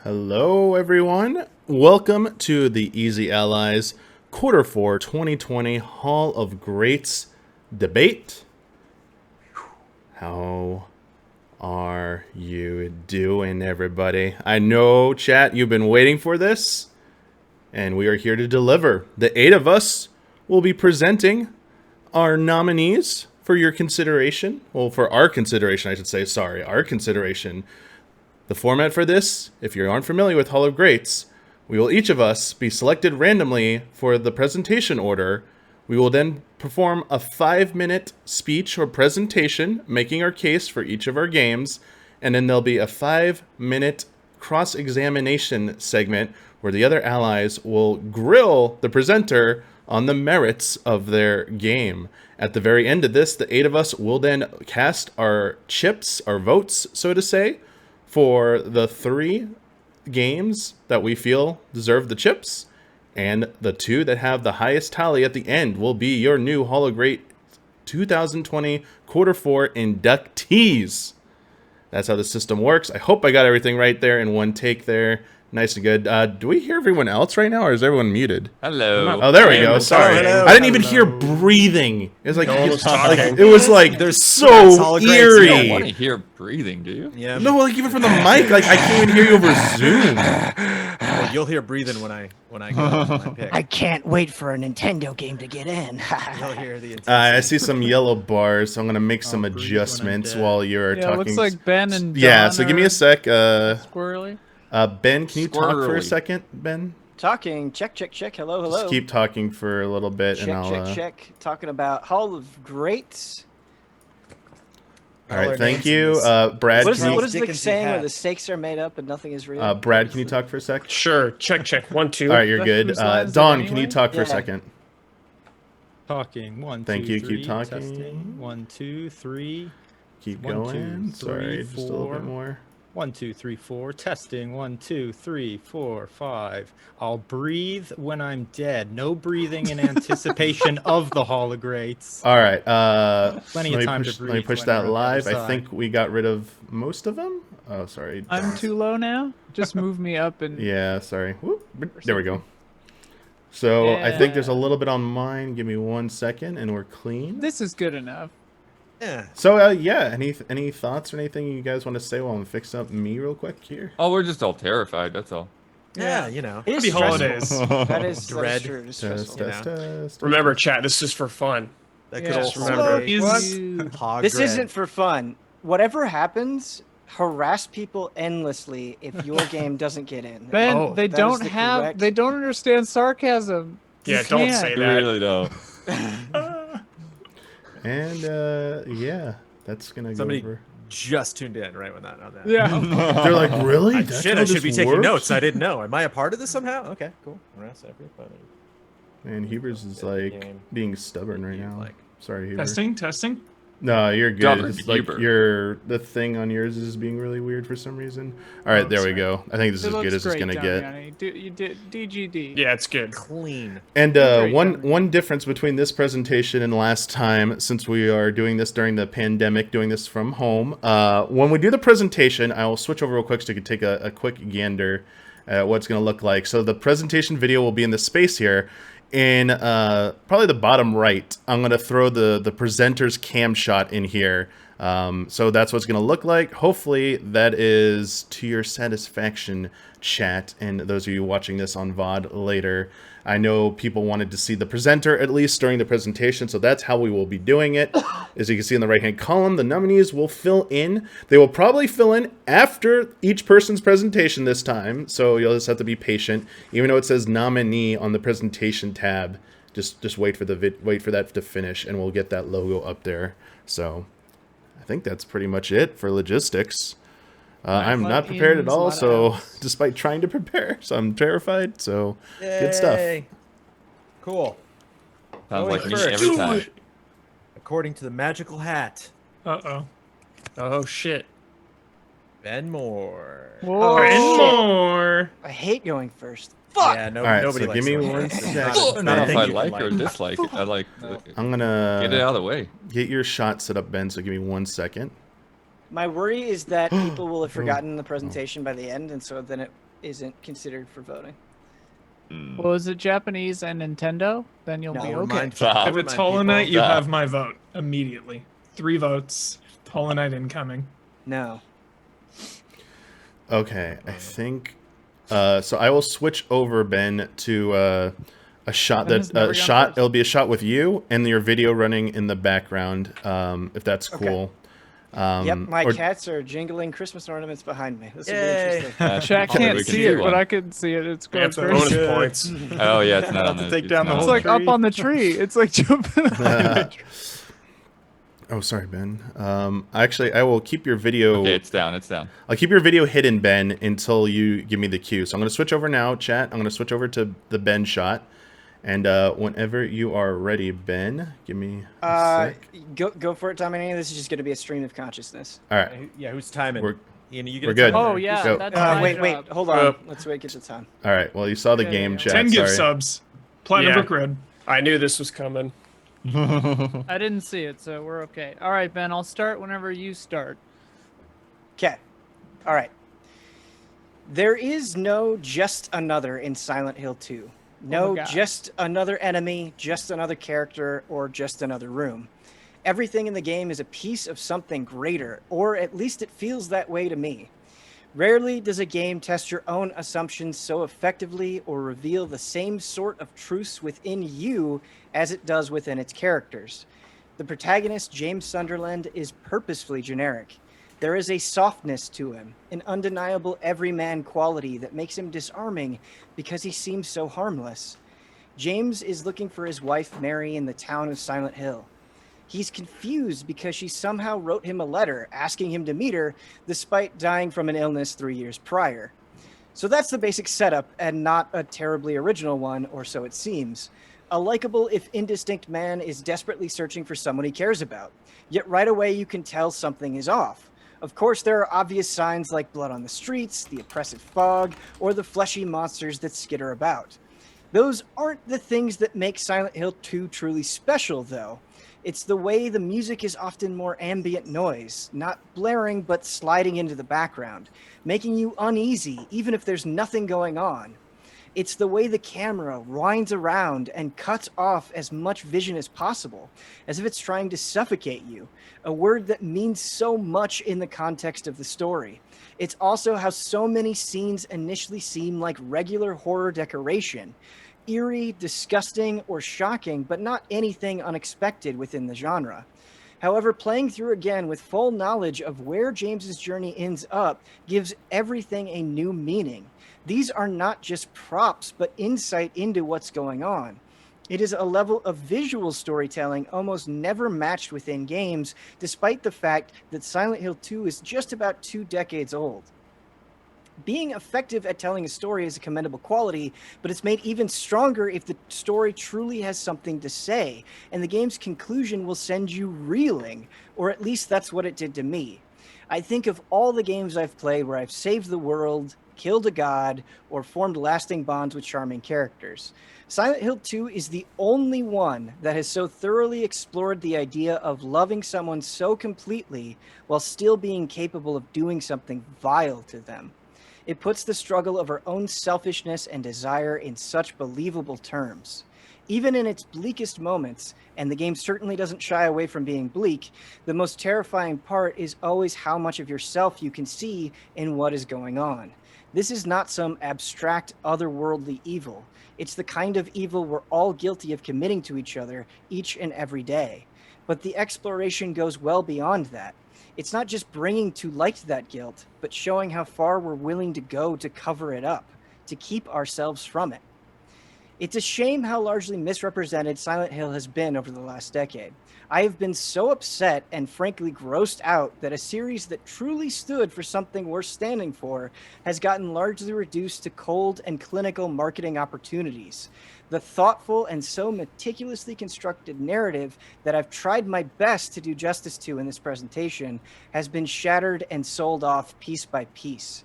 Hello, everyone. Welcome to the Easy Allies Q4 2020 Hall of Greats debate. How are you doing, everybody? I know, chat, you've been waiting for this, and we are here to deliver. The 8 of us will be presenting our nominees for your consideration. Well, for our consideration, I should say. Sorry, our consideration. The format for this, if you aren't familiar with Hall of Greats, we will each of us be selected randomly for the presentation order. We will then perform a 5-minute speech or presentation, making our case for each of our games, and then there'll be a 5-minute cross-examination segment where the other allies will grill the presenter on the merits of their game. At the very end of this, the 8 of us will then cast our chips, our votes, so to say, for the 3 games that we feel deserve the chips, and the 2 that have the highest tally at the end will be your new Hall of Great 2020 Q4 inductees. That's how the system works. I hope I got everything right there in one take there. Nice and good. Do we hear everyone else right now, or is everyone muted? Hello. Oh, there we go. Sorry. Hello. I didn't even hear breathing. It was like, talking. it was like There's so You eerie. don't want to hear breathing, do you? Yeah. No, like even from the mic, like I can't even hear you over Zoom. Well, you'll hear breathing when I go with my pick. I can't wait for a Nintendo game to get in. You'll hear the intensity. I see some yellow bars, so I'm gonna make some adjustments while you're Yeah, talking. it looks like Ben and John yeah, so give me a sec. squirrely. Ben, can you talk for a Squirrely. second, Ben? Talking, check. Hello, hello. Just keep talking for a little bit, check, and I'll. check. Talking about Hall of Greats. All right, thank you, Brad. What is, Can what you, is the saying where the stakes are made up and nothing is real? Brad, can you talk for a sec? Sure. Check. 1, 2. All right, you're good. Whose line is it Dawn, can you anyway? talk for a Yeah. second? Talking. 1, Thank 2, you, keep 3, talking. Testing. 1, 2, 3. Keep 1, 2, going. 3, Sorry, just a little 4. bit more. 1, 2, 3, 4. Testing. 1, 2, 3, 4, 5. I'll breathe when I'm dead. No breathing in anticipation of the Hall of Greats. All right. Plenty let of me time push, to Let me breathe push when that we're on the live. other I think we got rid of most of them. Oh, sorry. I'm too low now. Just move me up and Yeah, sorry. Whoop. There we go. So I think there's a little bit on mine. Give me 1 second, and we're clean. this is good enough. Yeah. So yeah, any thoughts or anything you guys want to say while I'm fixing up me real quick here? Oh, we're just all terrified. That's all. Yeah, you know. It is Happy stressful. holidays. That is Dread. true. It is Test, stressful. test. Remember, chat, this is for fun. That Yeah. also Remember. be hog This dread. isn't for fun. Whatever happens, harass people endlessly if your game doesn't get in. Ben, Oh. they That is don't the have. correct- They don't understand sarcasm. Yeah, You don't can't. say We that. really don't. And yeah, that's gonna Somebody go over. just tuned in right when that on that. Yeah. They're like, really? That's Shit, how I should this be taking works? notes. I didn't know. Am I a part of this somehow? Okay, cool. Harass everybody. Man, Hebers is like being stubborn right now. Like- Sorry, Heber. Testing. No, you're good. Stubborn, It's like Huber. the thing on yours is being really weird for some reason. All right, there we go. I think this is It as looks good as it's great, gonna get. Damiani. You did DGD. Yeah, it's good. Clean. And Great, one difference between this presentation and last time, since we are doing this during the pandemic, doing this from home, when we do the presentation, I will switch over real quick so you can take a quick gander at what it's going to look like. So the presentation video will be in the space here. In probably the bottom right, I'm going to throw the presenter's cam shot in here. So that's what it's going to look like. Hopefully that is to your satisfaction, chat, and those of you watching this on VOD later. I know people wanted to see the presenter at least during the presentation, so that's how we will be doing it. As you can see in the right-hand column, the nominees will fill in. They will probably fill in after each person's presentation this time, so you'll just have to be patient. Even though it says nominee on the presentation tab, just wait for that to finish, and we'll get that logo up there. So I think that's pretty much it for logistics. I'm Lot not of prepared at ins, all, lot of so outs. despite trying to prepare, so I'm terrified. So good stuff. Yay. Cool. Sounds like me first. every time. According to the magical hat, Uh-oh. Oh, shit. Ben Moore. Whoa. And more. I hate going first. Fuck! Yeah, no, All right, nobody so likes give me those. one It's sec. not- I it's don't not know a if thing I you like can or dislike it. I like I'm gonna get it out of the way. get your shot set up, Ben. So give me 1 second. My worry is that people will have forgotten the presentation by the end, and so then it isn't considered for voting. Well, is it Japanese and Nintendo? Then you'll No, be I'll okay. remind, Stop. I'll If it's remind Hollow people. Knight, you Stop. have my vote immediately. 3 votes. Hollow Knight incoming. No. Okay, I think. So I will switch over, Ben, to a shot Ben has never gone first. It'll be a shot with you and your video running in the background, if that's Okay. cool. Yep, my or- cats are jingling Christmas ornaments behind me. This will be Yay. interesting. Chat Okay, can't we can see do it, one. but I can see it. It's going That's first. bonus Good. points. Oh yeah, it's not on to the. take it's down the not It's whole on like up tree. on the tree. It's like jumping on the tree. Oh, sorry, Ben. Actually, I will keep your video. Okay, it's down. It's down. I'll keep your video hidden, Ben, until you give me the cue. So I'm going to switch over now, chat. I'm going to switch over to the Ben shot. And whenever you are ready, Ben, give me a sec. Go for it, Damiani. This is just going to be a stream of consciousness. All right. Yeah, who's timing? We're- Ian, you get we're a good. timer? Oh yeah, Go. that's my Wait, job. hold on. Let's wait, get the time. All right. Well, you saw the Yeah, game, yeah. chat. 10 gift Sorry. subs. Platinum Yeah. Book Red. I knew this was coming. I didn't see it, so we're okay. All right, Ben, I'll start whenever you start. Okay. All right. There is no just another in Silent Hill 2. No God. just another enemy, just another character, or just another room. Everything in the game is a piece of something greater, or at least it feels that way to me. Rarely does a game test your own assumptions so effectively or reveal the same sort of truths within you as it does within its characters. The protagonist, James Sunderland, is purposefully generic. There is a softness to him, an undeniable everyman quality that makes him disarming because he seems so harmless. James is looking for his wife, Mary, in the town of Silent Hill. He's confused because she somehow wrote him a letter asking him to meet her despite dying from an illness 3 years prior. So that's the basic setup, and not a terribly original one, or so it seems. A likable, if indistinct man is desperately searching for someone he cares about, yet right away you can tell something is off. Of course, there are obvious signs like blood on the streets, the oppressive fog, or the fleshy monsters that skitter about. Those aren't the things that make Silent Hill 2 truly special, though. It's the way the music is often more ambient noise, not blaring but sliding into the background, making you uneasy even if there's nothing going on. It's the way the camera winds around and cuts off as much vision as possible, as if it's trying to suffocate you, a word that means so much in the context of the story. It's also how so many scenes initially seem like regular horror decoration, eerie, disgusting, or shocking, but not anything unexpected within the genre. However, playing through again with full knowledge of where James's journey ends up gives everything a new meaning. These are not just props, but insight into what's going on. It is a level of visual storytelling almost never matched within games, despite the fact that Silent Hill 2 is just about 2 decades old. Being effective at telling a story is a commendable quality, but it's made even stronger if the story truly has something to say, and the game's conclusion will send you reeling, or at least that's what it did to me. I think of all the games I've played where I've saved the world, killed a god, or formed lasting bonds with charming characters. Silent Hill 2 is the only one that has so thoroughly explored the idea of loving someone so completely while still being capable of doing something vile to them. It puts the struggle of our own selfishness and desire in such believable terms. Even in its bleakest moments, and the game certainly doesn't shy away from being bleak, the most terrifying part is always how much of yourself you can see in what is going on. This is not some abstract, otherworldly evil. It's the kind of evil we're all guilty of committing to each other each and every day. But the exploration goes well beyond that. It's not just bringing to light that guilt, but showing how far we're willing to go to cover it up, to keep ourselves from it. It's a shame how largely misrepresented Silent Hill has been over the last decade. I have been so upset and frankly grossed out that a series that truly stood for something worth standing for has gotten largely reduced to cold and clinical marketing opportunities. The thoughtful and so meticulously constructed narrative that I've tried my best to do justice to in this presentation has been shattered and sold off piece by piece.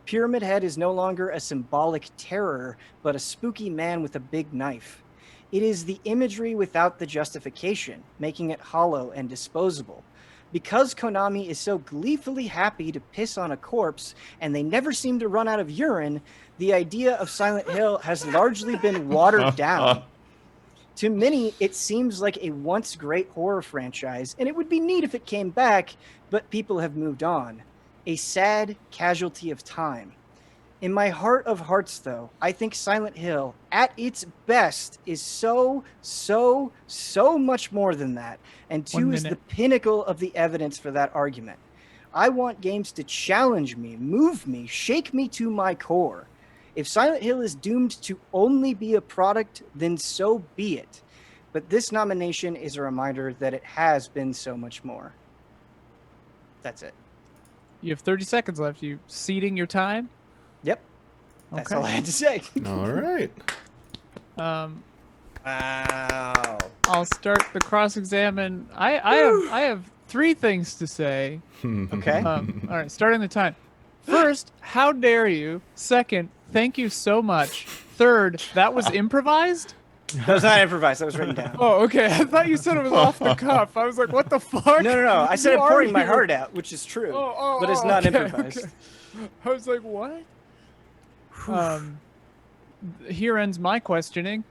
Pyramid Head is no longer a symbolic terror, but a spooky man with a big knife. It is the imagery without the justification, making it hollow and disposable. Because Konami is so gleefully happy to piss on a corpse and they never seem to run out of urine, the idea of Silent Hill has largely been watered down. To many, it seems like a once great horror franchise, and it would be neat if it came back, but people have moved on. A sad casualty of time. In my heart of hearts, though, I think Silent Hill, at its best, is so much more than that, and 2 is the pinnacle of the evidence for that argument. I want games to challenge me, move me, shake me to my core. If Silent Hill is doomed to only be a product, then so be it. But this nomination is a reminder that it has been so much more. That's it. You have 30 seconds left. You ceding your time? Yep. That's Okay. all I had to say. All right. Wow. I'll start the cross-examine. I have 3 things to say. Okay. All right, starting the time. First, how dare you? Second, thank you so much. Third, that was improvised? That was not improvised. That was written down. Oh, okay. I thought you said it was off the cuff. I was like, what the fuck? No. I said You I'm pouring are my here. heart out, which is true. But it's not okay, improvised. okay. I was like, what? Here ends my questioning.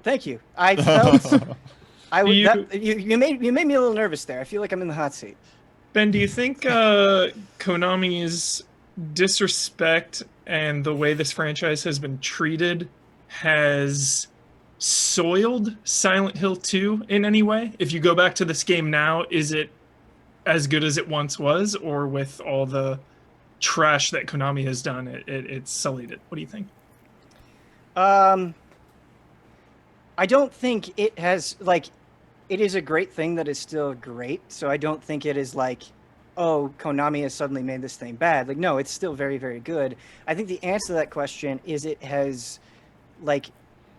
Thank you. I felt I would. You- You made me a little nervous there. I feel like I'm in the hot seat. Ben, do you think Konami's disrespect and the way this franchise has been treated has soiled Silent Hill 2 in any way? If you go back to this game now, is it as good as it once was, or with all the trash that Konami has done, it's sullied it? What do you think? I don't think it has, like, it is a great thing that is still great. So I don't think it is like, oh, Konami has suddenly made this thing bad. Like, no, it's still very, very good. I think the answer to that question is it has, like,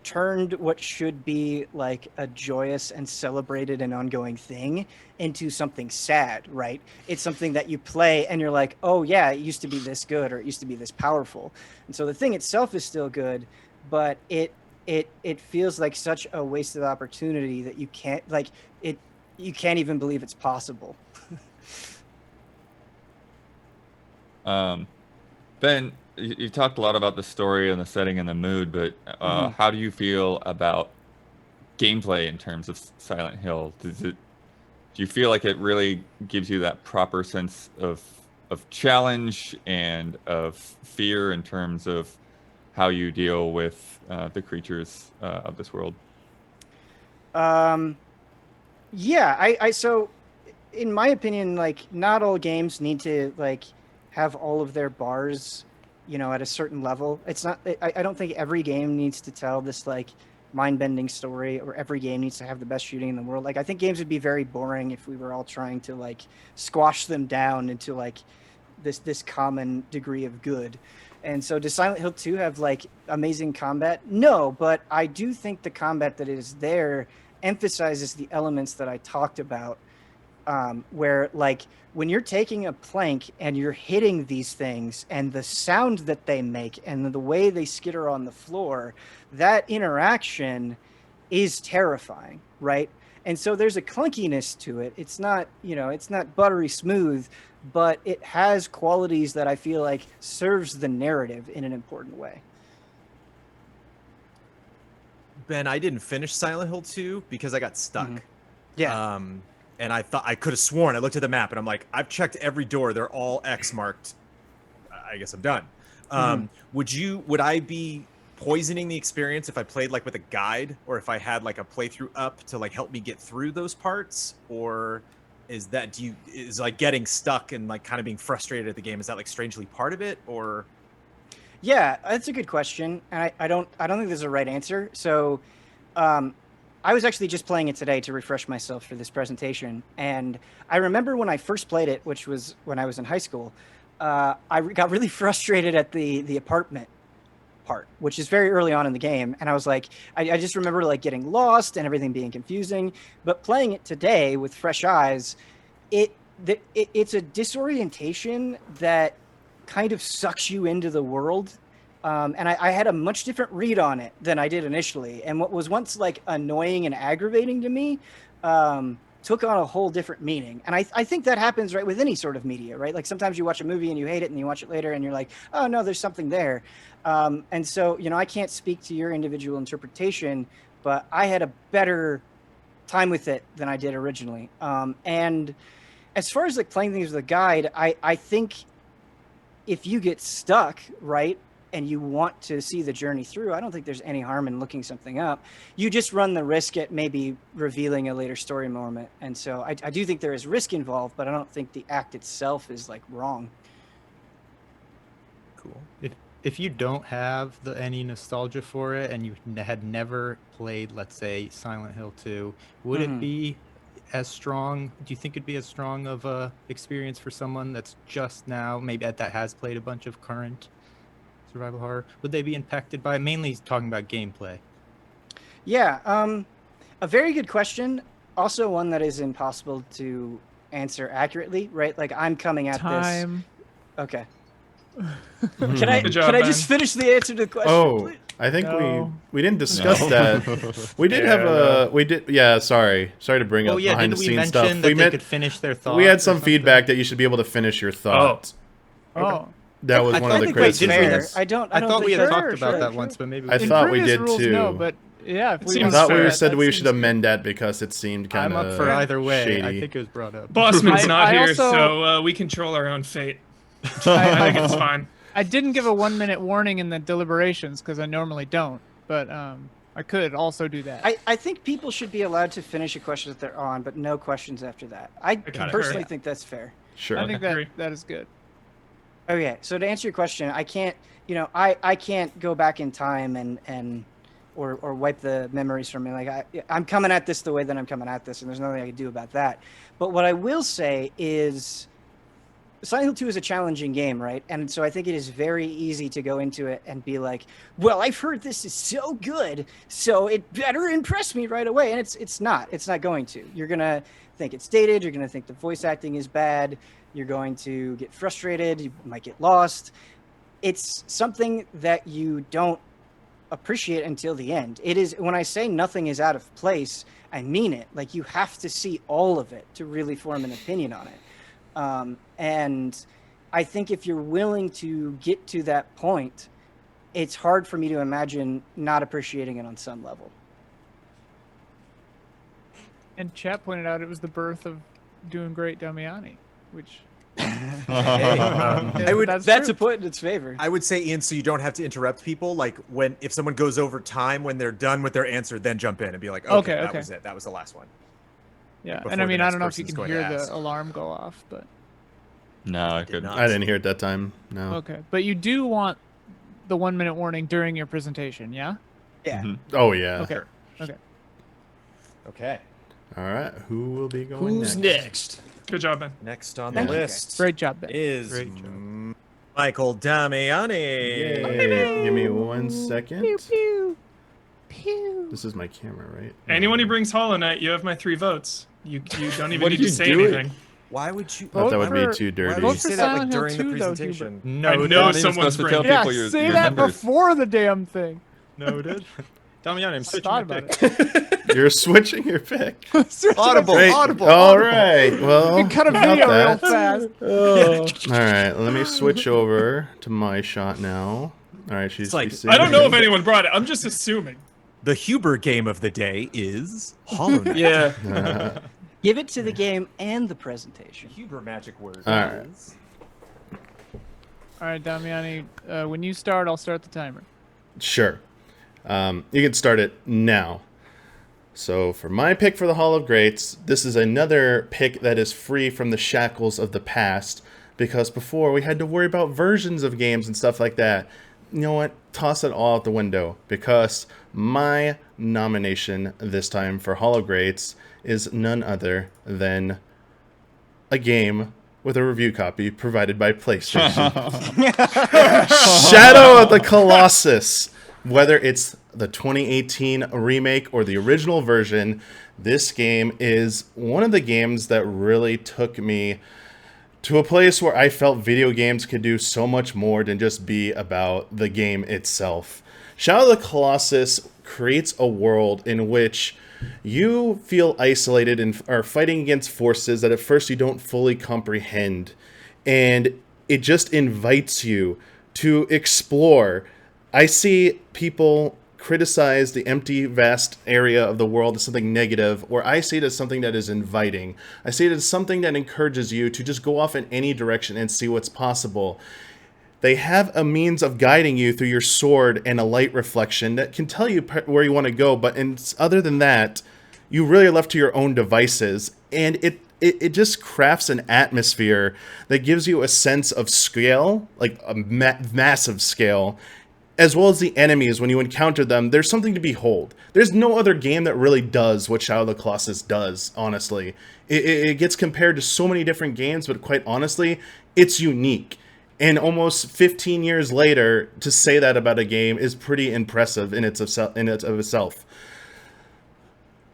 turned what should be like a joyous and celebrated and ongoing thing into something sad, right? It's something that you play and you're like, oh yeah, it used to be this good, or it used to be this powerful. And so the thing itself is still good, but it feels like such a wasted opportunity that you can't, like, you can't even believe it's possible. Ben, you talked a lot about the story and the setting and the mood, but how do you feel about gameplay in terms of Silent Hill? Do you feel like it really gives you that proper sense of challenge and of fear in terms of how you deal with the creatures of this world? Yeah, so in my opinion, like, not all games need to, like, have all of their bars, you know, at a certain level. It's not, I don't think every game needs to tell this, like, mind-bending story, or every game needs to have the best shooting in the world. Like, I think games would be very boring if we were all trying to, like, squash them down into, like, this common degree of good. And so does Silent Hill 2 have, like, amazing combat? No, but I do think the combat that is there emphasizes the elements that I talked about, where, like, when you're taking a plank and you're hitting these things and the sound that they make and the way they skitter on the floor, that interaction is terrifying, right? And so there's a clunkiness to it. It's not, you know, it's not buttery smooth, but it has qualities that I feel like serves the narrative in an important way. Ben, I didn't finish Silent Hill 2 because I got stuck. Yeah. And I thought, I could have sworn, I looked at the map and I'm like, I've checked every door. They're all X marked. I guess I'm done. Would I be poisoning the experience if I played, like, with a guide, or if I had, like, a playthrough up to, like, help me get through those parts? Or is that, is like getting stuck and, like, kind of being frustrated at the game, is that, like, strangely part of it? Or Yeah, that's a good question, and I don't think there's a right answer. So, I was actually just playing it today to refresh myself for this presentation, and I remember when I first played it, which was when I was in high school, I got really frustrated at the apartment part, which is very early on in the game, and I was like, I just remember, like, getting lost and everything being confusing. But playing it today with fresh eyes, it's a disorientation that kind of sucks you into the world. And I had a much different read on it than I did initially. And what was once, like, annoying and aggravating to me took on a whole different meaning. And I think that happens right with any sort of media, right? Like sometimes you watch a movie and you hate it and you watch it later and you're like, oh no, there's something there. And so, I can't speak to your individual interpretation, but I had a better time with it than I did originally. And as far as like playing things with a guide, I think if you get stuck, right, and you want to see the journey through, I don't think there's any harm in looking something up. You just run the risk at maybe revealing a later story moment. And so I do think there is risk involved, but I don't think the act itself is like wrong. Cool. If you don't have any nostalgia for it and you had never played, let's say, Silent Hill 2, would it be as strong? Do you think it'd be as strong of a experience for someone that's just now, maybe that has played a bunch of current survival horror? Would they be impacted by it? Mainly talking about gameplay. Yeah, a very good question. Also one that is impossible to answer accurately, right? Like I'm coming at this. Okay. Can I Good job, can I Ben. just finish the answer to the question? Oh, please? I think No. we didn't discuss that. We did have sorry to bring up behind didn't the we scenes mention stuff. that they could finish their thoughts? We had or some something? feedback that you should be able to finish your thought. Oh. That was I one of the think we did read criticisms. I don't I thought think we had so. talked about Sure, that sure. once, but maybe I we thought we previous did rules, too. no, but yeah, if we seems I thought fair. we said that we seems should good. amend that because it seemed kind I'm of up for either way. shady. I think it was brought up. Bossman's not I here, also- so we control our own fate. I I, think it's fine. I didn't give a 1 minute warning in the deliberations because I normally don't, but I could also do that. I think people should be allowed to finish a question that they're on, but no questions after that. I concur. personally think that's fair. Sure. I think Agree. that is good. Okay, so to answer your question, I can't, I can't go back in time and or wipe the memories from me. Like I'm coming at this the way that I'm coming at this, and there's nothing I can do about that. But what I will say is, Silent Hill 2 is a challenging game, right? And so I think it is very easy to go into it and be like, well, I've heard this is so good, so it better impress me right away. And it's not going to. You're going to think it's dated. You're going to think the voice acting is bad. You're going to get frustrated. You might get lost. It's something that you don't appreciate until the end. It is, when I say nothing is out of place, I mean it. Like you have to see all of it to really form an opinion on it. And I think if you're willing to get to that point, it's hard for me to imagine not appreciating it on some level. And chat pointed out it was the birth of doing great Damiani, which That's a point in its favor. I would say, Ian, so you don't have to interrupt people. Like if someone goes over time, when they're done with their answer, then jump in and be like, okay, that was it. That was the last one. Yeah, before and I the mean, I next don't know if you person's can going to hear the ask. alarm go off, but No, I couldn't. not. I didn't hear it that time. No. okay. But you do want the 1 minute warning during your presentation, yeah? Yeah. Mhm. Oh yeah. Okay. Okay. Okay. All right. Who will be going Who's next? next? Good job, Ben. Next on Thank the you, list Great job, Ben. is Great job. Michael Damiani. Yay. Give me 1 second. Pew pew. Pew. This is my camera, right? Anyone who brings Hollow Knight, you have my 3 votes. You don't even What need did to you say do it? anything. Why would you? Thought that would be for- too Why dirty. would you Vote for say that like Silent Hill during the 2 though, presentation? No, I it know didn't. Not even someone's supposed to tell brain. Yeah, people your say that numbers. before the damn thing. No, it did. Damiani, I'm switching Thought my about pick. it. You're switching your pick. Audible. Great. Audible. All right. Well, You cut a got video real that. fast. All right. Let me switch over to my shot now. All right. She's. It's like- she's I don't know if singing. anyone brought it. I'm just assuming. The Huber game of the day is Hollow Knight. Yeah. Give it to the game and the presentation. Huber magic word All right. is All right, Damiani, when you start, I'll start the timer. Sure. You can start it now. So for my pick for the Hall of Greats, this is another pick that is free from the shackles of the past, because before we had to worry about versions of games and stuff like that. You know what? Toss it all out the window, because my nomination this time for Hall of Greats is none other than a game with a review copy provided by PlayStation. Shadow of the Colossus. Whether it's the 2018 remake or the original version, this game is one of the games that really took me to a place where I felt video games could do so much more than just be about the game itself. Shadow of the Colossus creates a world in which you feel isolated and are fighting against forces that at first you don't fully comprehend. And it just invites you to explore. I see people criticize the empty, vast area of the world as something negative, or I see it as something that is inviting. I see it as something that encourages you to just go off in any direction and see what's possible. They have a means of guiding you through your sword and a light reflection that can tell you where you want to go, but other than that, you really are left to your own devices, and it just crafts an atmosphere that gives you a sense of scale, like a massive scale, as well as the enemies. When you encounter them, there's something to behold. There's no other game that really does what Shadow of the Colossus does, honestly. It gets compared to so many different games, but quite honestly, it's unique. And almost 15 years later, to say that about a game is pretty impressive in its of itself.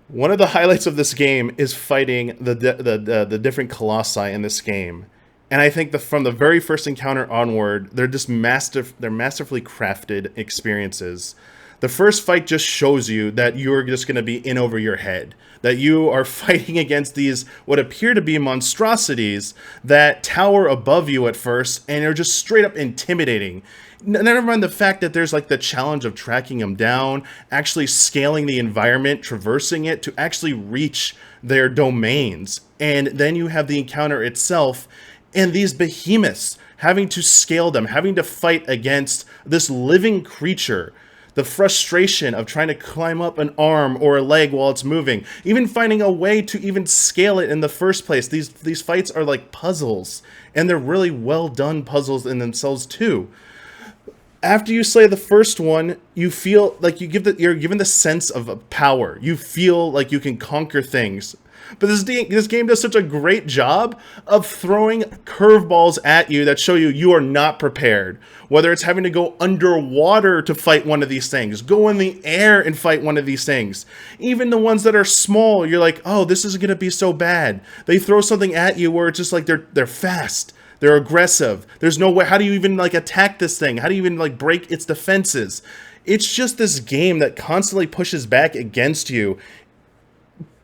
One of the highlights of this game is fighting the different colossi in this game. And I think from the very first encounter onward, they're just masterfully crafted experiences. The first fight just shows you that you're just going to be in over your head. That you are fighting against these, what appear to be monstrosities that tower above you at first and are just straight up intimidating. Never mind the fact that there's like the challenge of tracking them down, actually scaling the environment, traversing it to actually reach their domains. And then you have the encounter itself and these behemoths, having to scale them, having to fight against this living creature. The frustration of trying to climb up an arm or a leg while it's moving, even finding a way to even scale it in the first place. These fights are like puzzles, and they're really well done puzzles in themselves too. After you slay the first one, you feel like you're given the sense of power. You feel like you can conquer things. But this game does such a great job of throwing curveballs at you that show you are not prepared. Whether it's having to go underwater to fight one of these things, go in the air and fight one of these things. Even the ones that are small, you're like, oh, this isn't going to be so bad. They throw something at you where it's just like they're fast. They're aggressive. There's no way. How do you even like attack this thing? How do you even like break its defenses? It's just this game that constantly pushes back against you.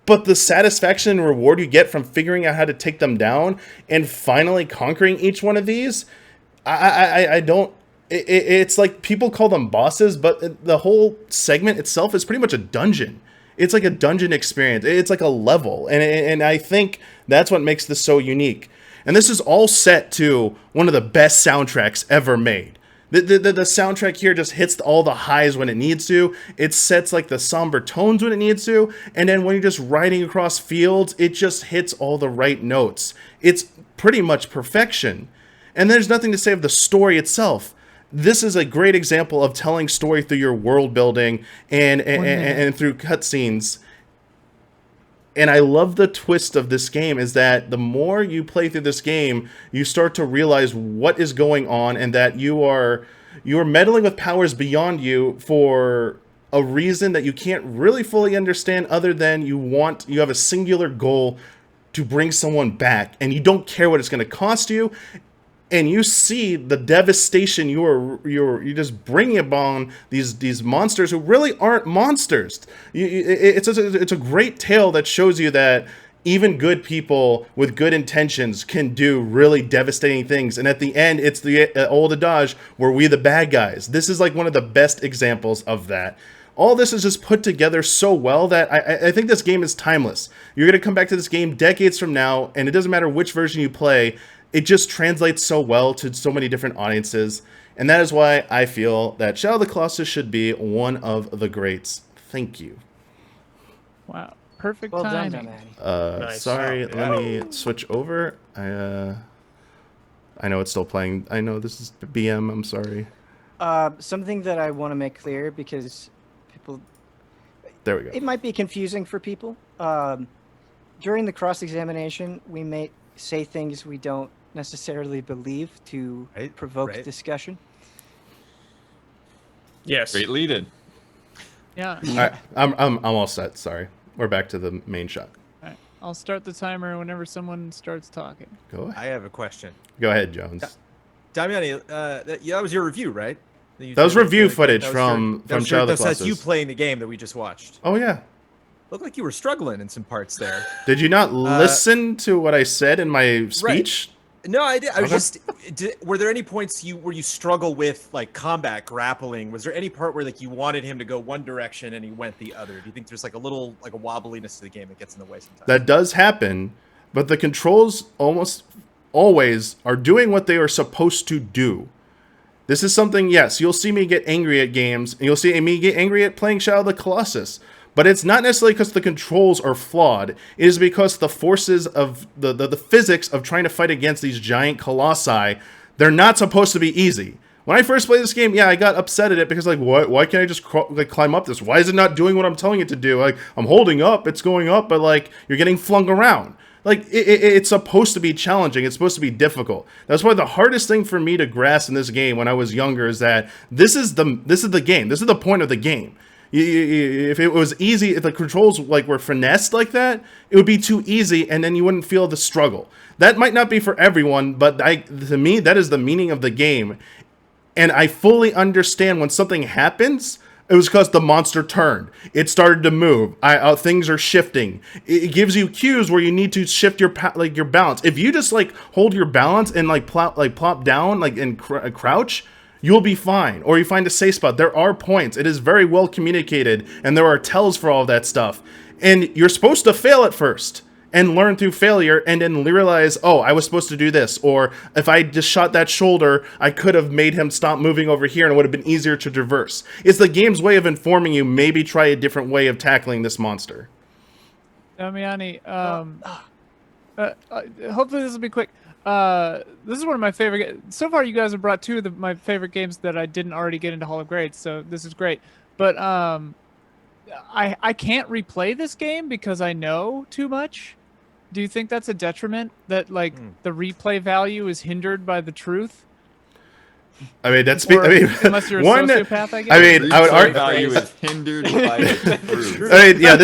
But the satisfaction and reward you get from figuring out how to take them down and finally conquering each one of these, I don't. It's like people call them bosses, but the whole segment itself is pretty much a dungeon. It's like a dungeon experience. It's like a level, and I think that's what makes this so unique. And this is all set to one of the best soundtracks ever made. The soundtrack here just hits all the highs when it needs to. It sets like the somber tones when it needs to. And then when you're just riding across fields, it just hits all the right notes. It's pretty much perfection. And there's nothing to say of the story itself. This is a great example of telling story through your world building and through cutscenes. And I love the twist of this game is that the more you play through this game, you start to realize what is going on and that you are meddling with powers beyond you for a reason that you can't really fully understand other than you have a singular goal to bring someone back and you don't care what it's going to cost you. And you see the devastation you're just bringing upon these monsters who really aren't monsters. It's a great tale that shows you that even good people with good intentions can do really devastating things. And at the end, it's the old adage, "Were we the bad guys?" This is like one of the best examples of that. All this is just put together so well that I think this game is timeless. You're going to come back to this game decades from now, and it doesn't matter which version you play. It just translates so well to so many different audiences. And that is why I feel that Shadow of the Colossus should be one of the greats. Thank you. Wow. Perfect Well done, timing. Damiani. Nice. Sorry, let me switch over. I know it's still playing. I know this is BM. I'm sorry. Something that I want to make clear because people, There we go. it might be confusing for people. During the cross-examination, we may say things we don't necessarily believe to provoke discussion. Yes. Great lead-in. Yeah. All right, I'm all set. Sorry, we're back to the main shot. I'll start the timer whenever someone starts talking. Go ahead. I have a question. Go ahead, Jones. Damiani, that was your review, right? That was review footage that was from Shadow of the That's you Colossus. playing the game that we just watched. Oh yeah. Looked like you were struggling in some parts there. Did you not listen to what I said in my speech? No, I did. I was Okay. just. Were there any points where you struggle with like combat grappling? Was there any part where like you wanted him to go one direction and he went the other? Do you think there's like a little like a wobbliness to the game that gets in the way sometimes? That does happen, but the controls almost always are doing what they are supposed to do. This is something, yes, you'll see me get angry at games, and you'll see me get angry at playing Shadow of the Colossus. But it's not necessarily because the controls are flawed. It is because the forces of the physics of trying to fight against these giant colossi, they're not supposed to be easy. When I first played this game, yeah, I got upset at it because, like, why can't I just climb up this? Why is it not doing what I'm telling it to do? Like, I'm holding up, it's going up, but, like, you're getting flung around. Like, it's supposed to be challenging. It's supposed to be difficult. That's why the hardest thing for me to grasp in this game when I was younger is that this is the game. This is the point of the game. If it was easy, if the controls like were finessed like that, it would be too easy, and then you wouldn't feel the struggle. That might not be for everyone, but to me, that is the meaning of the game. And I fully understand when something happens, it was because the monster turned. It started to move. Things are shifting. It gives you cues where you need to shift your balance. If you just like hold your balance and like plop down like and crouch, you'll be fine. Or you find a safe spot. There are points. It is very well communicated, and there are tells for all of that stuff. And you're supposed to fail at first and learn through failure, and then realize, oh, I was supposed to do this. Or if I just shot that shoulder, I could have made him stop moving over here, and it would have been easier to traverse. It's the game's way of informing you, maybe try a different way of tackling this monster. Damiani, hopefully this will be quick. This is one of my favorite. So far, you guys have brought two of my favorite games that I didn't already get into Hall of Grades, so this is great. But I can't replay this game because I know too much. Do you think that's a detriment? That like the replay value is hindered by the truth? I mean, that's unless you're a sociopath, I guess. I mean, I would argue value is hindered by the truth. I mean, yeah,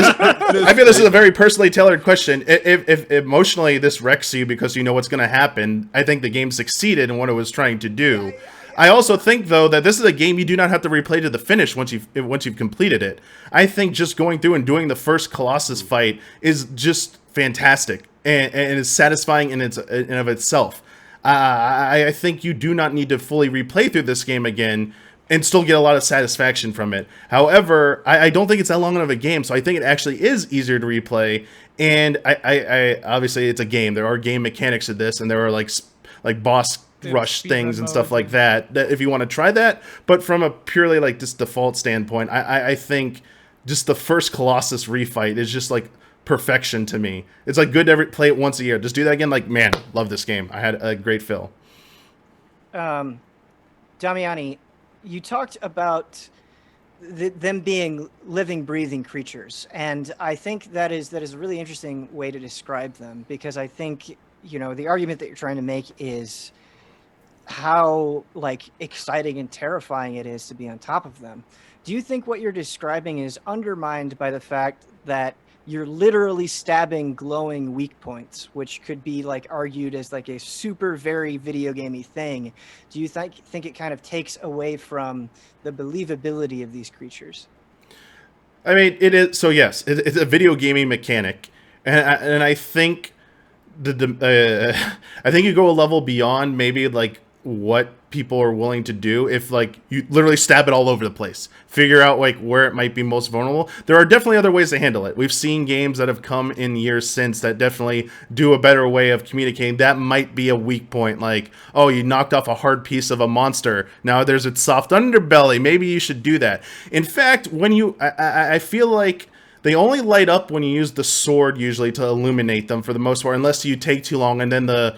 I feel this is a very personally tailored question. If emotionally this wrecks you because you know what's going to happen, I think the game succeeded in what it was trying to do. I also think, though, that this is a game you do not have to replay to the finish once you've completed it. I think just going through and doing the first Colossus fight is just fantastic and is satisfying in of itself. I think you do not need to fully replay through this game again and still get a lot of satisfaction from it. However, I don't think it's that long of a game, so I think it actually is easier to replay. And I obviously it's a game. There are game mechanics to this, and there are like boss rush things and stuff like that if you want to try that. But from a purely like just default standpoint, I think just the first Colossus refight is just like perfection to me. It's like good to play it once a year. Just do that again. Like, man, love this game. I had a great feel. Damiani, you talked about them being living, breathing creatures, and I think that is a really interesting way to describe them, because I think, you know, the argument that you're trying to make is how like exciting and terrifying it is to be on top of them. Do you think what you're describing is undermined by the fact that you're literally stabbing glowing weak points, which could be like argued as like a super very video gamey thing? Do you think it kind of takes away from the believability of these creatures? I mean, it is. So yes, it's a video gaming mechanic, and I think I think you go a level beyond maybe like what people are willing to do if like you literally stab it all over the place, figure out like where it might be most vulnerable. There are definitely other ways to handle it. We've seen games that have come in years since that definitely do a better way of communicating. That might be a weak point, like, oh, you knocked off a hard piece of a monster, now there's its soft underbelly, maybe you should do that. In fact, when you I feel like they only light up when you use the sword usually to illuminate them for the most part, unless you take too long, and then the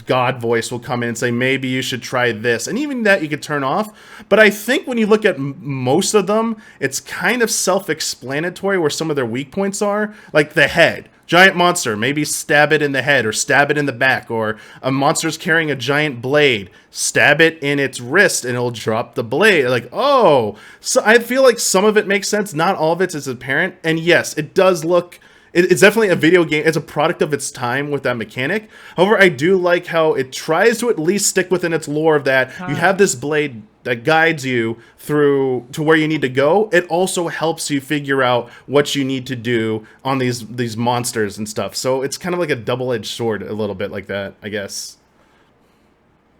God voice will come in and say, maybe you should try this. And even that you could turn off. But I think when you look at most of them, it's kind of self-explanatory where some of their weak points are. Like the head. Giant monster, maybe stab it in the head or stab it in the back, or a monster's carrying a giant blade, stab it in its wrist and it'll drop the blade. Like, oh, so I feel like some of it makes sense, not all of it is apparent. And yes, it does look it's definitely a video game. It's a product of its time with that mechanic. However, I do like how it tries to at least stick within its lore of that you have this blade that guides you through to where you need to go. It also helps you figure out what you need to do on these monsters and stuff. So it's kind of like a double-edged sword, a little bit like that, I guess.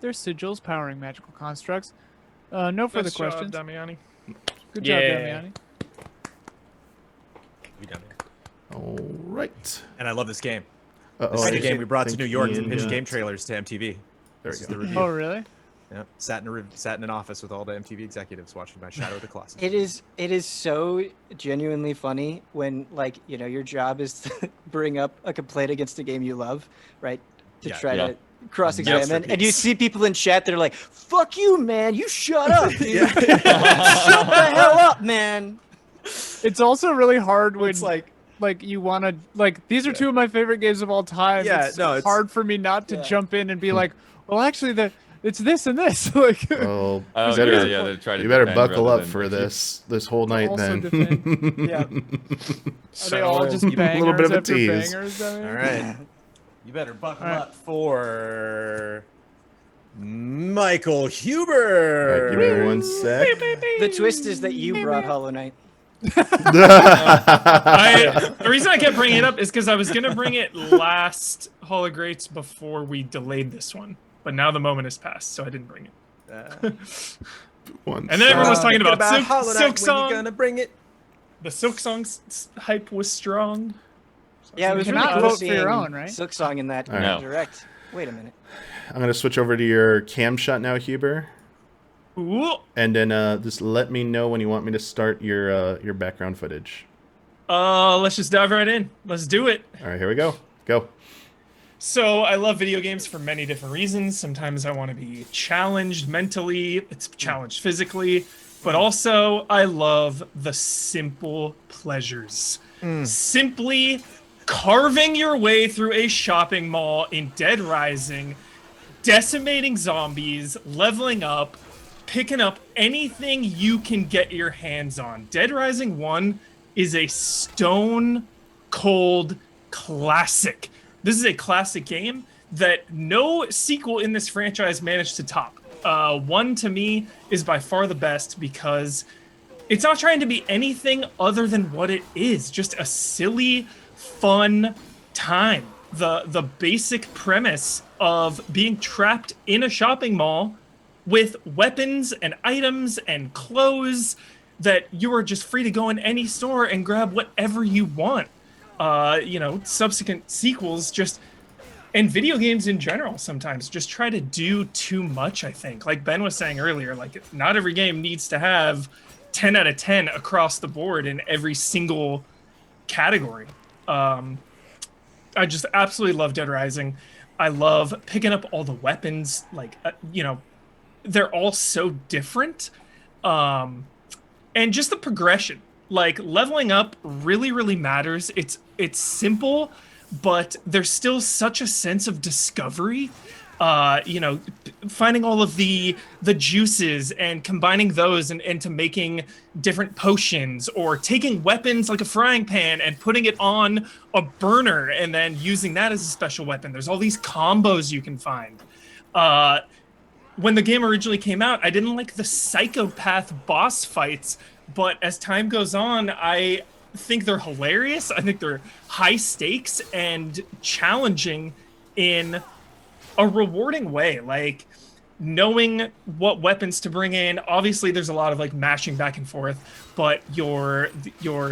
There's sigils powering magical constructs. No further Nice job, questions. Damiani. Good job, Yeah. Damiani. We done it. All right. And I love this game. Uh-oh, This is I the game we brought to think New York to Ian pitch got- game trailers to MTV. There This we is go. the review. Oh, really? Yeah. Sat in an office with all the MTV executives watching my Shadow of the Colossus. It is so genuinely funny when, like, you know, your job is to bring up a complaint against a game you love, right? To Yeah, try yeah. to cross-examine, and you Masterpiece. see people in chat that are like, "Fuck you, man! You shut up, dude! Yeah. Shut the hell up, man!" It's also really hard when It's like, you want to these are two of my favorite games of all time. Yeah, it's no, it's- hard for me not to Yeah. jump in and be like, well, actually, it's this and this. Like, Well, Oh, you better, yeah, they try to you better defend buckle rather up than for accuse. this whole night also then. defend. Yeah. Are they all just A bangers little bit of a after tease. bangers? I mean? all right. You better buckle All right. up for Michael All Huber. right, give me 1 sec. The twist is that you brought Hollow Knight. The reason I kept bringing it up is because I was gonna bring it last Hall of Greats before we delayed this one, but now the moment has passed, so I didn't bring it. One And then everyone was sec. talking about Silk, Hollow Knight, Silk when Song. you gonna bring it? The Silk Song's hype was strong. Yeah, it was You really cannot cool vote for your seeing own, right? Silk Song in that All right. No. direct. Wait a minute. I'm going to switch over to your cam shot now, Huber. Ooh. And then just let me know when you want me to start your background footage. Let's just dive right in. Let's do it. All right, here we go. Go. So I love video games for many different reasons. Sometimes I want to be challenged mentally, it's challenged physically, but also I love the simple pleasures. Simply carving your way through a shopping mall in Dead Rising, decimating zombies, leveling up, picking up anything you can get your hands on. Dead Rising 1 is a stone cold classic. This is a classic game that no sequel in this franchise managed to top. 1 to me is by far the best because it's not trying to be anything other than what it is. Just a silly, fun time. The basic premise of being trapped in a shopping mall with weapons and items and clothes that you are just free to go in any store and grab whatever you want. Subsequent sequels just, and video games in general sometimes just try to do too much, I think. Like Ben was saying earlier, like not every game needs to have 10 out of 10 across the board in every single category. I just absolutely love Dead Rising. I love picking up all the weapons. Like, they're all so different. And just the progression. Like, leveling up really, really matters. It's simple, but there's still such a sense of discovery. Finding all of the juices and combining those and into making different potions, or taking weapons like a frying pan and putting it on a burner and then using that as a special weapon. There's all these combos you can find. When the game originally came out, I didn't like the psychopath boss fights, but as time goes on, I think they're hilarious. I think they're high stakes and challenging in a rewarding way. Like, knowing what weapons to bring in. Obviously, there's a lot of like mashing back and forth, but your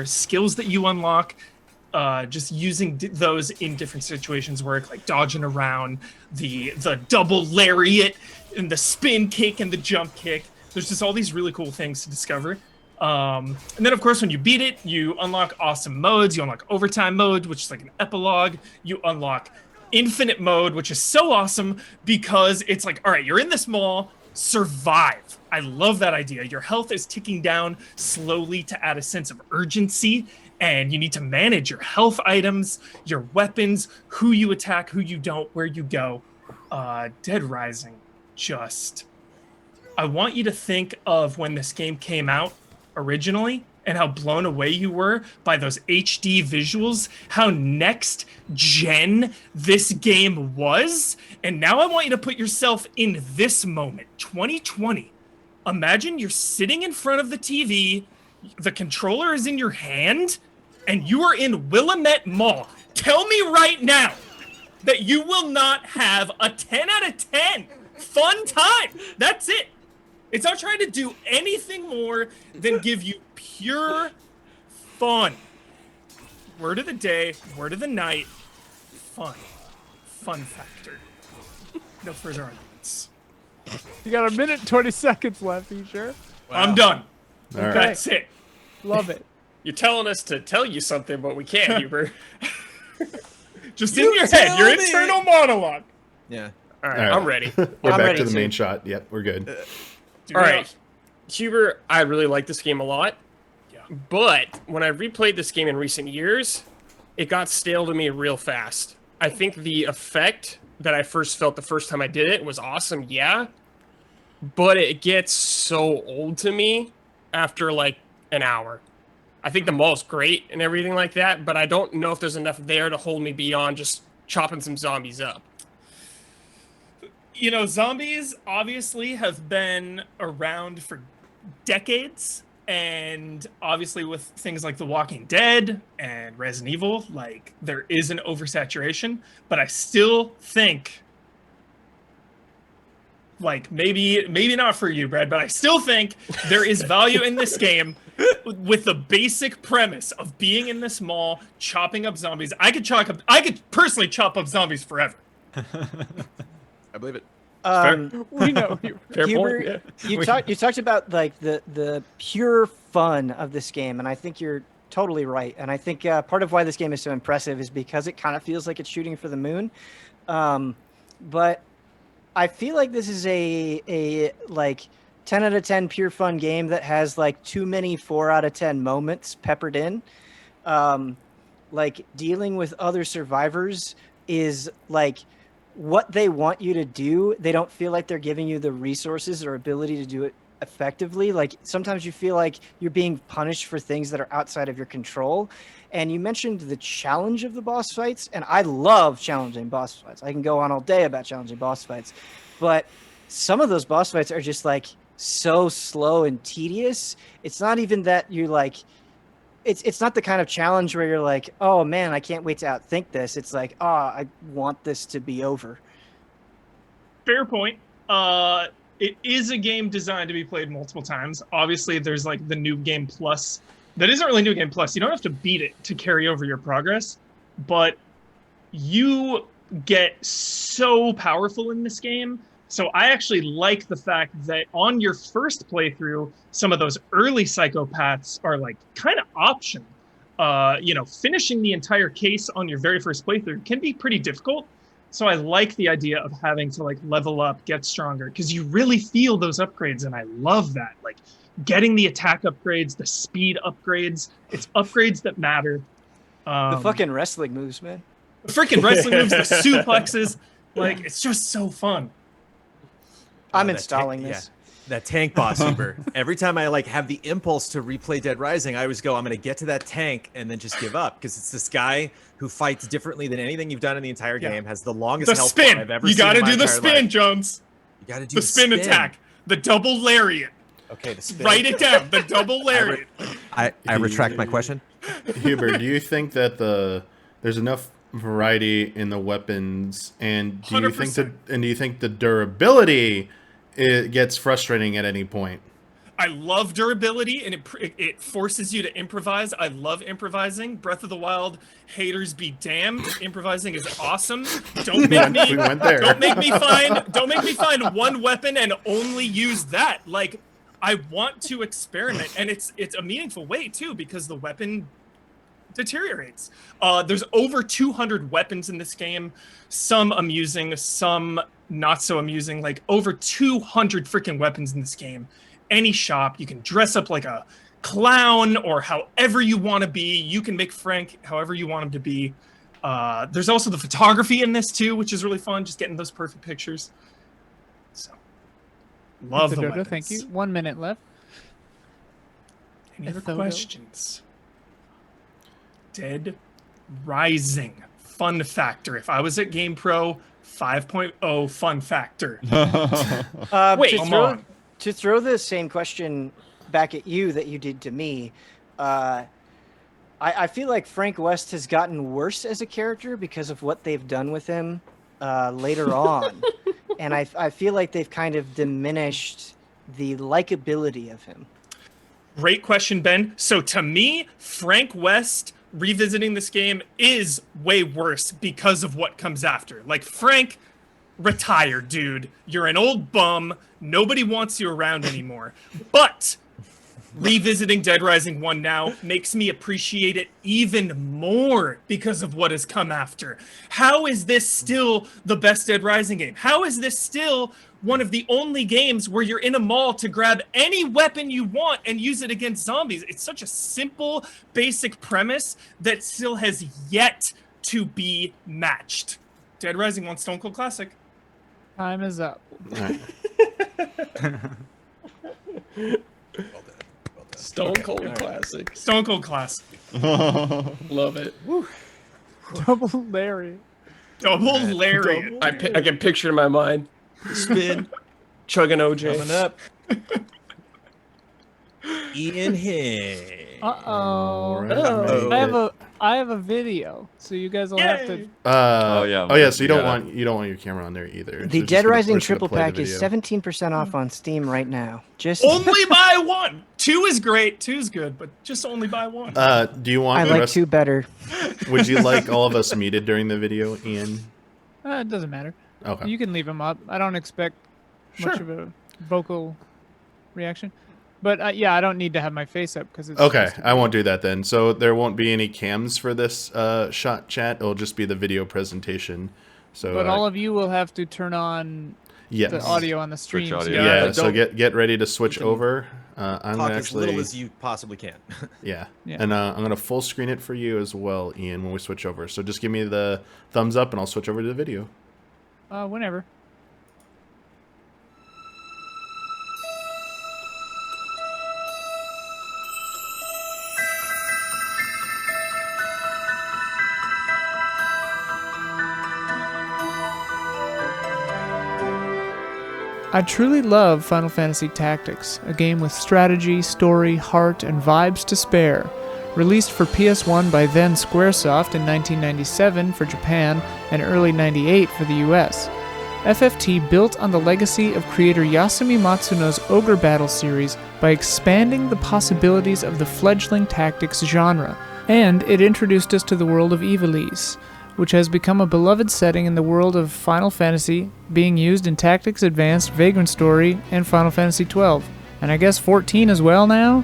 skills that you unlock, just using those in different situations work, like dodging around, the double lariat and the spin kick and the jump kick. There's just all these really cool things to discover. And then, of course, when you beat it, you unlock awesome modes. You unlock overtime mode, which is like an epilogue. You unlock infinite mode, which is so awesome because it's like, all right, you're in this mall, survive. I love that idea. Your health is ticking down slowly to add a sense of urgency, and you need to manage your health items, your weapons, who you attack, who you don't, where you go. Dead Rising, just... I want you to think of when this game came out originally and how blown away you were by those HD visuals, how next gen this game was. And now I want you to put yourself in this moment, 2020. Imagine you're sitting in front of the TV, the controller is in your hand, and you are in Willamette Mall. Tell me right now that you will not have a 10 out of 10 fun time. That's it. It's not trying to do anything more than give you pure fun. Word of the day, word of the night, fun. Fun factor. No further arguments. You got a minute and 20 seconds left. Are you sure? I'm done. All right. That's it. Love it. You're telling us to tell you something, but we can't, Huber. Just in your head, your internal monologue. Yeah. All right, All right. I'm ready. We're I'm back ready to the too. main shot. Yep, we're good. All right, Huber, I really like this game a lot. Yeah. But when I replayed this game in recent years, it got stale to me real fast. I think the effect that I first felt the first time I did it was awesome, yeah. But it gets so old to me after like an hour. I think the mall's great and everything like that, but I don't know if there's enough there to hold me beyond just chopping some zombies up. You know, zombies obviously have been around for decades, and obviously with things like The Walking Dead and Resident Evil, like, there is an oversaturation, but I still think, like, maybe not for you, Brad, but I still think there is value in this game with the basic premise of being in this mall, chopping up zombies. I could personally chop up zombies forever. I believe it. We know you. Fair Huber, point. you talked about like the pure fun of this game, and I think you're totally right. And I think part of why this game is so impressive is because it kind of feels like it's shooting for the moon. But I feel like this is a like 10 out of 10 pure fun game that has like too many 4 out of 10 moments peppered in. Like dealing with other survivors is like what they want you to do. They don't feel like they're giving you the resources or ability to do it effectively. Like sometimes you feel like you're being punished for things that are outside of your control. And you mentioned the challenge of the boss fights, and I love challenging boss fights. I can go on all day about challenging boss fights, but some of those boss fights are just like so slow and tedious. It's not even that you like, it's not the kind of challenge where you're like, oh man, I can't wait to outthink this. It's like, oh, I want this to be over. Fair point. It is a game designed to be played multiple times. Obviously, there's like the New Game Plus. That isn't really New Game Plus. You don't have to beat it to carry over your progress, but you get so powerful in this game. So I actually like the fact that on your first playthrough, some of those early psychopaths are like kind of optional. You know, finishing the entire case on your very first playthrough can be pretty difficult. So I like the idea of having to like level up, get stronger, because you really feel those upgrades, and I love that. Like getting the attack upgrades, the speed upgrades, it's upgrades that matter. The fucking wrestling moves, man. The freaking wrestling moves, the suplexes, like it's just so fun. I'm that installing tank- this. Yeah, that tank boss, Huber. Every time I like have the impulse to replay Dead Rising, I always go, I'm gonna get to that tank and then just give up, because it's this guy who fights differently than anything you've done in the entire game. Has the longest The health spin. bar I've ever You seen. got to in my do the entire spin, life. Jones. You got to do The spin attack. The double lariat. Okay, the spin. Write it down. The double lariat. I retract my question. Huber, do you think that there's enough variety in the weapons, and do you think 100%. the durability it gets frustrating at any point? I love durability, and it forces you to improvise. I love improvising. Breath of the Wild, haters be damned. Improvising is awesome. Don't make me. We went there. Don't make me find one weapon and only use that. Like, I want to experiment, and it's a meaningful way too, because the weapon deteriorates. There's over 200 weapons in this game. Some amusing, some not so amusing. Like over 200 freaking weapons in this game. Any shop, you can dress up like a clown or however you want to be. You can make Frank however you want him to be. There's also the photography in this too, which is really fun, just getting those perfect pictures. So, love the Dodo, weapons. thank you. 1 minute left. Any other Ethogo. questions? Dead Rising. Fun factor. If I was at GamePro, 5.0 fun factor. Wait, come on. To throw the same question back at you that you did to me, I feel like Frank West has gotten worse as a character because of what they've done with him later on. And I feel like they've kind of diminished the likability of him. Great question, Ben. So to me, Frank West revisiting this game is way worse because of what comes after. Like, Frank, retire, dude. You're an old bum. Nobody wants you around anymore. But revisiting Dead Rising 1 now makes me appreciate it even more because of what has come after. How is this still the best Dead Rising game? How is this still one of the only games where you're in a mall to grab any weapon you want and use it against zombies? It's such a simple, basic premise that still has yet to be matched. Dead Rising 1 Stone Cold Classic. Time is up. All right. Stone Cold Classic. Stone Cold Classic. Love it. Double Larry. Double Larry. I can picture it in my mind. Spin. Chugging OJ. Coming up. Ian Hay. Uh-oh. Right. I have a video, so you guys will have to. Oh, yeah. Oh yeah. So you don't Yeah. want your camera on there either. The So Dead Rising we're just gonna triple play the pack is video. 17% off on Steam right now. Just Only buy one. 2 is great. 2 is good, but just only buy one. Do you want I the like rest? 2 better. Would you like all of us muted during the video, Ian? It doesn't matter. Okay. You can leave them up. I don't expect much Sure. of a vocal reaction. But yeah, I don't need to have my face up because it's Okay, supposed to I be- won't do that then. So there won't be any cams for this shot chat. It'll just be the video presentation. So But all of you will have to turn on yes. the audio on the stream. Switch so audio. Yeah, but so don't- get ready to switch can over. I'm Talk gonna as actually little as you possibly can. yeah. Yeah. And I'm gonna full screen it for you as well, Ian, when we switch over. So just give me the thumbs up and I'll switch over to the video. Whenever. I truly love Final Fantasy Tactics, a game with strategy, story, heart, and vibes to spare. Released for PS1 by then Squaresoft in 1997 for Japan and early 98 for the US. FFT built on the legacy of creator Yasumi Matsuno's Ogre Battle series by expanding the possibilities of the fledgling tactics genre, and it introduced us to the world of Ivalice, which has become a beloved setting in the world of Final Fantasy, being used in Tactics Advanced, Vagrant Story, and Final Fantasy XII. And I guess 14 as well now?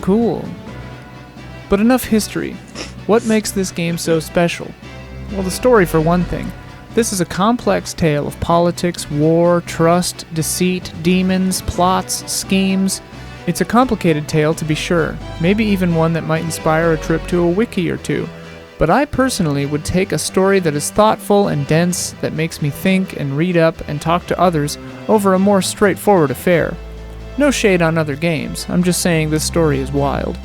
Cool. But enough history. What makes this game so special? Well, the story for one thing. This is a complex tale of politics, war, trust, deceit, demons, plots, schemes. It's a complicated tale to be sure, maybe even one that might inspire a trip to a wiki or two. But I personally would take a story that is thoughtful and dense, that makes me think and read up and talk to others, over a more straightforward affair. No shade on other games, I'm just saying this story is wild.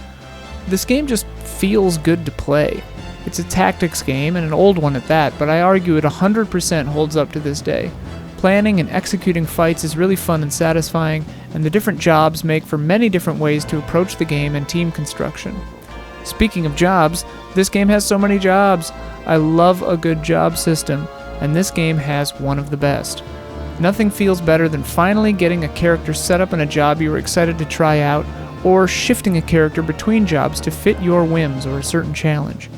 This game just feels good to play. It's a tactics game, and an old one at that, but I argue it 100% holds up to this day. Planning and executing fights is really fun and satisfying, and the different jobs make for many different ways to approach the game and team construction. Speaking of jobs, this game has so many jobs. I love a good job system, and this game has one of the best. Nothing feels better than finally getting a character set up in a job you were excited to try out, or shifting a character between jobs to fit your whims or a certain challenge.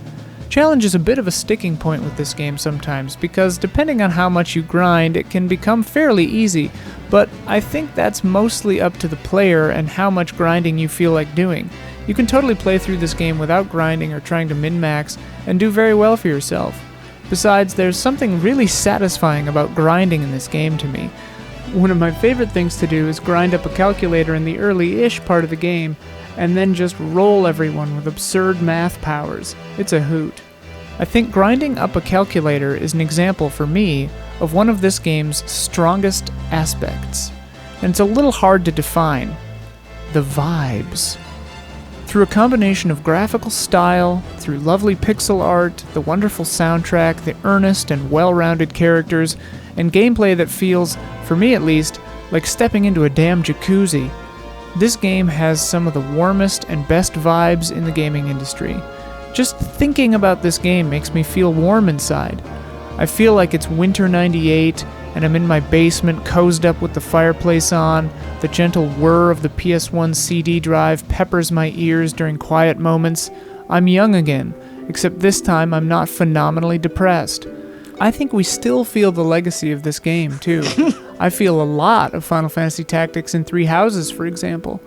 Challenge is a bit of a sticking point with this game sometimes, because depending on how much you grind, it can become fairly easy, but I think that's mostly up to the player and how much grinding you feel like doing. You can totally play through this game without grinding or trying to min-max, and do very well for yourself. Besides, there's something really satisfying about grinding in this game to me. One of my favorite things to do is grind up a calculator in the early-ish part of the game, and then just roll everyone with absurd math powers. It's a hoot. I think grinding up a calculator is an example for me of one of this game's strongest aspects. And it's a little hard to define. The vibes. Through a combination of graphical style, through lovely pixel art, the wonderful soundtrack, the earnest and well-rounded characters, and gameplay that feels, for me at least, like stepping into a damn jacuzzi, this game has some of the warmest and best vibes in the gaming industry. Just thinking about this game makes me feel warm inside. I feel like it's winter '98, and I'm in my basement cozied up with the fireplace on. The gentle whir of the PS1 CD drive peppers my ears during quiet moments. I'm young again, except this time I'm not phenomenally depressed. I think we still feel the legacy of this game, too. I feel a lot of Final Fantasy Tactics in Three Houses, for example.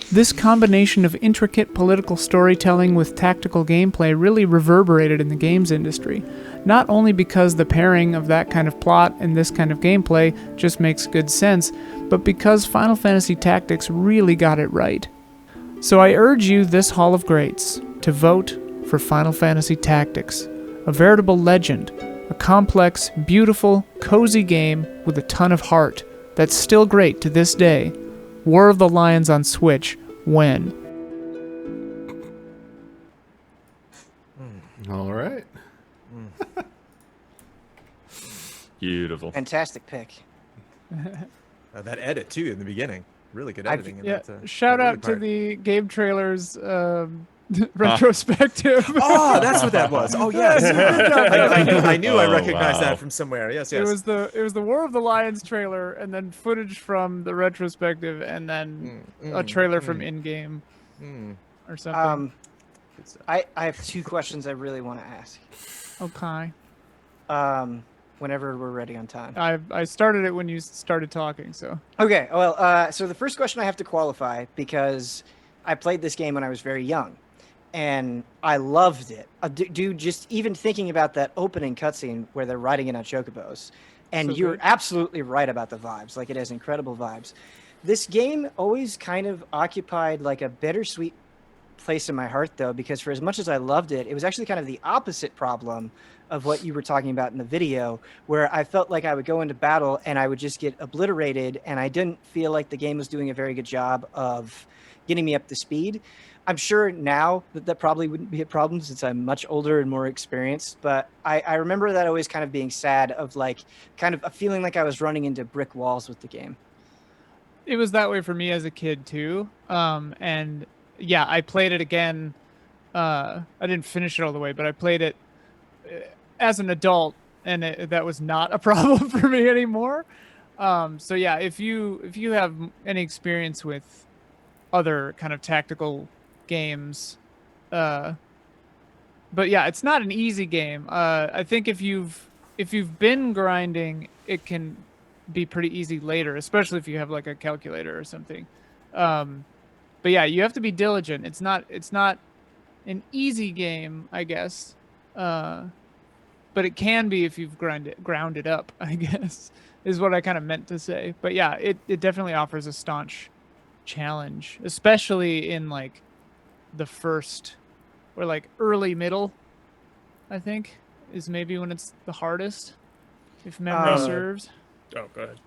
This combination of intricate political storytelling with tactical gameplay really reverberated in the games industry, not only because the pairing of that kind of plot and this kind of gameplay just makes good sense, but because Final Fantasy Tactics really got it right. So I urge you this Hall of Greats to vote for Final Fantasy Tactics, a veritable legend, a complex, beautiful, cozy game with a ton of heart that's still great to this day. War of the Lions on Switch, when? All right. Beautiful. Fantastic pick. That edit too in the beginning, really good editing. In Yeah, that, shout that early out to part. the game trailers retrospective. Oh, that's what that was. Oh yes, I knew I Oh, recognized wow. that from somewhere. Yes, It yes. was the War of the Lions trailer, and then footage from the retrospective, and then a trailer from in-game or something. Good stuff. I have two questions I really want to ask. Okay. Whenever we're ready on time. I started it when you started talking, so. Okay, well, so the first question I have to qualify because I played this game when I was very young, and I loved it. Dude, just even thinking about that opening cutscene where they're riding in on chocobos, and So you're good. absolutely right about the vibes. Like, it has incredible vibes. This game always kind of occupied like a bittersweet place in my heart, though, because for as much as I loved it, it was actually kind of the opposite problem of what you were talking about in the video, where I felt like I would go into battle and I would just get obliterated, and I didn't feel like the game was doing a very good job of getting me up to speed. I'm sure now that probably wouldn't be a problem since I'm much older and more experienced, but I remember that always kind of being sad, of like kind of a feeling like I was running into brick walls with the game. It was that way for me as a kid too. And yeah, I played it again. I didn't finish it all the way, but I played it as an adult, and that was not a problem for me anymore. So yeah, if you have any experience with other kind of tactical games, but yeah, it's not an easy game. I think if you've been grinding, it can be pretty easy later, especially if you have like a calculator or something. But yeah, you have to be diligent. It's not an easy game, I guess. But it can be if you've ground it up, I guess, is what I kind of meant to say. But yeah, it definitely offers a staunch challenge, especially in like the first or like early middle, I think, is maybe when it's the hardest, if memory serves. Oh, go ahead.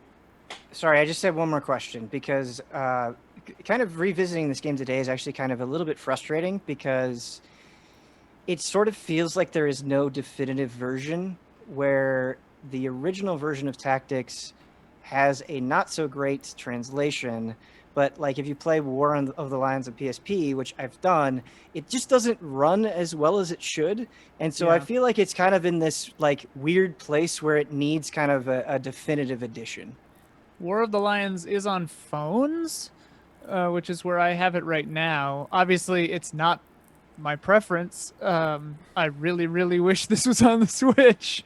Sorry, I just had one more question, because kind of revisiting this game today is actually kind of a little bit frustrating, because it sort of feels like there is no definitive version, where the original version of Tactics has a not so great translation, but like if you play War of the Lions on PSP, which I've done, it just doesn't run as well as it should. And so I Yeah. feel like it's kind of in this like weird place where it needs kind of a definitive edition. War of the Lions is on phones, which is where I have it right now. Obviously, it's not my preference. I really, really wish this was on the Switch,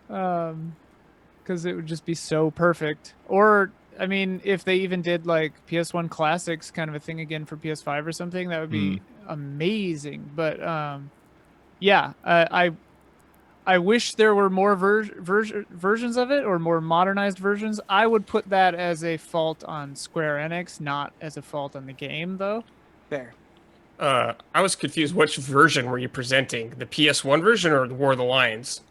because it would just be so perfect. Or, I mean, if they even did like PS1 Classics kind of a thing again for PS5 or something, that would be amazing. But yeah, I wish there were more versions of it, or more modernized versions. I would put that as a fault on Square Enix, not as a fault on the game, though. Fair. I was confused. Which version were you presenting? The PS1 version or the War of the Lions?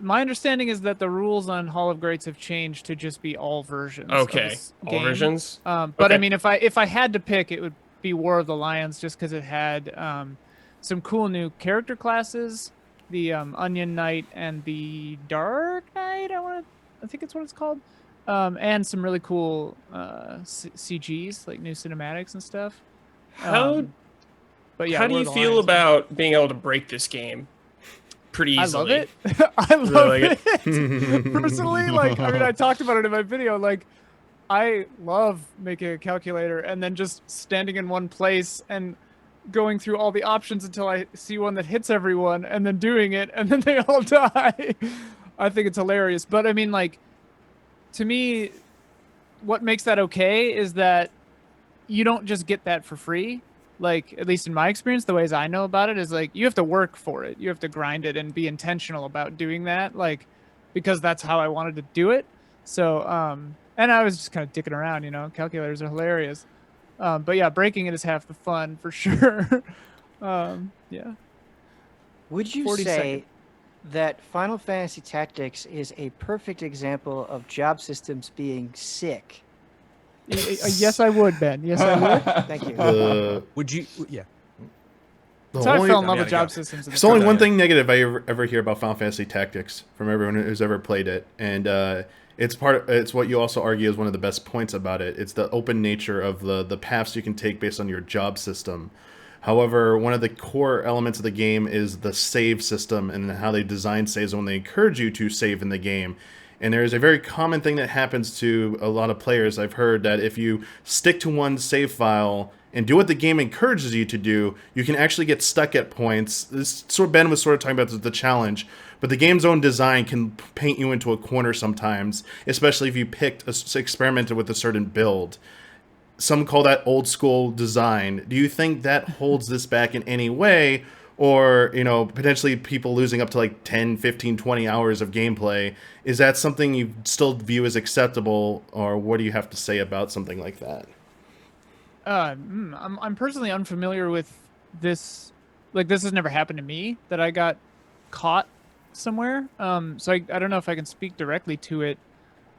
My understanding is that the rules on Hall of Greats have changed to just be all versions. of Okay, this all game. versions. But Okay. I mean, if I had to pick, it would be War of the Lions just because it had some cool new character classes, the Onion Knight and the Dark Knight. I think it's what it's called, and some really cool CGs, like new cinematics and stuff. How But yeah, how do War you of the feel Lions, about being able to break this game pretty easily? I love it. I love Really? it. Personally, like, I mean, I talked about it in my video. Like, I love making a calculator and then just standing in one place and going through all the options until I see one that hits everyone and then doing it and then they all die. I think it's hilarious. But I mean, like, to me, what makes that okay is that you don't just get that for free. Like, at least in my experience, the ways I know about it is like you have to work for it. You have to grind it and be intentional about doing that. Like, because that's how I wanted to do it. So, and I was just kind of dicking around, you know, calculators are hilarious. But yeah, breaking it is half the fun for sure. Yeah. Would you 40 say seconds. that Final Fantasy Tactics is a perfect example of job systems being sick? Yes, I would, Ben. Yes, I would. Thank you. The, Would you? Yeah. the That's how I only, fell in love Yeah, with yeah. job systems. in the There's only first one place. thing negative I ever hear about Final Fantasy Tactics from everyone who's ever played it, and it's what you also argue is one of the best points about it. It's the open nature of the paths you can take based on your job system. However, one of the core elements of the game is the save system and how they design saves when they encourage you to save in the game. And there's a very common thing that happens to a lot of players. I've heard that if you stick to one save file and do what the game encourages you to do, you can actually get stuck at points. This Ben was sort of talking about the challenge, but the game's own design can paint you into a corner sometimes, especially if you experimented with a certain build. Some call that old school design. Do you think that holds this back in any way? Or, you know, potentially people losing up to like 10, 15, 20 hours of gameplay. Is that something you still view as acceptable? Or what do you have to say about something like that? I'm personally unfamiliar with this. Like, this has never happened to me that I got caught somewhere. So I don't know if I can speak directly to it.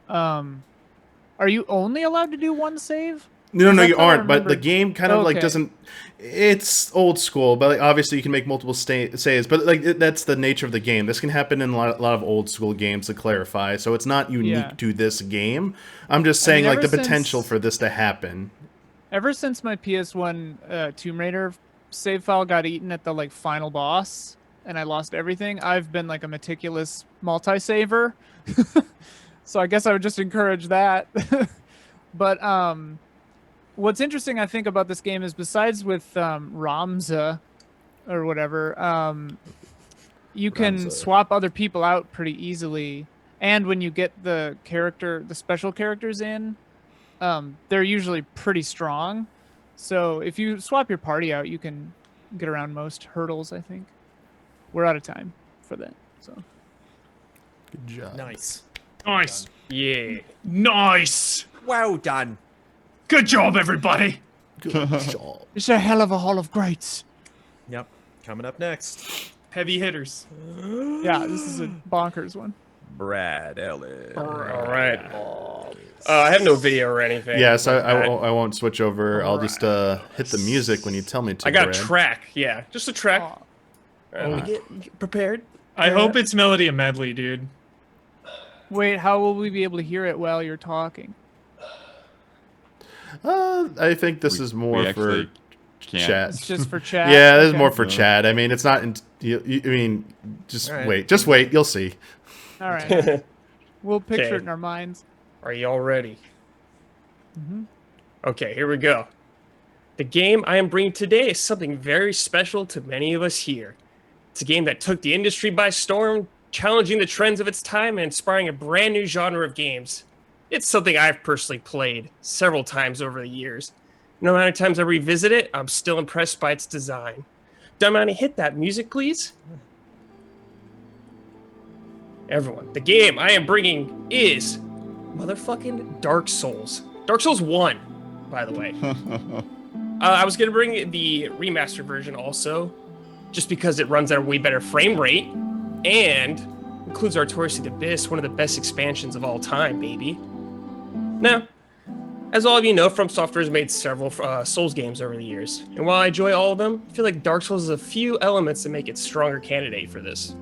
Are you only allowed to do one save? No, That's you how I aren't. But the remembered. game kind of like Okay. doesn't. It's old school, but like, obviously you can make multiple saves. But like that's the nature of the game. This can happen in a lot of old school games. To clarify, so it's not unique Yeah. to this game. I'm just I mean, saying like ever the potential since- for this to happen. Ever since my PS1 Tomb Raider save file got eaten at the like final boss and I lost everything, I've been like a meticulous multi-saver. So I guess I would just encourage that. But what's interesting I think about this game is besides with Ramza or whatever, you can Ramza. swap other people out pretty easily. And when you get the special characters in, they're usually pretty strong. So if you swap your party out, you can get around most hurdles, I think. We're out of time for that. So Good job. Nice. Nice. Yeah. Nice. Wow, done. Good job, everybody. Good job. it's a hell of a Hall of Greats. Yep. Coming up next, Heavy hitters. Yeah, this is a bonkers one. Brad Ellis. All right. I have no video or anything. Yes, like that. I won't switch over. I'll just hit the music when you tell me to. I got Brad. a track. Yeah, just a track. Aw. Get prepared. I hope it's Melody and Medley, dude. Wait, how will we be able to hear it while you're talking? I think this is more we for actually can't. chat. It's just for chat. Yeah, this is Okay. more for chat. I mean, it's not. I mean, just All right. wait. Just wait. You'll see. All right. We'll picture Okay. it in our minds. Are you all ready? Mm-hmm. Okay, here we go. The game I am bringing today is something very special to many of us here. It's a game that took the industry by storm, challenging the trends of its time and inspiring a brand new genre of games. It's something I've personally played several times over the years. No matter how many times I revisit it, I'm still impressed by its design. Damiani, hit that music, please. Everyone, the game I am bringing is motherfucking Dark Souls. Dark Souls 1, by the way. I was going to bring the remastered version also, just because it runs at a way better frame rate and includes Artorias of the Abyss, one of the best expansions of all time, baby. Now, As all of you know, From Software has made several Souls games over the years, and while I enjoy all of them, I feel like Dark Souls has a few elements that make it a stronger candidate for this.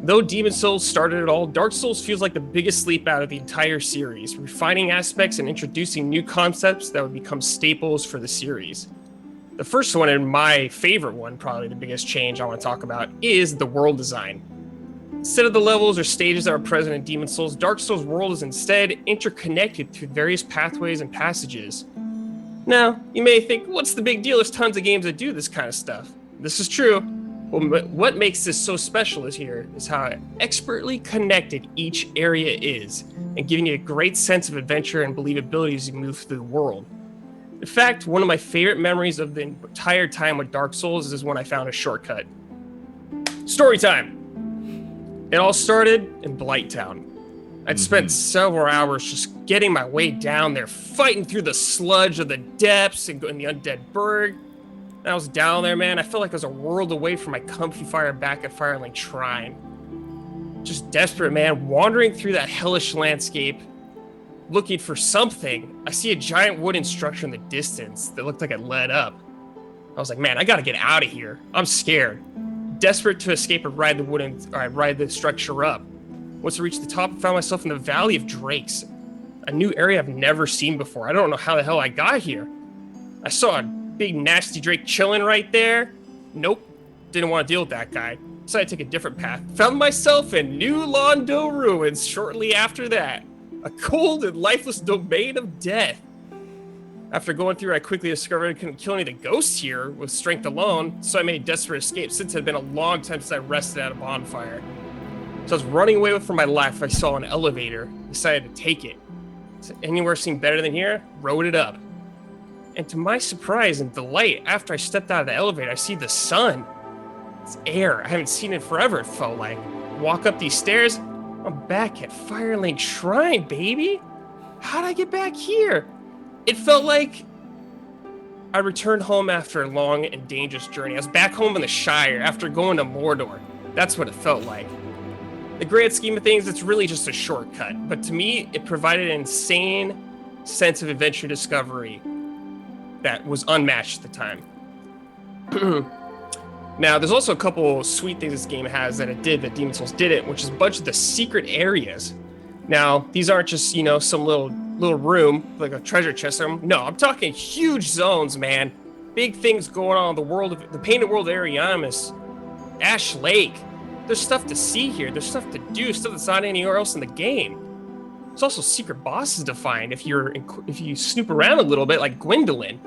Though Demon Souls started it all, Dark Souls feels like the biggest leap out of the entire series, refining aspects and introducing new concepts that would become staples for the series. The first one, and my favorite one, probably the biggest change I want to talk about, is the world design. Instead of the levels or stages that are present in Demon Souls, Dark Souls' world is instead interconnected through various pathways and passages. Now, you may think, what's the big deal? There's tons of games that do this kind of stuff. This is true. But what makes this so special is how expertly connected each area is, and giving you a great sense of adventure and believability as you move through the world. In fact, one of my favorite memories of the entire time with Dark Souls is when I found a shortcut. Story time! It all started in Blighttown. I'd spent several hours just getting my way down there, fighting through the sludge of the depths and going the undead burg. And I was down there, man. I felt like I was a world away from my comfy fire back at Firelink Shrine. Just desperate, man, wandering through that hellish landscape, looking for something. I see a giant wooden structure in the distance that looked like it led up. I was like, man, I gotta get out of here. I'm scared. Desperate to escape and ride the structure up. Once I reached the top, I found myself in the Valley of Drakes, a new area I've never seen before. I don't know how the hell I got here. I saw a big nasty Drake chilling right there. Nope, didn't want to deal with that guy. Decided to take a different path. Found myself in New Londo Ruins shortly after that. A cold and lifeless domain of death. After going through, I quickly discovered I couldn't kill any of the ghosts here with strength alone, so I made a desperate escape since it had been a long time since I rested at a bonfire. So I was running away from my life. I saw an elevator, decided to take it. So anywhere seemed better than here, rode it up. And to my surprise and delight, after I stepped out of the elevator, I see the sun. It's air. I haven't seen it forever, it felt like. Walk up these stairs, I'm back at Firelink Shrine, baby. How'd I get back here? It felt like I returned home after a long and dangerous journey. I was back home in the Shire after going to Mordor. That's what it felt like. The grand scheme of things, it's really just a shortcut. But to me, it provided an insane sense of adventure discovery that was unmatched at the time. Now, there's also a couple sweet things this game has that Demon Souls didn't, which is a bunch of the secret areas. Now, these aren't just, some little room, like a treasure chest. No, I'm talking huge zones, man. Big things going on in the world of the painted world of Ariamis, Ash Lake. There's stuff to see here. There's stuff to do, stuff that's not anywhere else in the game. There's also secret bosses to find if you snoop around a little bit, like Gwendolyn.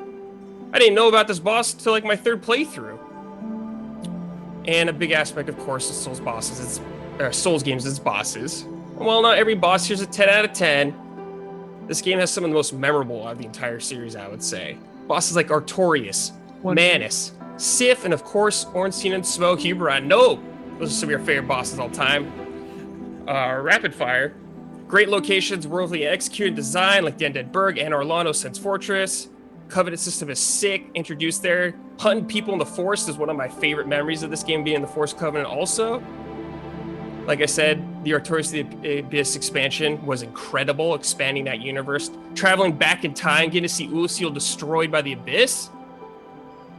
I didn't know about this boss until like my third playthrough. And a big aspect, of course, of Souls games is bosses. While not every boss here's a 10 out of 10, this game has some of the most memorable out of the entire series, I would say. Bosses like Artorias, Manus, Sif, and of course, Ornstein and Smoke Huberon. No, those are some of your favorite bosses all time. Rapid Fire. Great locations, worldly executed design like the Undead Burg and Orlando Sense Fortress. Covenant system is sick, introduced there. Hunting people in the Forest is one of my favorite memories of this game, being in the Forest Covenant also. Like I said, the Artorias the Abyss expansion was incredible, expanding that universe. Traveling back in time, getting to see Ulasil destroyed by the Abyss.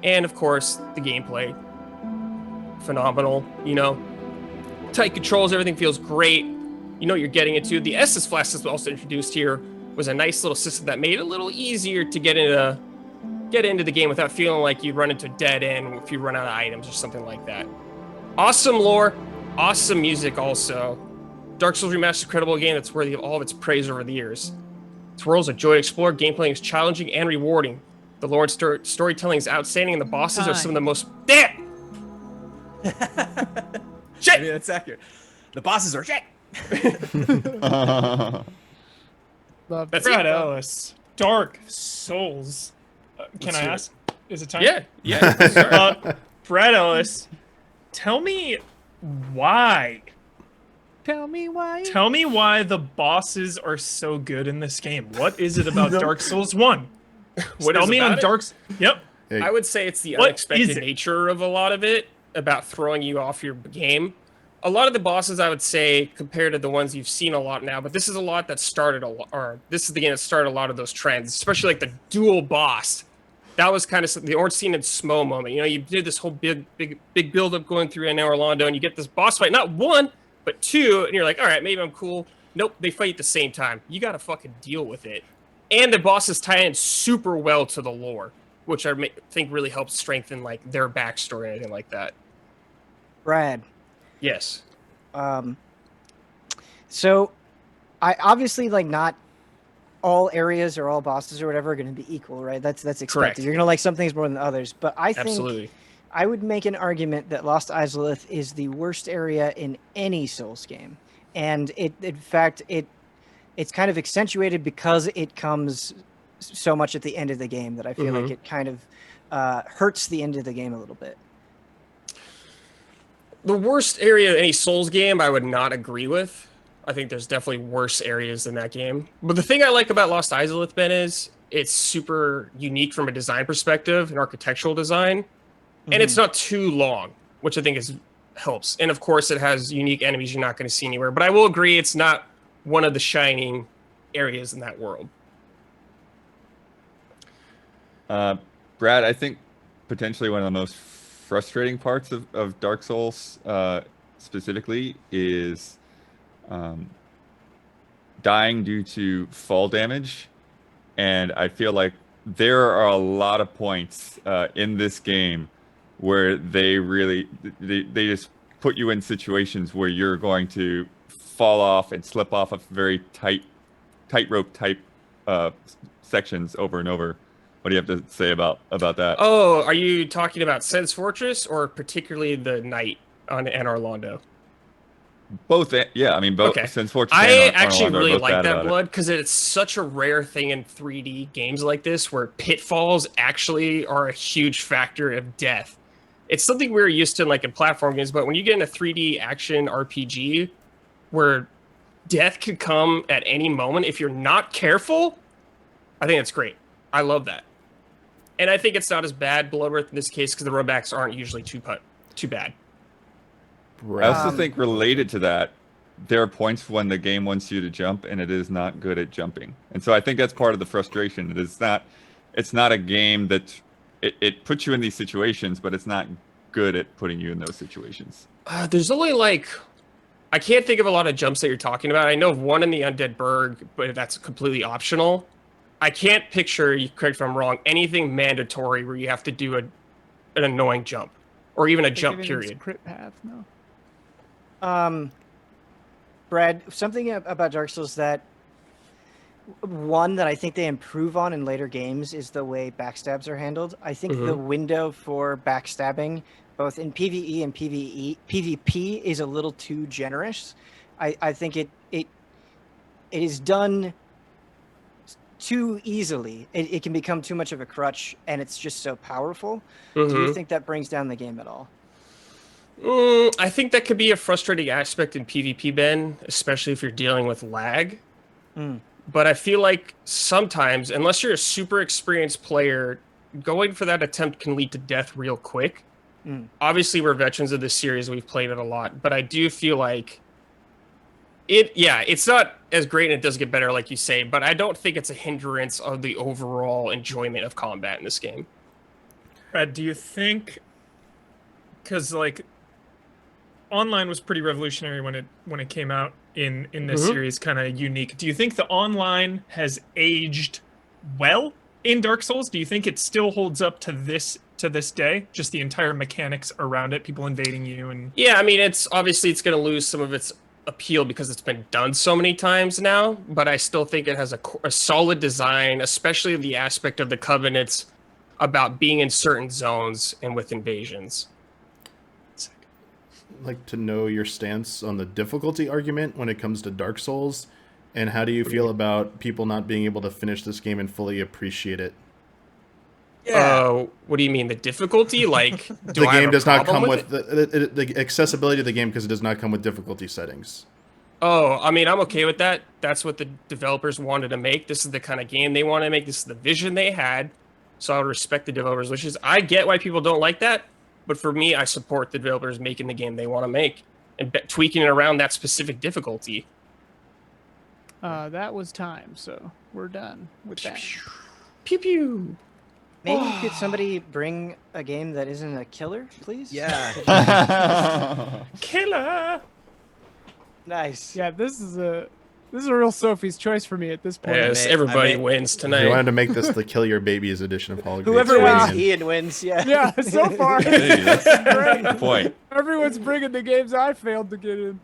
And of course, the gameplay. Phenomenal, Tight controls, everything feels great. You know what you're getting into. The Estus Flask that's also introduced here was a nice little system that made it a little easier to get into the game without feeling like you run into a dead end if you run out of items or something like that. Awesome lore, awesome music also. Dark Souls Remastered is an incredible game that's worthy of all of its praise over the years. Its world is a joy to explore, gameplay is challenging and rewarding. The lore and storytelling is outstanding, and the bosses are some of the most... Damn! Shit! I mean, that's accurate. The bosses are shit! That's Brad it. Ellis, Dark Souls. Can I hear ask? Is it time? Yeah. Sorry. Brad Ellis, tell me why. Tell me why. Tell me why the bosses are so good in this game. What is it about Dark Souls 1? Tell me on Dark. Yep. Hey, I would say it's the What unexpected is it? nature of a lot of it, about throwing you off your game. a lot of the bosses, I would say, compared to the ones you've seen a lot now, but this is a lot that started a lot, or this is the game that started a lot of those trends, especially like the dual boss. That was kind of the Ornstein and Smo moment. You know, you did this whole big build up going through in Orlando, and you get this boss fight, not one, but two, and you're like, all right, maybe I'm cool. Nope, they fight at the same time. You got to fucking deal with it. And the bosses tie in super well to the lore, which I think really helps strengthen like their backstory and anything like that. Brad. Yes. So I obviously like not all areas or all bosses or whatever are going to be equal, right? That's expected. Correct. You're going to like some things more than others, but I think Absolutely. I would make an argument that Lost Izalith is the worst area in any Souls game. And in fact, it's kind of accentuated because it comes so much at the end of the game that I feel like it kind of hurts the end of the game a little bit. The worst area of any Souls game, I would not agree with. I think there's definitely worse areas than that game. But the thing I like about Lost Izalith, Ben, is it's super unique from a design perspective, an architectural design, and it's not too long, which I think helps. And of course, it has unique enemies you're not going to see anywhere. But I will agree, it's not one of the shining areas in that world. Brad, I think potentially one of the most frustrating parts of Dark Souls specifically is dying due to fall damage. And I feel like there are a lot of points in this game where they just put you in situations where you're going to fall off and slip off of very tightrope type sections over and over. What do you have to say about that? Oh, are you talking about Sen's Fortress or particularly the Knight on Anne Orlando? Both, yeah. I mean, both. Okay. Sen's Fortress I and actually Orlando are really both like bad that about it. blood because it's such a rare thing in 3D games like this where pitfalls actually are a huge factor of death. It's something we're used to like in platform games, but when you get in a 3D action RPG where death could come at any moment if you're not careful, I think that's great. I love that. And I think it's not as bad Bloodworth in this case because the rollbacks aren't usually too bad. I also think related to that, there are points when the game wants you to jump and it is not good at jumping. And so I think that's part of the frustration. It's not a game that it puts you in these situations, but it's not good at putting you in those situations. There's only I can't think of a lot of jumps that you're talking about. I know of one in the Undead Burg, but that's completely optional. I can't picture, you correct if I'm wrong, anything mandatory where you have to do an annoying jump or even a jump period. Crit path, no. Brad, something about Dark Souls that I think they improve on in later games is the way backstabs are handled. I think the window for backstabbing, both in PvE and PvP, is a little too generous. I think it is done too easily. It can become too much of a crutch, and it's just so powerful. Do you think that brings down the game at all? I think that could be a frustrating aspect in PvP, Ben, especially if you're dealing with lag. But I feel like sometimes, unless you're a super experienced player, going for that attempt can lead to death real quick. Obviously, we're veterans of this series. We've played it a lot. But I do feel like it's not as great and it does get better, like you say. But I don't think it's a hindrance of the overall enjoyment of combat in this game. Brad, do you think... Because, online was pretty revolutionary when it came out in this series, kind of unique. Do you think the online has aged well in Dark Souls? Do you think it still holds up to this day? Just the entire mechanics around it, people invading you, and yeah, I mean, it's going to lose some of its appeal because it's been done so many times now. But I still think it has a solid design, especially the aspect of the Covenants about being in certain zones and with invasions. Like to know your stance on the difficulty argument when it comes to Dark Souls, and how do you feel about people not being able to finish this game and fully appreciate it? What do you mean, the difficulty? Like, The game does not come with the accessibility of the game because it does not come with difficulty settings. Oh, I mean, I'm okay with that. That's what the developers wanted to make. This is the kind of game they want to make. This is the vision they had. So I would respect the developers' wishes. I get why people don't like that. But for me, I support the developers making the game they want to make. and tweaking it around that specific difficulty. That was time, so we're done with that. Pew pew. Maybe could somebody bring a game that isn't a killer, please? Yeah. Killer. Nice. Yeah, this is a real Sophie's choice for me at this point. Yes, I everybody may- wins If you wanted tonight. to make this the Kill Your Babies edition of Hologrades. Whoever Yeah. wins, Ian wins. Yeah. Yeah, so far Hey, that's it's great. the point. Everyone's bringing the games I failed to get in.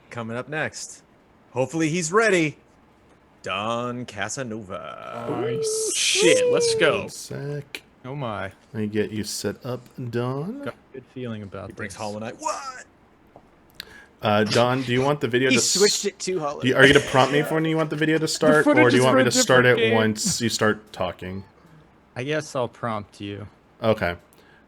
Coming up next. Hopefully he's ready. Don Casanova. Nice. Shit, let's go. One sec. Oh my. Let me get you set up, Don. Got a good feeling about He brings this. Hollow Knight. What? Don, do you want the video He to switched it to Hollow. Are you going to prompt me for when you want the video to start, or footage do you is want for me a to start it different game. once you start talking? I guess I'll prompt you. Okay.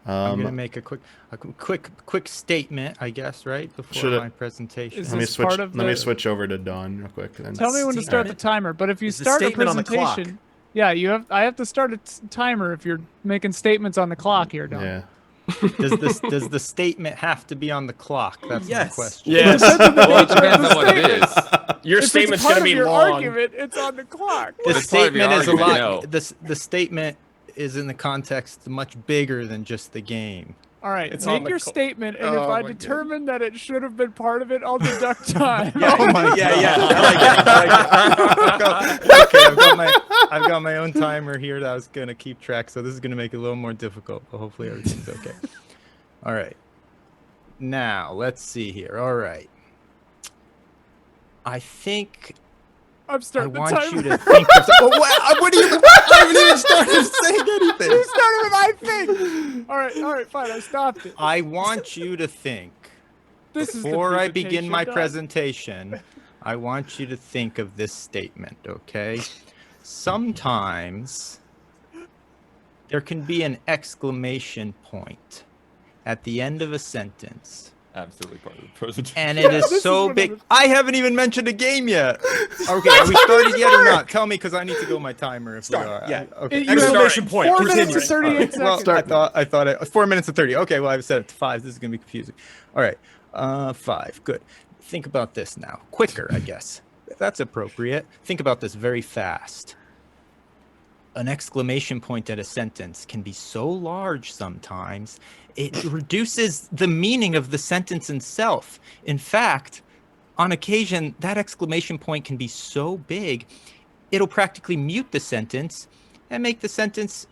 I'm gonna make a quick statement, I guess, right before Shoulda- my presentation. Is Let me this switch. part of Let me the- switch over to Don real quick. Then. Tell me when to start the timer. But if you Is the start a statement on the clock? presentation, yeah, I have to start a timer if you're making statements on the clock here, Don. Yeah. Does the statement have to be on the clock? That's Yes. the question. Yes. Well, it depends on what it is. Your If statement's it's part gonna of be your long. argument, it's on the clock. The It's part of your statement is a argument, lot. no. The statement is in the context much bigger than just the game. All right, It's on make the your clock. statement, and if Oh I my determine that it should have been part of it, I'll deduct time. Oh my Yeah. God. I like it. Okay, I've got my own timer here that I was gonna keep track, so this is gonna make it a little more difficult, but hopefully everything's okay. All right. Now let's see here. All right. I think I'm I starting the want timer. you to think of. Oh, what are you? I haven't even started saying anything. You started with I think. All right, fine. I stopped it. I want you to think. This is the Before I begin my presentation, presentation, I want you to think of this statement, okay? Sometimes there can be an exclamation point at the end of a sentence, Absolutely part of the presentation. and it is This is so one of big. the- I haven't even mentioned a game yet. Okay, are we started yet or not? Tell me, because I need to go my timer. If Start, we are. yeah. Okay. You have Exclamation point. 4 Continue. minutes and 38 Well, seconds. I thought it 4 minutes and 30. Okay, well, I've set it to 5. This is gonna be confusing. All right, 5. Good. Think about this now. Quicker, I guess. That's appropriate. Think about this very fast. An exclamation point at a sentence can be so large sometimes it reduces the meaning of the sentence itself. In fact, on occasion, that exclamation point can be so big it'll practically mute the sentence and make the sentence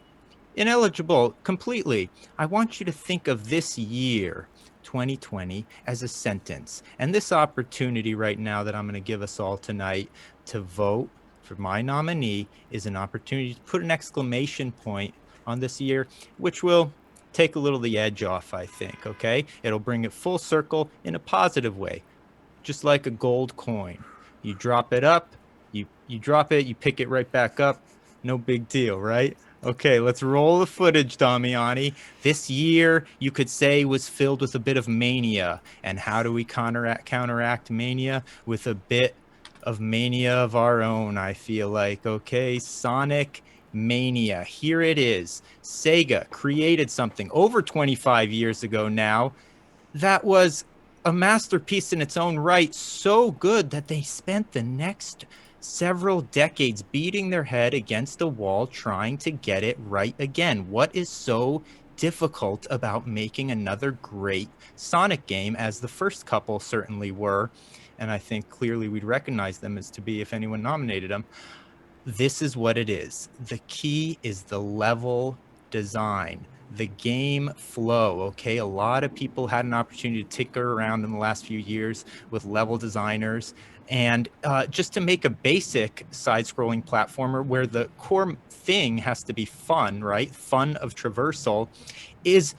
ineligible completely. I want you to think of this year, 2020, as a sentence. And this opportunity right now that I'm going to give us all tonight to vote for my nominee is an opportunity to put an exclamation point on this year, which will take a little of the edge off, I think, okay? It'll bring it full circle in a positive way, just like a gold coin. You drop it up, you drop it, you pick it right back up, no big deal, right? Okay, let's roll the footage, Damiani. This year, you could say, was filled with a bit of mania. And how do we counteract mania? With a bit of mania of our own, I feel like. Okay, Sonic Mania. Here it is. Sega created something over 25 years ago now that was a masterpiece in its own right, so good that they spent the next several decades beating their head against the wall trying to get it right again. What is so difficult about making another great Sonic game, as the first couple certainly were, and I think clearly we'd recognize them as to be if anyone nominated them? This is what it is. The key is the level design, the game flow. Okay, a lot of people had an opportunity to tinker around in the last few years with level designers, and just to make a basic side-scrolling platformer where the core thing has to be fun, right? Fun of traversal is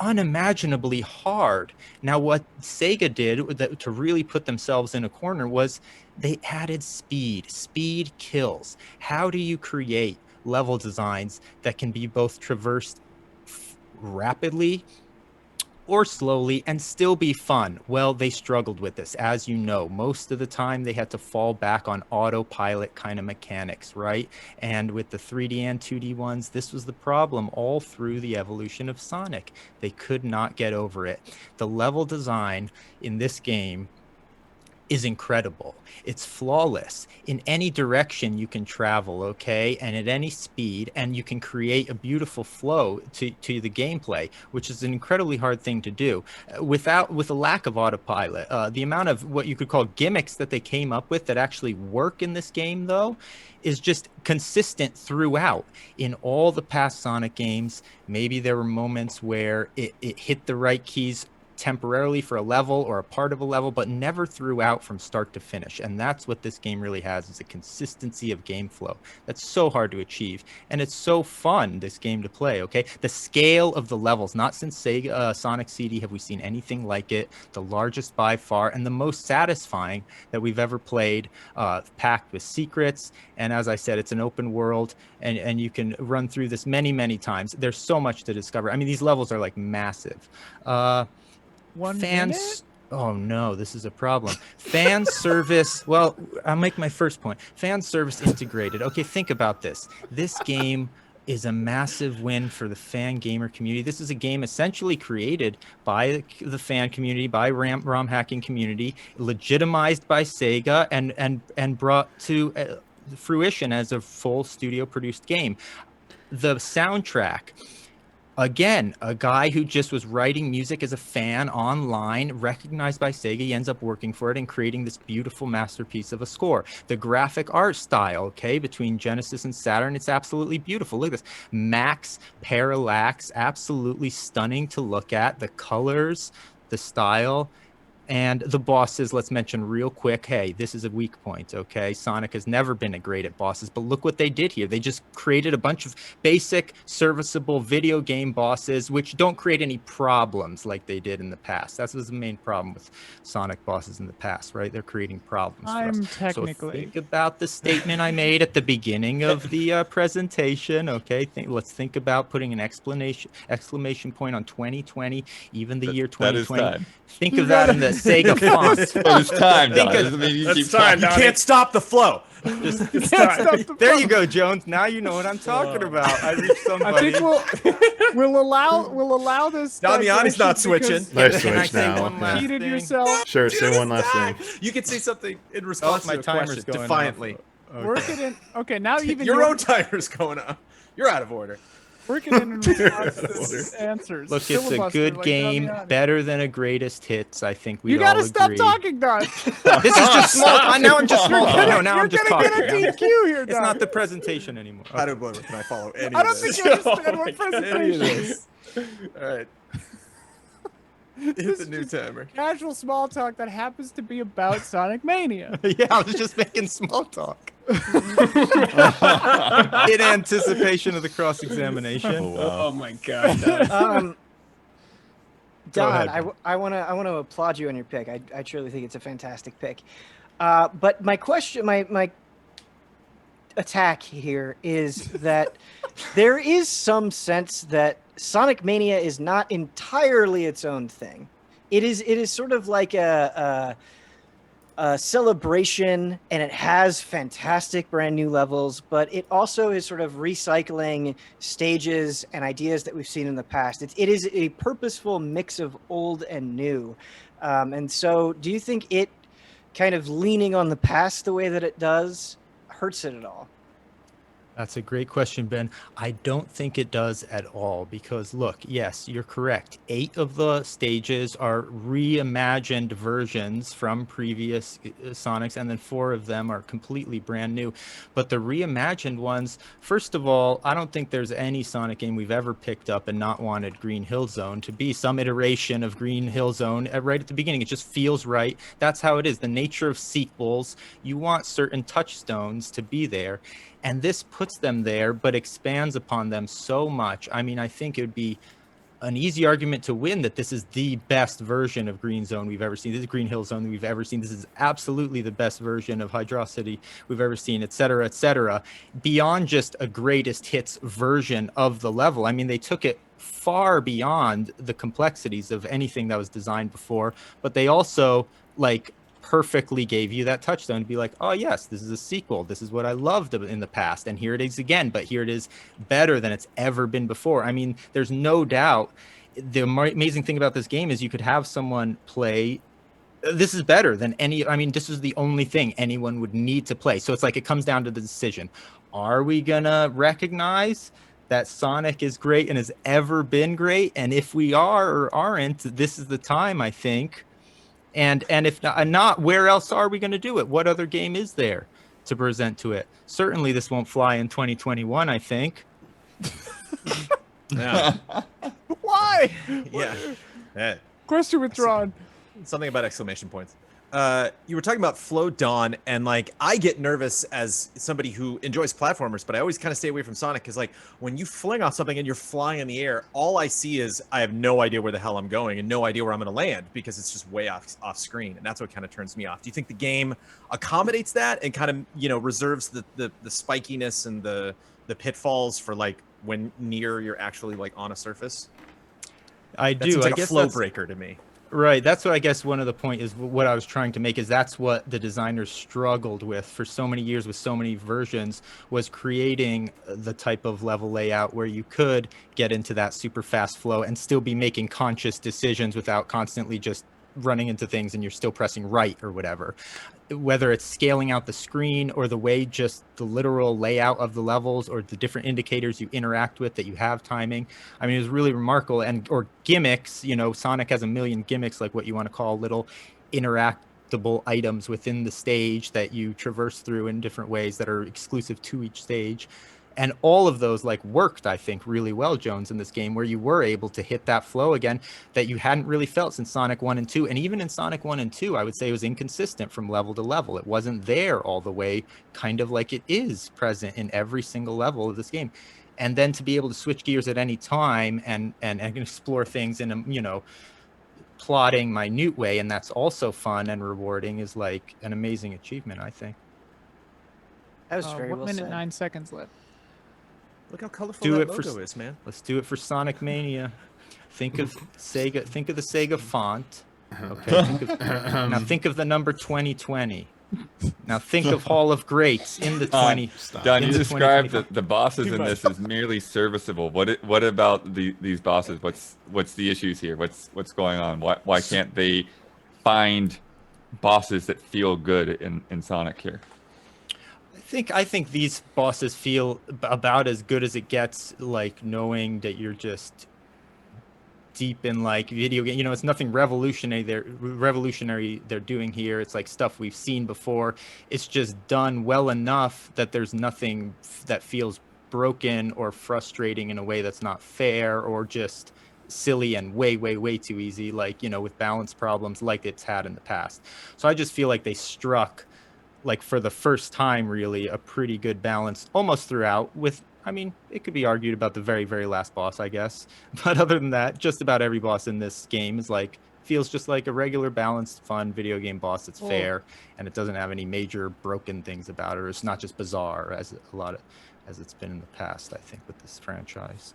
unimaginably hard. Now, what Sega did to really put themselves in a corner was they added speed. Speed kills. How do you create level designs that can be both traversed rapidly or slowly and still be fun. Well, they struggled with this. As you know, most of the time they had to fall back on autopilot kind of mechanics, right? And with the 3D and 2D ones, this was the problem all through the evolution of Sonic. They could not get over it. The level design in this game is incredible. It's flawless. In any direction you can travel, okay, and at any speed, and you can create a beautiful flow to the gameplay, which is an incredibly hard thing to do with a lack of autopilot. The amount of what you could call gimmicks that they came up with that actually work in this game, though, is just consistent throughout. In all the past Sonic games, maybe there were moments where it hit the right keys temporarily for a level or a part of a level, but never throughout from start to finish. And that's what this game really has, is a consistency of game flow. That's so hard to achieve. And it's so fun, this game, to play, okay? The scale of the levels, not since Sega Sonic CD have we seen anything like it. The largest by far and the most satisfying that we've ever played, packed with secrets. And as I said, it's an open world, and you can run through this many, many times. There's so much to discover. I mean, these levels are like massive. Fans, oh no, this is a problem. Fan service, well, I'll make my first point. Fan service integrated. Okay, think about this. This game is a massive win for the fan gamer community. This is a game essentially created by the fan community, by ROM hacking community, legitimized by Sega, and brought to fruition as a full studio produced game. The soundtrack, again, a guy who just was writing music as a fan online, recognized by Sega, he ends up working for it and creating this beautiful masterpiece of a score. The graphic art style, okay, between Genesis and Saturn, it's absolutely beautiful. Look at this. Max Parallax, absolutely stunning to look at. The colors, the style. And the bosses, let's mention real quick, hey, this is a weak point, okay? Sonic has never been great at bosses, but look what they did here. They just created a bunch of basic, serviceable video game bosses, which don't create any problems like they did in the past. That was the main problem with Sonic bosses in the past, right? They're creating problems for us. Technically. So think about the statement I made at the beginning of the presentation, okay? Let's think about putting an exclamation point on 2020, even the year 2020. That is time. Think of that in the Sega font. But it's time, Don. Doesn't mean you keep time, You Donnie. can't stop the flow. Can't stop the There flow. you go, Jones. Now you know what I'm talking about. I reached I somebody. think we'll allow this. Damiani's not digression switching. Let's Can I switch say now. one Yeah. last Heated thing? yourself. Sure, say one last thing. You can say something in response my to a timer's question going defiantly. off. Work it in. Okay, now even Your own timer's going on. You're out of order. work it in response to answers. Look, it's a Filibuster good like game, Damiani. better than a greatest hits. I think we You all gotta agree. stop talking, Don. This is just small. Now I'm just small. No, now You're I'm just gonna talking. get a DQ here, It's Don. not the presentation anymore. I don't blame it. Can I follow any I don't of this? think you understand Oh my what God. Any of presentation is. this. All right. Hit This the is new just timer. Casual small talk that happens to be about Sonic Mania. Yeah, I was just making small talk. In anticipation of the cross-examination. Oh my god. Don. Go Don, ahead. I want to applaud you on your pick. I truly think it's a fantastic pick. But my question, my attack here is that there is some sense that Sonic Mania is not entirely its own thing. It is sort of like a celebration, and it has fantastic brand new levels, but it also is sort of recycling stages and ideas that we've seen in the past. It is a purposeful mix of old and new. And so do you think it kind of leaning on the past the way that it does hurts it at all? That's a great question, Ben. I don't think it does at all because, look, yes, you're correct. 8 of the stages are reimagined versions from previous Sonics, and then 4 of them are completely brand new. But the reimagined ones, first of all, I don't think there's any Sonic game we've ever picked up and not wanted Green Hill Zone to be some iteration of Green Hill Zone right at the beginning. It just feels right. That's how it is. The nature of sequels, you want certain touchstones to be there. And this puts them there, but expands upon them so much. I mean, I think it would be an easy argument to win that this is the best version of Green Zone we've ever seen. This is Green Hill Zone we've ever seen. This is absolutely the best version of Hydrocity we've ever seen, et cetera, beyond just a greatest hits version of the level. I mean, they took it far beyond the complexities of anything that was designed before, but they also like perfectly gave you that touchstone to be like, oh yes, this is a sequel, this is what I loved in the past, and here it is again, but here it is better than it's ever been before. I mean, there's no doubt the amazing thing about this game is you could have someone play, this is better than any, I mean, this is the only thing anyone would need to play. So it's like, it comes down to the decision. Are we gonna recognize that Sonic is great and has ever been great? And if we are or aren't, this is the time, I think. And if not, where else are we going to do it? What other game is there to present to it? Certainly this won't fly in 2021, I think. Yeah. Why? Yeah. Question withdrawn. Something about exclamation points. You were talking about Flow Dawn, and like I get nervous as somebody who enjoys platformers, but I always kind of stay away from Sonic because like when you fling off something and you're flying in the air, all I see is I have no idea where the hell I'm going and no idea where I'm going to land because it's just way off screen, and that's what kind of turns me off. Do you think the game accommodates that and kind of reserves the spikiness and the pitfalls for like when near you're actually like on a surface? I That do. seems like I a guess flow that's breaker to me. right. That's what I guess one of the point is what I was trying to make is that's what the designers struggled with for so many years with so many versions was creating the type of level layout where you could get into that super fast flow and still be making conscious decisions without constantly just running into things and you're still pressing right or whatever. Whether it's scaling out the screen or the way just the literal layout of the levels or the different indicators you interact with that you have timing. I mean, it was really remarkable. Or gimmicks, Sonic has a million gimmicks, like what you want to call little interactable items within the stage that you traverse through in different ways that are exclusive to each stage. And all of those like worked, I think, really well, Jones, in this game where you were able to hit that flow again that you hadn't really felt since Sonic 1 and 2. And even in Sonic 1 and 2, I would say it was inconsistent from level to level. It wasn't there all the way, kind of like it is present in every single level of this game. And then to be able to switch gears at any time and explore things in a, plotting minute way, and that's also fun and rewarding, is like an amazing achievement, I think. That was very 1 well minute said. 9 seconds left. Look how colorful Do that it for logo is, man. Let's do it for Sonic Mania. Think of Sega. Think of the Sega font. Okay. Now think of the number 2020. Now think of Hall of Greats in the 20. Don, in you the described 2025. the bosses in this as merely serviceable. What about these bosses? What's the issues here? What's going on? Why can't they find bosses that feel good in Sonic here? I think these bosses feel about as good as it gets, like knowing that you're just deep in like video game. It's nothing revolutionary they're doing here. It's like stuff we've seen before. It's just done well enough that there's nothing that feels broken or frustrating in a way that's not fair or just silly and way too easy, like with balance problems like it's had in the past. So I just feel like they struck, like for the first time, really a pretty good balance almost throughout. With, I mean, it could be argued about the very last boss, I guess, but other than that, just about every boss in this game is like feels just like a regular balanced fun video game boss that's fair, and it doesn't have any major broken things about it, or it's not just bizarre as it's been in the past, I think, with this franchise.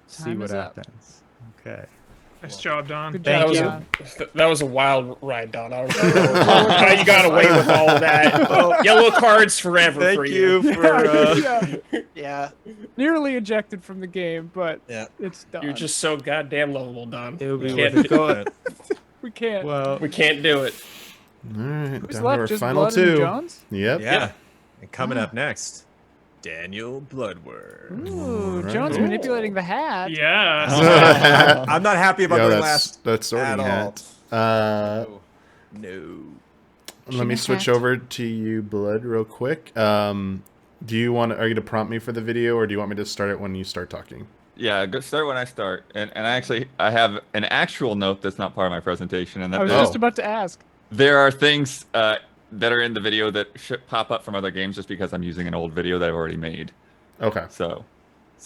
See Time what is up. happens. Okay. Nice job, Don. Good Thank job, you. Don. That was a wild ride, Don. I was how you got away with all of that. Oh, yellow cards forever for Thank you. you for Yeah. Yeah. Nearly ejected from the game, but Yeah. it's done. You're just so goddamn lovable, Don. It'll be We worth can't, it. Go. we can't. Well, we can't do it. All right, Who's down to left? our Just final Blood and two. Jones? Yep. Yeah. And coming up next, Daniel Bloodworth. Ooh, Alright. Jones Ooh. manipulating the hat. Yeah. I'm not happy about Yo, going that's last. that's sorting at hat. No. Let me switch over to you, Blood, real quick. Do you want? Are you gonna prompt me for the video, or do you want me to start it when you start talking? Yeah, go start when I start. And I have an actual note that's not part of my presentation, and I that was Oh. just about to ask. there are things that are in the video that should pop up from other games just because I'm using an old video that I've already made. Okay. So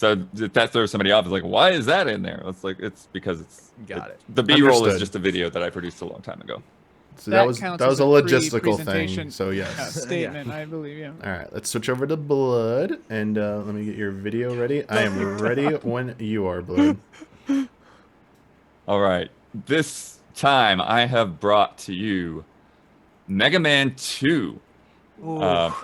if that throws somebody off. It's like, why is that in there? It's like, it's because Got it. The B-roll is Understood. just a video that I produced a long time ago. So that counts was as a logistical pre-presentation, thing. So yes. statement, I believe. Yeah. All right, let's switch over to Blood, and let me get your video ready. I am ready when you are, Blood. All right. This time I have brought to you Mega Man 2.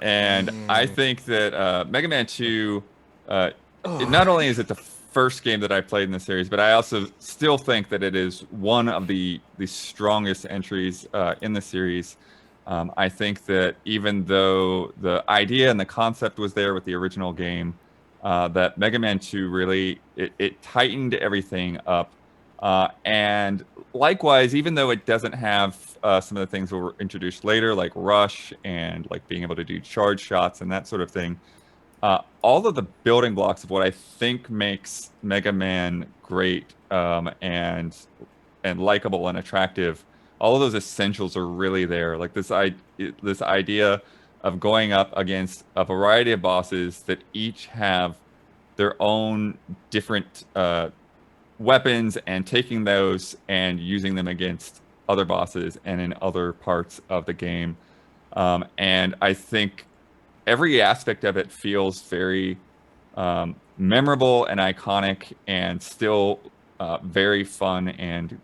And I think that Mega Man 2, not only is it the first game that I played in the series, but I also still think that it is one of the strongest entries in the series. I think that even though the idea and the concept was there with the original game, that Mega Man 2 really it tightened everything up. And likewise, even though it doesn't have some of the things that were introduced later, like rush and like being able to do charge shots and that sort of thing, all of the building blocks of what I think makes Mega Man great and likable and attractive, all of those essentials are really there. Like this idea of going up against a variety of bosses that each have their own different weapons, and taking those and using them against other bosses and in other parts of the game. And I think every aspect of it feels very memorable and iconic, and still very fun and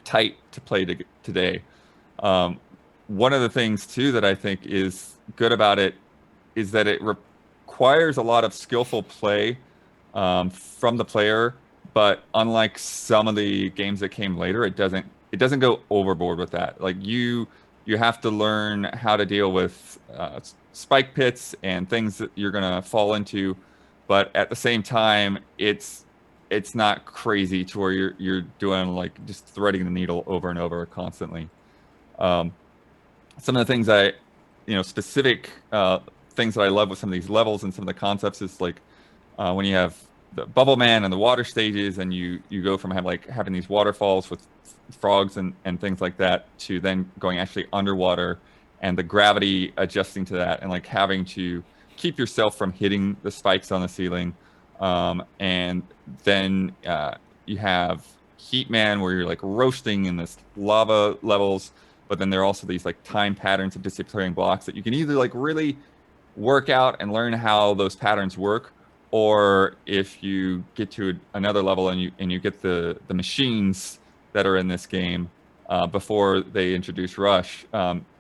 tight to play today. One of the things too that I think is good about it is that it requires a lot of skillful play from the player, but unlike some of the games that came later, it doesn't go overboard with that. Like you have to learn how to deal with spike pits and things that you're gonna fall into, but at the same time, it's not crazy to where you're doing like just threading the needle over and over constantly. Some of the things specific things that I love with some of these levels and some of the concepts is like when you have the Bubble Man and the water stages, and you go from having these waterfalls with frogs and things like that to then going actually underwater, and the gravity adjusting to that, and like having to keep yourself from hitting the spikes on the ceiling. And then you have Heat Man, where you're like roasting in this lava levels, but then there are also these like time patterns of disappearing blocks that you can either like really work out and learn how those patterns work, or if you get to another level and you get the machines that are in this game before they introduce Rush,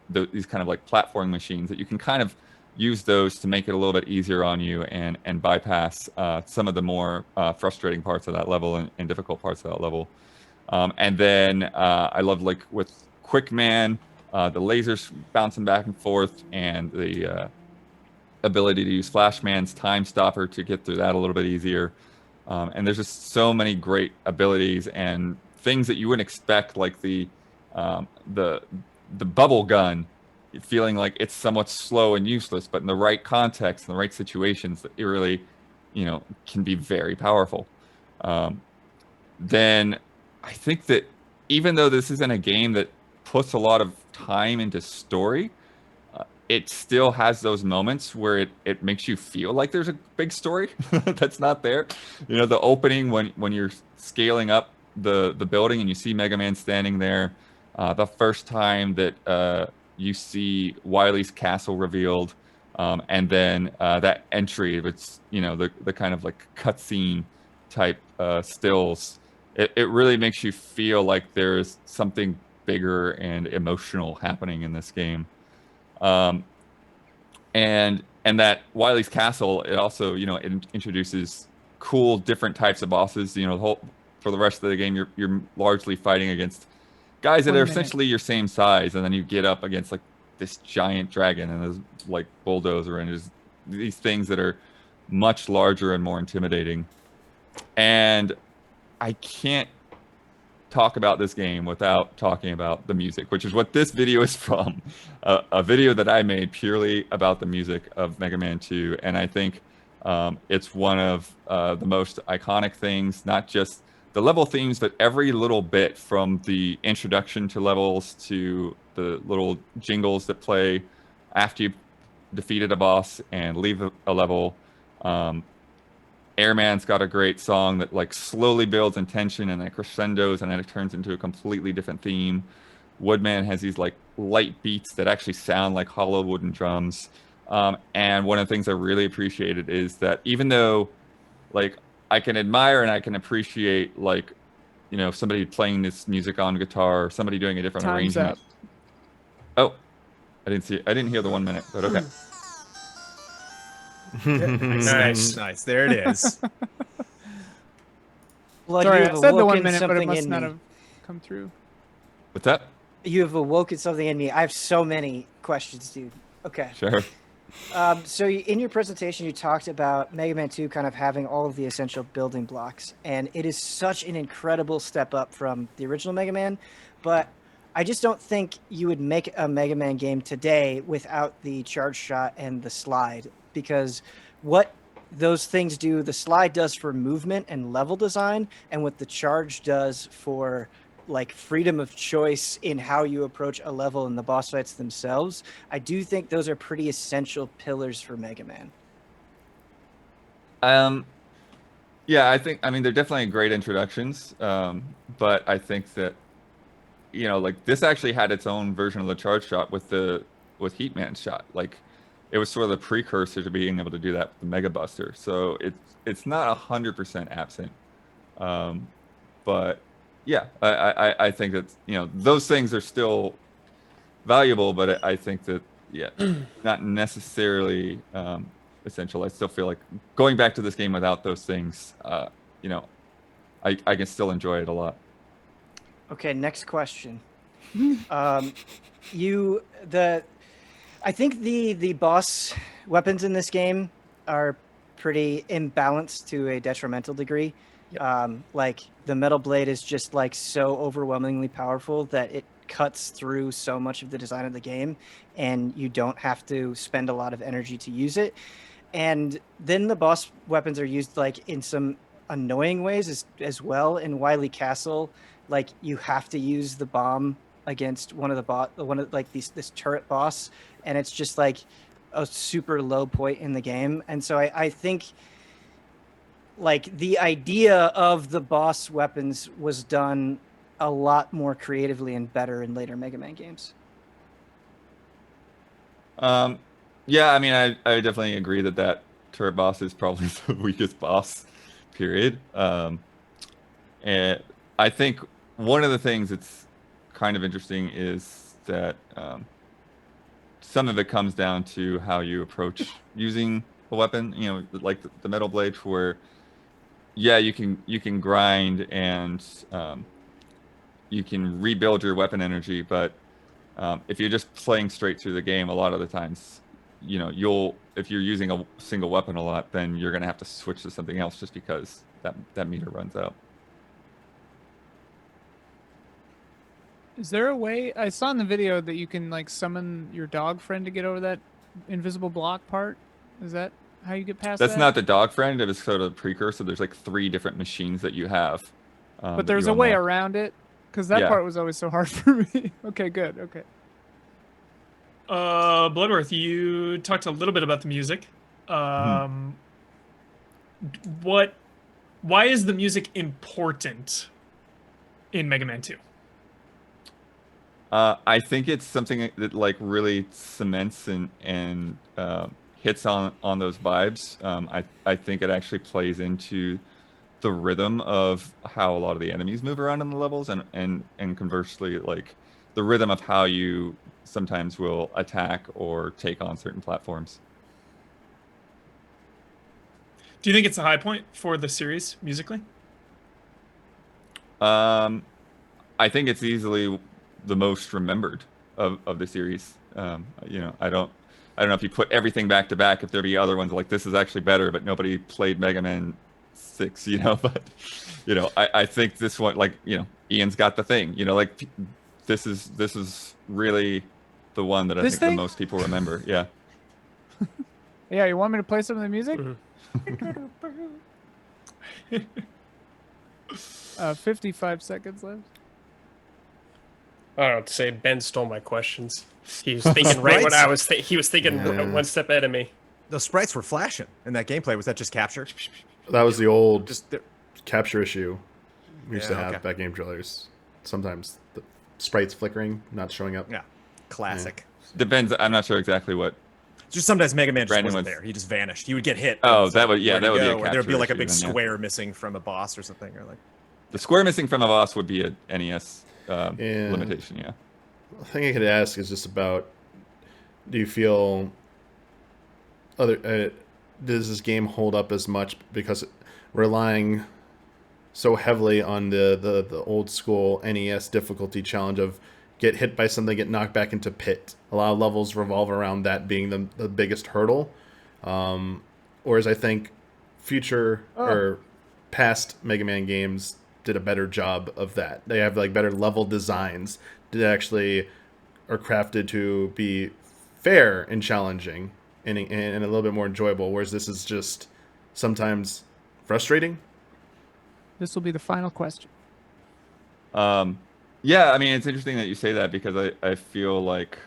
these kind of like platforming machines that you can kind of use those to make it a little bit easier on you and bypass some of the more frustrating parts of that level and difficult parts of that level. And then I love like with Quick Man, the lasers bouncing back and forth, and the ability to use Flashman's Time Stopper to get through that a little bit easier. And there's just so many great abilities and things that you wouldn't expect, like the bubble gun, feeling like it's somewhat slow and useless, but in the right context, in the right situations, it really, can be very powerful. Then I think that even though this isn't a game that puts a lot of time into story, it still has those moments where it makes you feel like there's a big story that's not there. The opening when you're scaling up the building and you see Mega Man standing there, the first time that you see Wily's castle revealed, and then that entry, it's the kind of like cutscene type stills. It really makes you feel like there's something bigger and emotional happening in this game. And that Wily's Castle, it also, it introduces cool different types of bosses. For the rest of the game, you're largely fighting against guys that are essentially your same size, and then you get up against like this giant dragon and this like bulldozer, and there's these things that are much larger and more intimidating. And I can't talk about this game without talking about the music, which is what this video is from. A video that I made purely about the music of Mega Man 2, and I think it's one of the most iconic things, not just the level themes, but every little bit from the introduction to levels to the little jingles that play after you defeated a boss and leave a level. Airman's got a great song that like slowly builds in tension and it crescendos, and then it turns into a completely different theme. Woodman has these like light beats that actually sound like hollow wooden drums. And one of the things I really appreciated is that even though like I can admire and I can appreciate like, you know, somebody playing this music on guitar or somebody doing a different Time's arrangement. up. Oh, I didn't hear the 1 minute, but okay. Nice. There it is. Blood, Sorry, you I have said the 1 awoken minute, but it something must in not me. have come through. What's that? You have awoken something in me. I have so many questions, dude. Okay. Sure. So in your presentation, you talked about Mega Man 2 kind of having all of the essential building blocks, and it is such an incredible step up from the original Mega Man, but I just don't think you would make a Mega Man game today without the charge shot and the slide, because what those things do, the slide does for movement and level design, and what the charge does for like freedom of choice in how you approach a level and the boss fights themselves, I do think those are pretty essential pillars for Mega Man. Yeah, I mean they're definitely great introductions. But I think that, you know, like this actually had its own version of the charge shot with Heatman's shot. Like it was sort of the precursor to being able to do that with the Mega Buster. So it's not 100% absent. But yeah, I think that, you know, those things are still valuable, but I think that, yeah, not necessarily essential. I still feel like going back to this game without those things, you know, I can still enjoy it a lot. Okay, next question. I think the boss weapons in this game are pretty imbalanced to a detrimental degree. Like the metal blade is just like so overwhelmingly powerful that it cuts through so much of the design of the game, and you don't have to spend a lot of energy to use it. And then the boss weapons are used like in some annoying ways as well. In Wily Castle, like you have to use the bomb against one of like this turret boss, and it's just like a super low point in the game. And so I think like the idea of the boss weapons was done a lot more creatively and better in later Mega Man games. Yeah, I mean, I definitely agree that turret boss is probably the weakest boss, period. And I think one of the things that's kind of interesting is that some of it comes down to how you approach using a weapon. You know, like the metal blade, where yeah, you can grind and you can rebuild your weapon energy, but if you're just playing straight through the game, a lot of the times, you know, if you're using a single weapon a lot, then you're gonna have to switch to something else just because that meter runs out. Is there a way? I saw in the video that you can like summon your dog friend to get over that invisible block part. Is that how you get past That's that? not the dog friend. It was sort of a precursor. There's like 3 different machines that you have. But there's a way around it, because that part was always so hard for me. Okay, good. Okay. Bloodworth, you talked a little bit about the music. Why is the music important in Mega Man 2? I think it's something that like really cements and hits on those vibes. I think it actually plays into the rhythm of how a lot of the enemies move around in the levels, and conversely, like the rhythm of how you sometimes will attack or take on certain platforms. Do you think it's a high point for the series musically? I think it's easily the most remembered of the series. You know, I don't know if you put everything back to back, if there'd be other ones like this is actually better, but nobody played Mega Man 6, you know. But you know, I think this one, like, you know, Ian's got the thing, you know, like this is really the one that I think the most people remember. Yeah. Yeah, you want me to play some of the music? 55 seconds left. I don't know what to say. Ben stole my questions. He was thinking right what I was thinking. He was thinking one step ahead of me. Those sprites were flashing in that gameplay. Was that just capture? That was the old Just capture issue we used to have okay. back game trailers. Sometimes the sprites flickering, not showing up. Yeah, classic. Depends. I'm not sure exactly what. Just sometimes Mega Man just Brandon wasn't was- there. He just vanished. He would get hit. Oh, and it's that like, would- yeah, where'd that he would be a go? Or there'd be capture like a issue big then, yeah. square missing from a boss or something, or like. The square missing from a boss would be a NES Yeah. limitation. Yeah. The thing I could ask is just about: do you feel does this game hold up as much because relying so heavily on the old school NES difficulty challenge of get hit by something, get knocked back into pit. A lot of levels revolve around that being the biggest hurdle. Whereas I think future or past Mega Man games did a better job of that. They have like better level designs that actually are crafted to be fair and challenging and a little bit more enjoyable. Whereas this is just sometimes frustrating. This will be the final question. Yeah, I mean, it's interesting that you say that because I feel like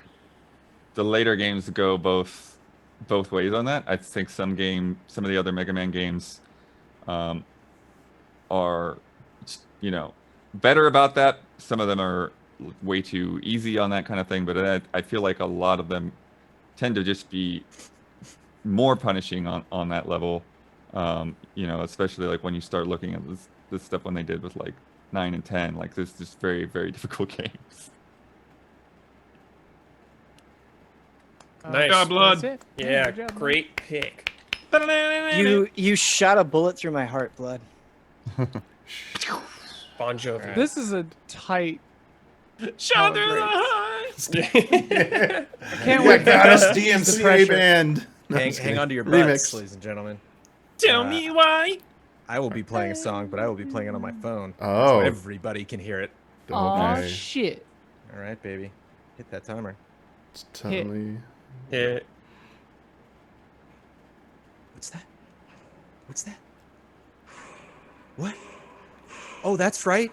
the later games go both ways on that. I think some of the other Mega Man games are, better about that. Some of them are way too easy on that kind of thing, but I feel like a lot of them tend to just be more punishing on that level. Especially like when you start looking at this stuff when they did with like 9 and 10, like this just very, very difficult games. Nice. God, blood. That's it. Yeah, good job, great pick. You shot a bullet through my heart, Blood. Bon Jovi. man. This is a tight. Shot through the heart. I can't Yeah, wait. got us The DMCA pressure. band. No, I'm Hang, just hang kidding. on to your Remix. butts, ladies and gentlemen. Tell me why. I will be playing a song, but I will be playing it on my phone. Oh. So everybody can hear it. Aw, Okay. shit. All right, baby. Hit that timer. It's totally... Yeah. What's that? What's that? What? Oh, that's right.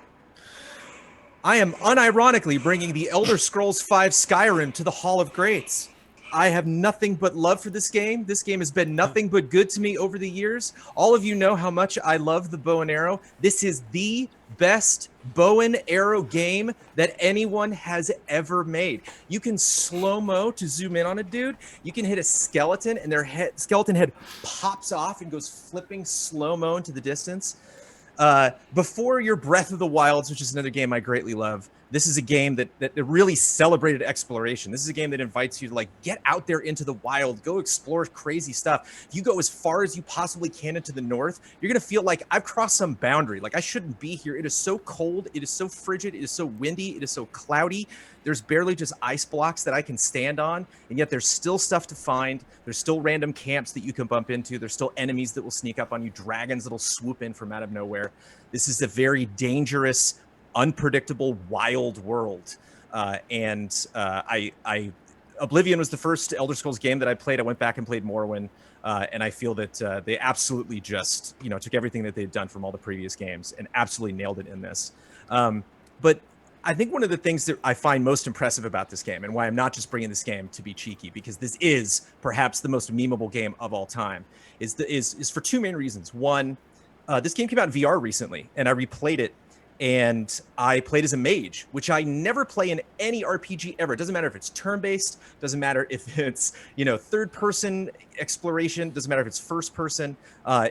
I am unironically bringing the Elder Scrolls V Skyrim to the Hall of Greats. I have nothing but love for this game. This game has been nothing but good to me over the years. All of you know how much I love the bow and arrow. This is the best bow and arrow game that anyone has ever made. You can slow-mo to zoom in on a dude. You can hit a skeleton and their skeleton head pops off and goes flipping slow-mo into the distance. Before your Breath of the Wilds, which is another game I greatly love, this is a game that really celebrated exploration. This is a game that invites you to like get out there into the wild, go explore crazy stuff. If you go as far as you possibly can into the north, you're gonna feel like I've crossed some boundary. Like I shouldn't be here. It is so cold. It is so frigid. It is so windy. It is so cloudy. There's barely just ice blocks that I can stand on, and yet there's still stuff to find. There's still random camps that you can bump into. There's still enemies that will sneak up on you, dragons that'll swoop in from out of nowhere. This is a very dangerous, unpredictable, wild world. Oblivion was the first Elder Scrolls game that I played. I went back and played Morrowind, and I feel that they absolutely just, took everything that they'd done from all the previous games and absolutely nailed it in this. But I think one of the things that I find most impressive about this game, and why I'm not just bringing this game to be cheeky, because this is perhaps the most memeable game of all time, is for two main reasons. One, this game came out in VR recently, and I replayed it, and I played as a mage, which I never play in any RPG ever. It doesn't matter if it's turn-based, doesn't matter if it's, third-person exploration, doesn't matter if it's first-person.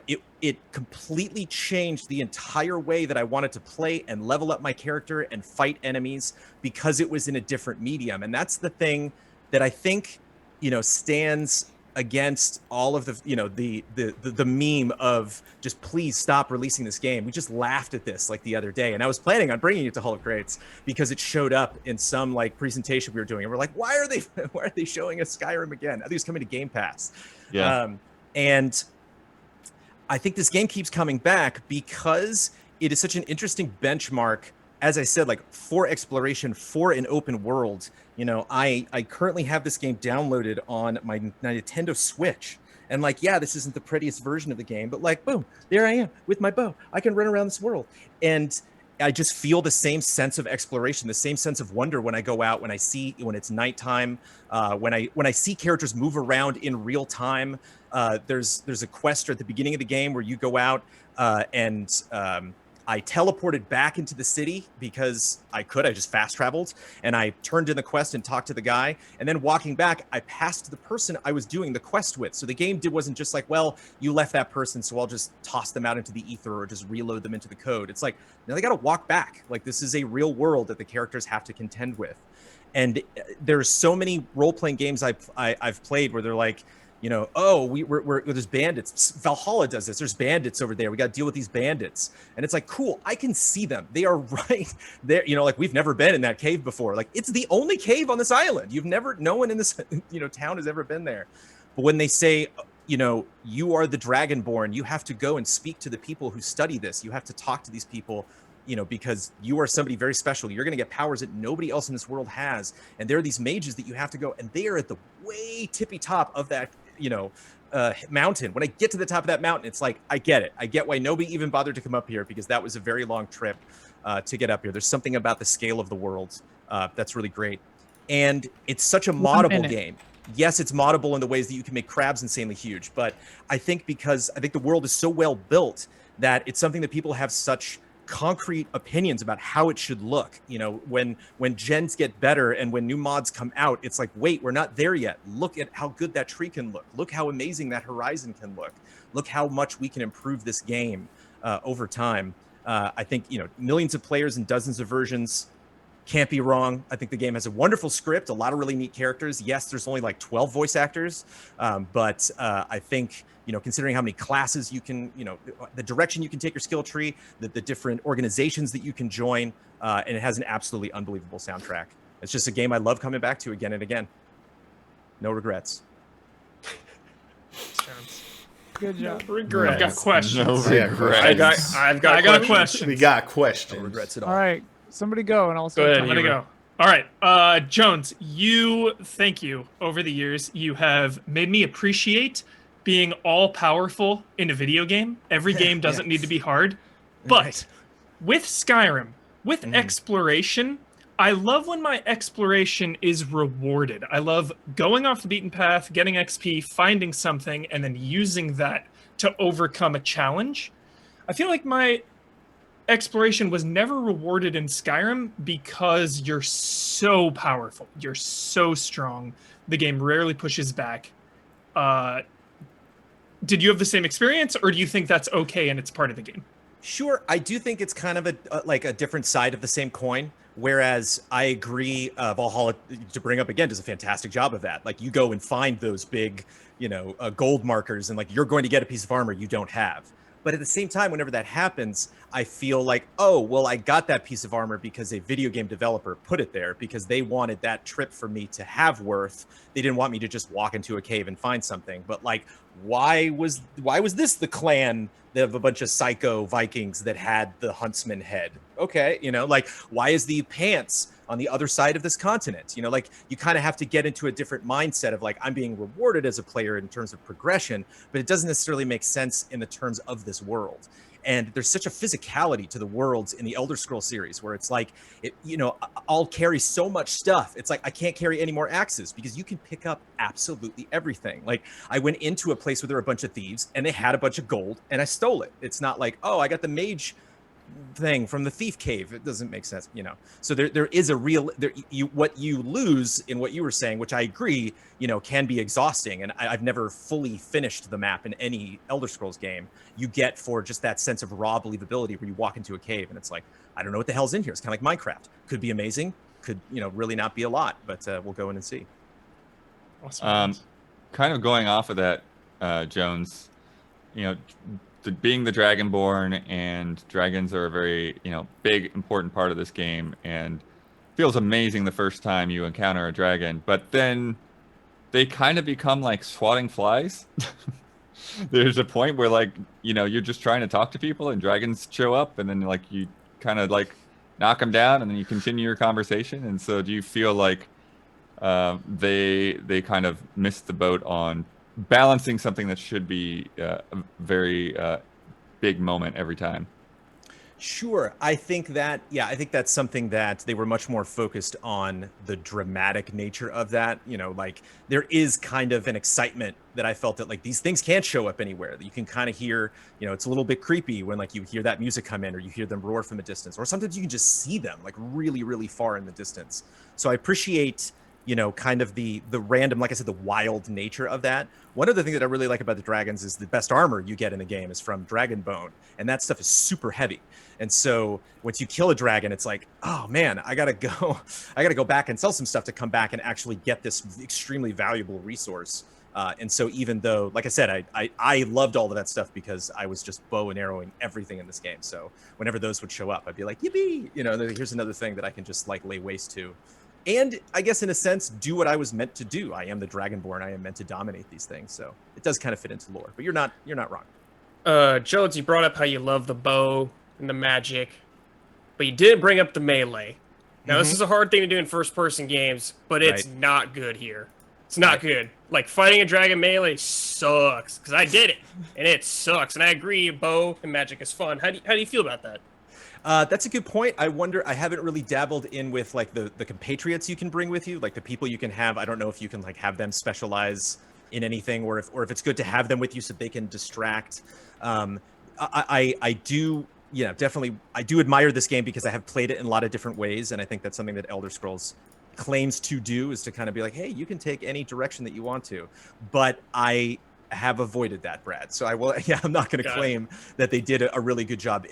It completely changed the entire way that I wanted to play and level up my character and fight enemies because it was in a different medium. And that's the thing that I think, stands against all of the meme of just please stop releasing this game. We just laughed at this like the other day, and I was planning on bringing it to Hall of Greats because it showed up in some like presentation we were doing, and we're like, why are they showing us Skyrim again? I think it's coming to Game Pass. Yeah. And I think this game keeps coming back because it is such an interesting benchmark, as I said, like for exploration, for an open world. I currently have this game downloaded on my Nintendo Switch. And like, yeah, this isn't the prettiest version of the game, but like, boom, there I am with my bow. I can run around this world. And I just feel the same sense of exploration, the same sense of wonder when I go out, when it's nighttime, when I see characters move around in real time. There's a quest at the beginning of the game where you go out and I teleported back into the city because I could. I just fast traveled, and I turned in the quest and talked to the guy. And then walking back, I passed the person I was doing the quest with. So the game wasn't just like, well, you left that person, so I'll just toss them out into the ether or just reload them into the code. It's like, now they got to walk back. Like, this is a real world that the characters have to contend with. And there's so many role-playing games I've played where they're like, you know, oh, we're there's bandits. Valhalla does this. There's bandits over there. We got to deal with these bandits. And it's like, cool, I can see them. They are right there. You know, like, we've never been in that cave before. Like, it's the only cave on this island. No one in this, you know, town has ever been there. But when they say, you know, you are the Dragonborn, you have to go and speak to the people who study this. You have to talk to these people, you know, because you are somebody very special. You're going to get powers that nobody else in this world has. And there are these mages that you have to go, and they are at the way tippy top of that, you know, mountain. When I get to the top of that mountain, it's like, I get it. I get why nobody even bothered to come up here, because that was a very long trip to get up here. There's something about the scale of the world that's really great. And it's such a moddable game. Yes, it's moddable in the ways that you can make crabs insanely huge. But I think because I think the world is so well built that it's something that people have such concrete opinions about how it should look. You know, when gens get better and when new mods come out, it's like, wait, we're not there yet. Look at how good that tree can look. Look how amazing that horizon can look. Look how much we can improve this game over time. I think, you know, millions of players and dozens of versions can't be wrong. I think the game has a wonderful script, a lot of really neat characters. Yes, there's only like 12 voice actors, but I think, you know, considering how many classes you can, you know, the direction you can take your skill tree, the different organizations that you can join, and it has an absolutely unbelievable soundtrack. It's just a game I love coming back to again and again. No regrets. Good job. I've got questions. No regrets. I've got questions. We got No questions. regrets at all. All right, somebody go, and I'll Go say. ahead, I'm gonna go. All right, Jones, thank you. Over the years, you have made me appreciate being all powerful in a video game. Every game doesn't need to be hard, but Right. with Skyrim, with exploration, I love when my exploration is rewarded. I love going off the beaten path, getting XP, finding something, and then using that to overcome a challenge. I feel like my exploration was never rewarded in Skyrim because you're so powerful. You're so strong. The game rarely pushes back. Did you have the same experience, or do you think that's okay and it's part of the game? Sure, I do think it's kind of a different side of the same coin. Whereas I agree, Valhalla, to bring up again, does a fantastic job of that. Like, you go and find those big, you know, gold markers, and like, you're going to get a piece of armor you don't have. But at the same time, whenever that happens, I feel like, oh, well, I got that piece of armor because a video game developer put it there because they wanted that trip for me to have worth. They didn't want me to just walk into a cave and find something. But like, why was this the clan of a bunch of psycho Vikings that had the huntsman head? Okay, you know, like, why is the pants on the other side of this continent? You know, like, you kind of have to get into a different mindset of like, I'm being rewarded as a player in terms of progression, but it doesn't necessarily make sense in the terms of this world. And there's such a physicality to the worlds in the Elder Scrolls series where it's like, you know, I'll carry so much stuff. It's like, I can't carry any more axes because you can pick up absolutely everything. Like, I went into a place where there were a bunch of thieves and they had a bunch of gold and I stole it. It's not like, oh, I got the mage thing from the thief cave. It doesn't make sense, you know. So there is a real what you lose in what you were saying, which I agree, you know, can be exhausting. And I've never fully finished the map in any Elder Scrolls game. You get for just that sense of raw believability where you walk into a cave and it's like, I don't know what the hell's in here. It's kind of like Minecraft. Could be amazing. Could, you know, really not be a lot. But we'll go in and see. Awesome. Kind of going off of that, Jones, you know, being the Dragonborn, and dragons are a very, you know, big, important part of this game, and feels amazing the first time you encounter a dragon, but then they kind of become like swatting flies. There's a point where, like, you know, you're just trying to talk to people and dragons show up, and then like you kind of like knock them down and then you continue your conversation. And so do you feel like they kind of missed the boat on balancing something that should be a very big moment every time? Sure. I think that's something that they were much more focused on the dramatic nature of that. Like there is kind of an excitement that I felt that like these things can't show up anywhere. That you can kind of hear, it's a little bit creepy when like you hear that music come in or you hear them roar from a distance, or sometimes you can just see them like really, really far in the distance. So I appreciate, kind of the random, like I said, the wild nature of that. One of the things that I really like about the dragons is the best armor you get in the game is from dragon bone, and that stuff is super heavy. And so once you kill a dragon, it's like, oh man, I gotta go back and sell some stuff to come back and actually get this extremely valuable resource. And so even though, like I said, I loved all of that stuff because I was just bow and arrowing everything in this game. So whenever those would show up, I'd be like, yippee, here's another thing that I can just like lay waste to. And I guess in a sense, do what I was meant to do. I am the Dragonborn. I am meant to dominate these things. So it does kind of fit into lore, but you're not wrong. Jones, you brought up how you love the bow and the magic, but you didn't bring up the melee. Now, this is a hard thing to do in first-person games, but it's not good here. It's not good. Like, fighting a dragon melee sucks, because I did it, and it sucks. And I agree, bow and magic is fun. How do you feel about that? That's a good point. I wonder, I haven't really dabbled in with like the compatriots you can bring with you, like the people you can have. I don't know if you can like have them specialize in anything, or if it's good to have them with you so they can distract. I do, definitely, I do admire this game because I have played it in a lot of different ways, and I think that's something that Elder Scrolls claims to do, is to kind of be like, hey, you can take any direction that you want to. But I have avoided that, Brad. So I'm not going to claim that they did a really good job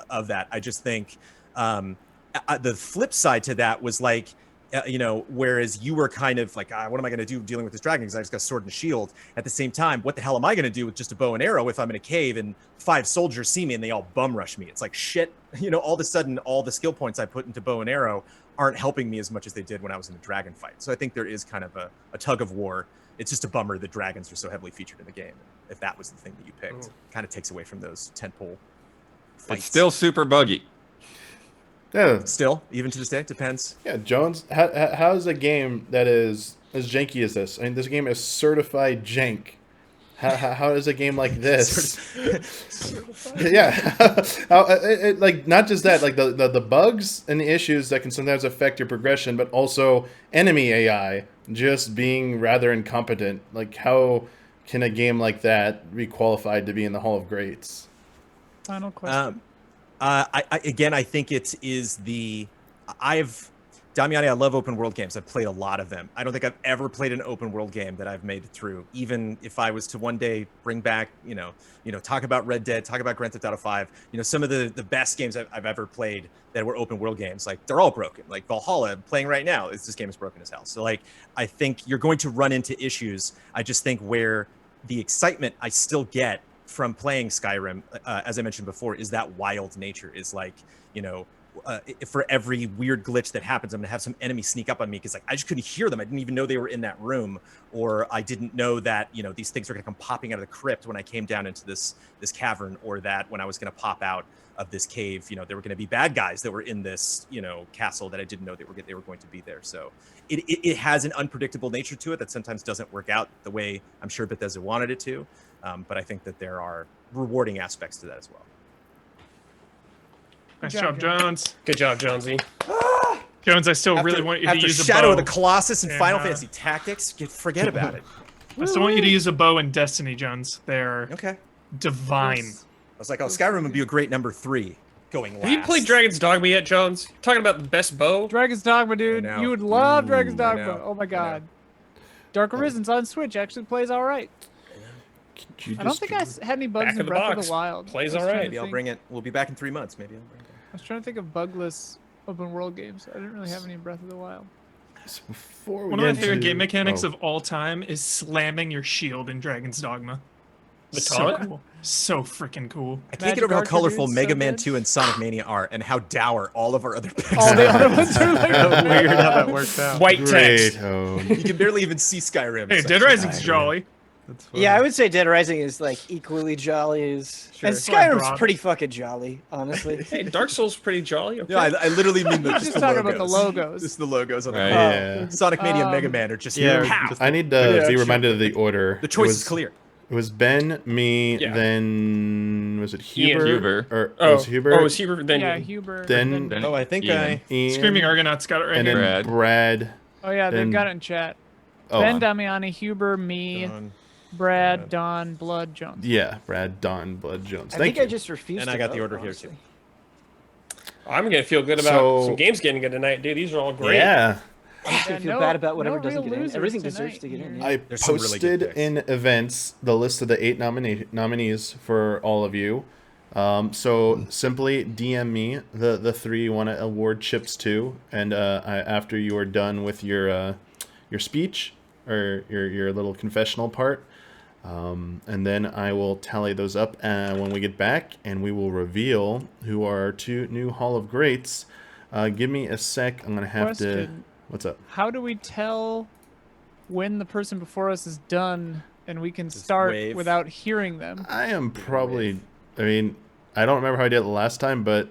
of that. I just think the flip side to that was like, whereas you were kind of like, what am I going to do dealing with this dragon? Because I just got a sword and a shield. At the same time, what the hell am I going to do with just a bow and arrow if I'm in a cave and 5 soldiers see me and they all bum rush me? It's like, shit, all of a sudden, all the skill points I put into bow and arrow aren't helping me as much as they did when I was in a dragon fight. So I think there is kind of a tug of war. It's just a bummer that dragons are so heavily featured in the game. If that was the thing that you picked, kind of takes away from those tentpole fights. It's still super buggy. Yeah. Still, even to this day, depends. Yeah, Jones, how is a game that is as janky as this? I mean, this game is certified jank. How is a game like this? Yeah, like not just that, like the bugs and the issues that can sometimes affect your progression, but also enemy AI just being rather incompetent. Like, how can a game like that be qualified to be in the Hall of Greats? Final question. I think it is Damiani, I love open world games. I've played a lot of them. I don't think I've ever played an open world game that I've made it through. Even if I was to one day bring back, talk about Red Dead, talk about Grand Theft Auto 5, some of the best games I've ever played that were open world games, like they're all broken. Like Valhalla, I'm playing right now, this game is broken as hell. So like, I think you're going to run into issues. I just think where the excitement I still get from playing Skyrim, as I mentioned before, is that wild nature. Is like, for every weird glitch that happens, I'm gonna have some enemy sneak up on me because like I just couldn't hear them. I didn't even know they were in that room, or I didn't know that these things were gonna come popping out of the crypt when I came down into this cavern, or that when I was gonna pop out of this cave, there were gonna be bad guys that were in this castle that I didn't know they were going to be there. So it has an unpredictable nature to it that sometimes doesn't work out the way I'm sure Bethesda wanted it to. But I think that there are rewarding aspects to that as well. Nice job, Jones. Good job, Jonesy. Jones, I still really want you to use a bow. Shadow of the Colossus and Final Fantasy Tactics, forget about it. I still want you to use a bow in Destiny, Jones. They're divine. I was like, Skyrim would be a great number 3 going last. Have you played Dragon's Dogma yet, Jones? You're talking about the best bow? Dragon's Dogma, dude. You would love Dragon's Dogma. Oh my god. Dark Arisen's on Switch actually plays all right. I don't think I had any bugs in Breath of the Wild. Plays all right. Maybe I'll bring it. We'll be back in 3 months. Maybe I'll bring it. I was trying to think of bugless open world games. I didn't really have any in Breath of the Wild. One of my favorite game mechanics of all time is slamming your shield in Dragon's Dogma. So cool. So freaking cool. I can't get over how colorful Mega Man 2 and Sonic Mania are, and how dour all of our other packs all the other ones are like weird how that works out. White text. You can barely even see Skyrim. Hey, Dead Rising's jolly. Yeah, I would say Dead Rising is like equally jolly as, and Skyrim's pretty fucking jolly, honestly. Hey, Dark Souls pretty jolly. Okay. Yeah, I literally mean just talking about the logos. Just the logos on the yeah. Sonic Mania and Mega Man are just I need to be reminded of the order. The choice is clear. It was Ben, me, then then was it Ian. Huber? Huber. Or it Oh, was Huber? it was Huber. Then Yeah, Ian. Huber. Then- Oh, I think Ian. Ian, Screaming Argonauts got it right and here. then Brad. Oh yeah, then- they've got it in chat. Oh, Ben, Damiani, Huber, me, Don. Brad, Don, Blood, Jones. yeah, Brad, Don, Blood, Jones. I Thank think you. I just refused. And to I got the vote, order here, honestly. I'm gonna feel good about So- some games getting good tonight, dude. These are all great. Yeah, I'm just gonna Yeah, feel bad about whatever no doesn't real get in. losers Everything deserves to tonight get in. here. Yeah. I There's some really good posted picks. in events the list of the 8 nominees for all of you. So simply DM me the 3 you want to award chips to, and after you are done with your speech or your little confessional part, and then I will tally those up when we get back, and we will reveal who are our 2 new Hall of Greats. Give me a sec. I'm gonna have to. Question. What's up? How do we tell when the person before us is done and we can Just start wave. without hearing them? I am probably. I mean, I don't remember how I did it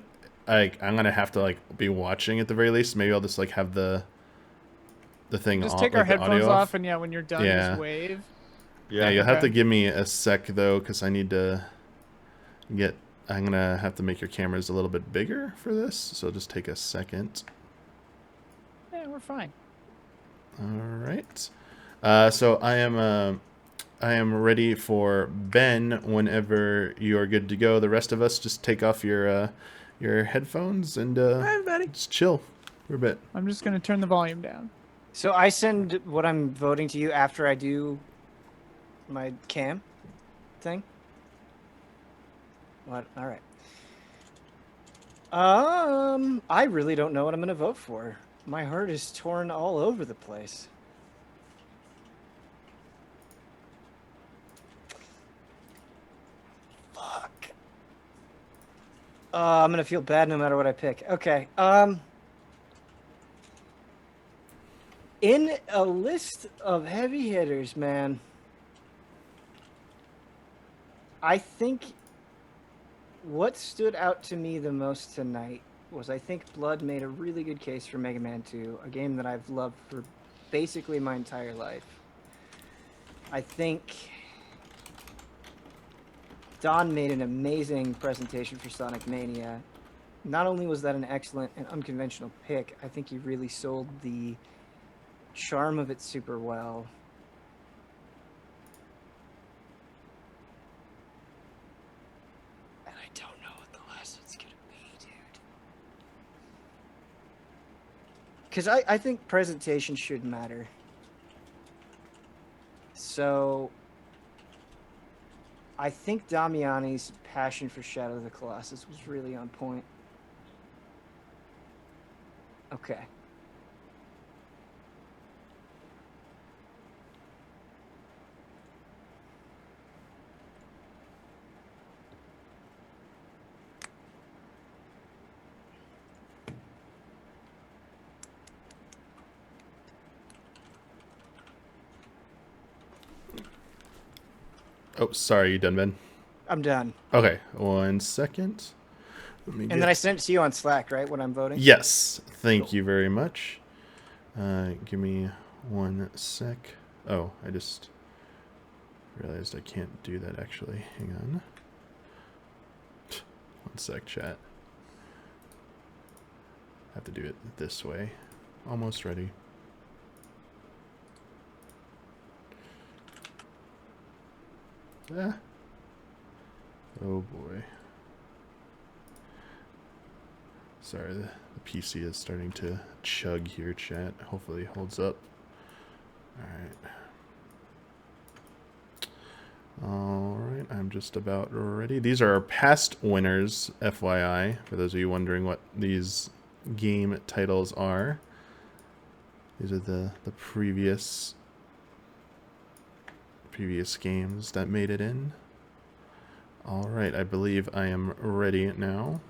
I'm gonna have to be watching at the very least. Maybe I'll just have the thing. Just off, take our the audio headphones off, and yeah, when you're done, Yeah. just wave. Yeah, you'll have okay. to give me a sec though, because I need to get. I'm gonna have to make your cameras a little bit bigger for this, so just take a second. Yeah, we're fine. All right. So I am ready for Ben whenever you are good to go. The rest of us just take off your headphones and just chill for a bit. I'm just gonna turn the volume down. So I send what I'm voting to you after I do my cam thing. What? All right. I really don't know what I'm gonna vote for. My heart is torn all over the place. Fuck. I'm gonna feel bad no matter what I pick. Okay. In a list of heavy hitters, man, I think what stood out to me the most tonight was I think Blood made a really good case for Mega Man 2, a game that I've loved for basically my entire life. I think Don made an amazing presentation for Sonic Mania. Not only was that an excellent and unconventional pick, I think he really sold the charm of it super well. And I don't know what the last one's gonna be, dude. Because I think presentation should matter. So I think Damiani's passion for Shadow of the Colossus was really on point. Okay. Oh, sorry, you done, Ben? I'm done. Okay, 1 second. Let me And then I sent it to you on Slack, right, when I'm voting? Yes, thank you very much. Give me 1 sec. Oh, I just realized I can't do that actually. Hang on. 1 sec, chat. I have to do it this way. Almost ready. Ah. Oh boy. Sorry, the PC is starting to chug here, chat. Hopefully it holds up. Alright, I'm just about ready. These are our past winners, FYI, for those of you wondering what these game titles are. These are the previous games that made it in. Alright, I believe I am ready now.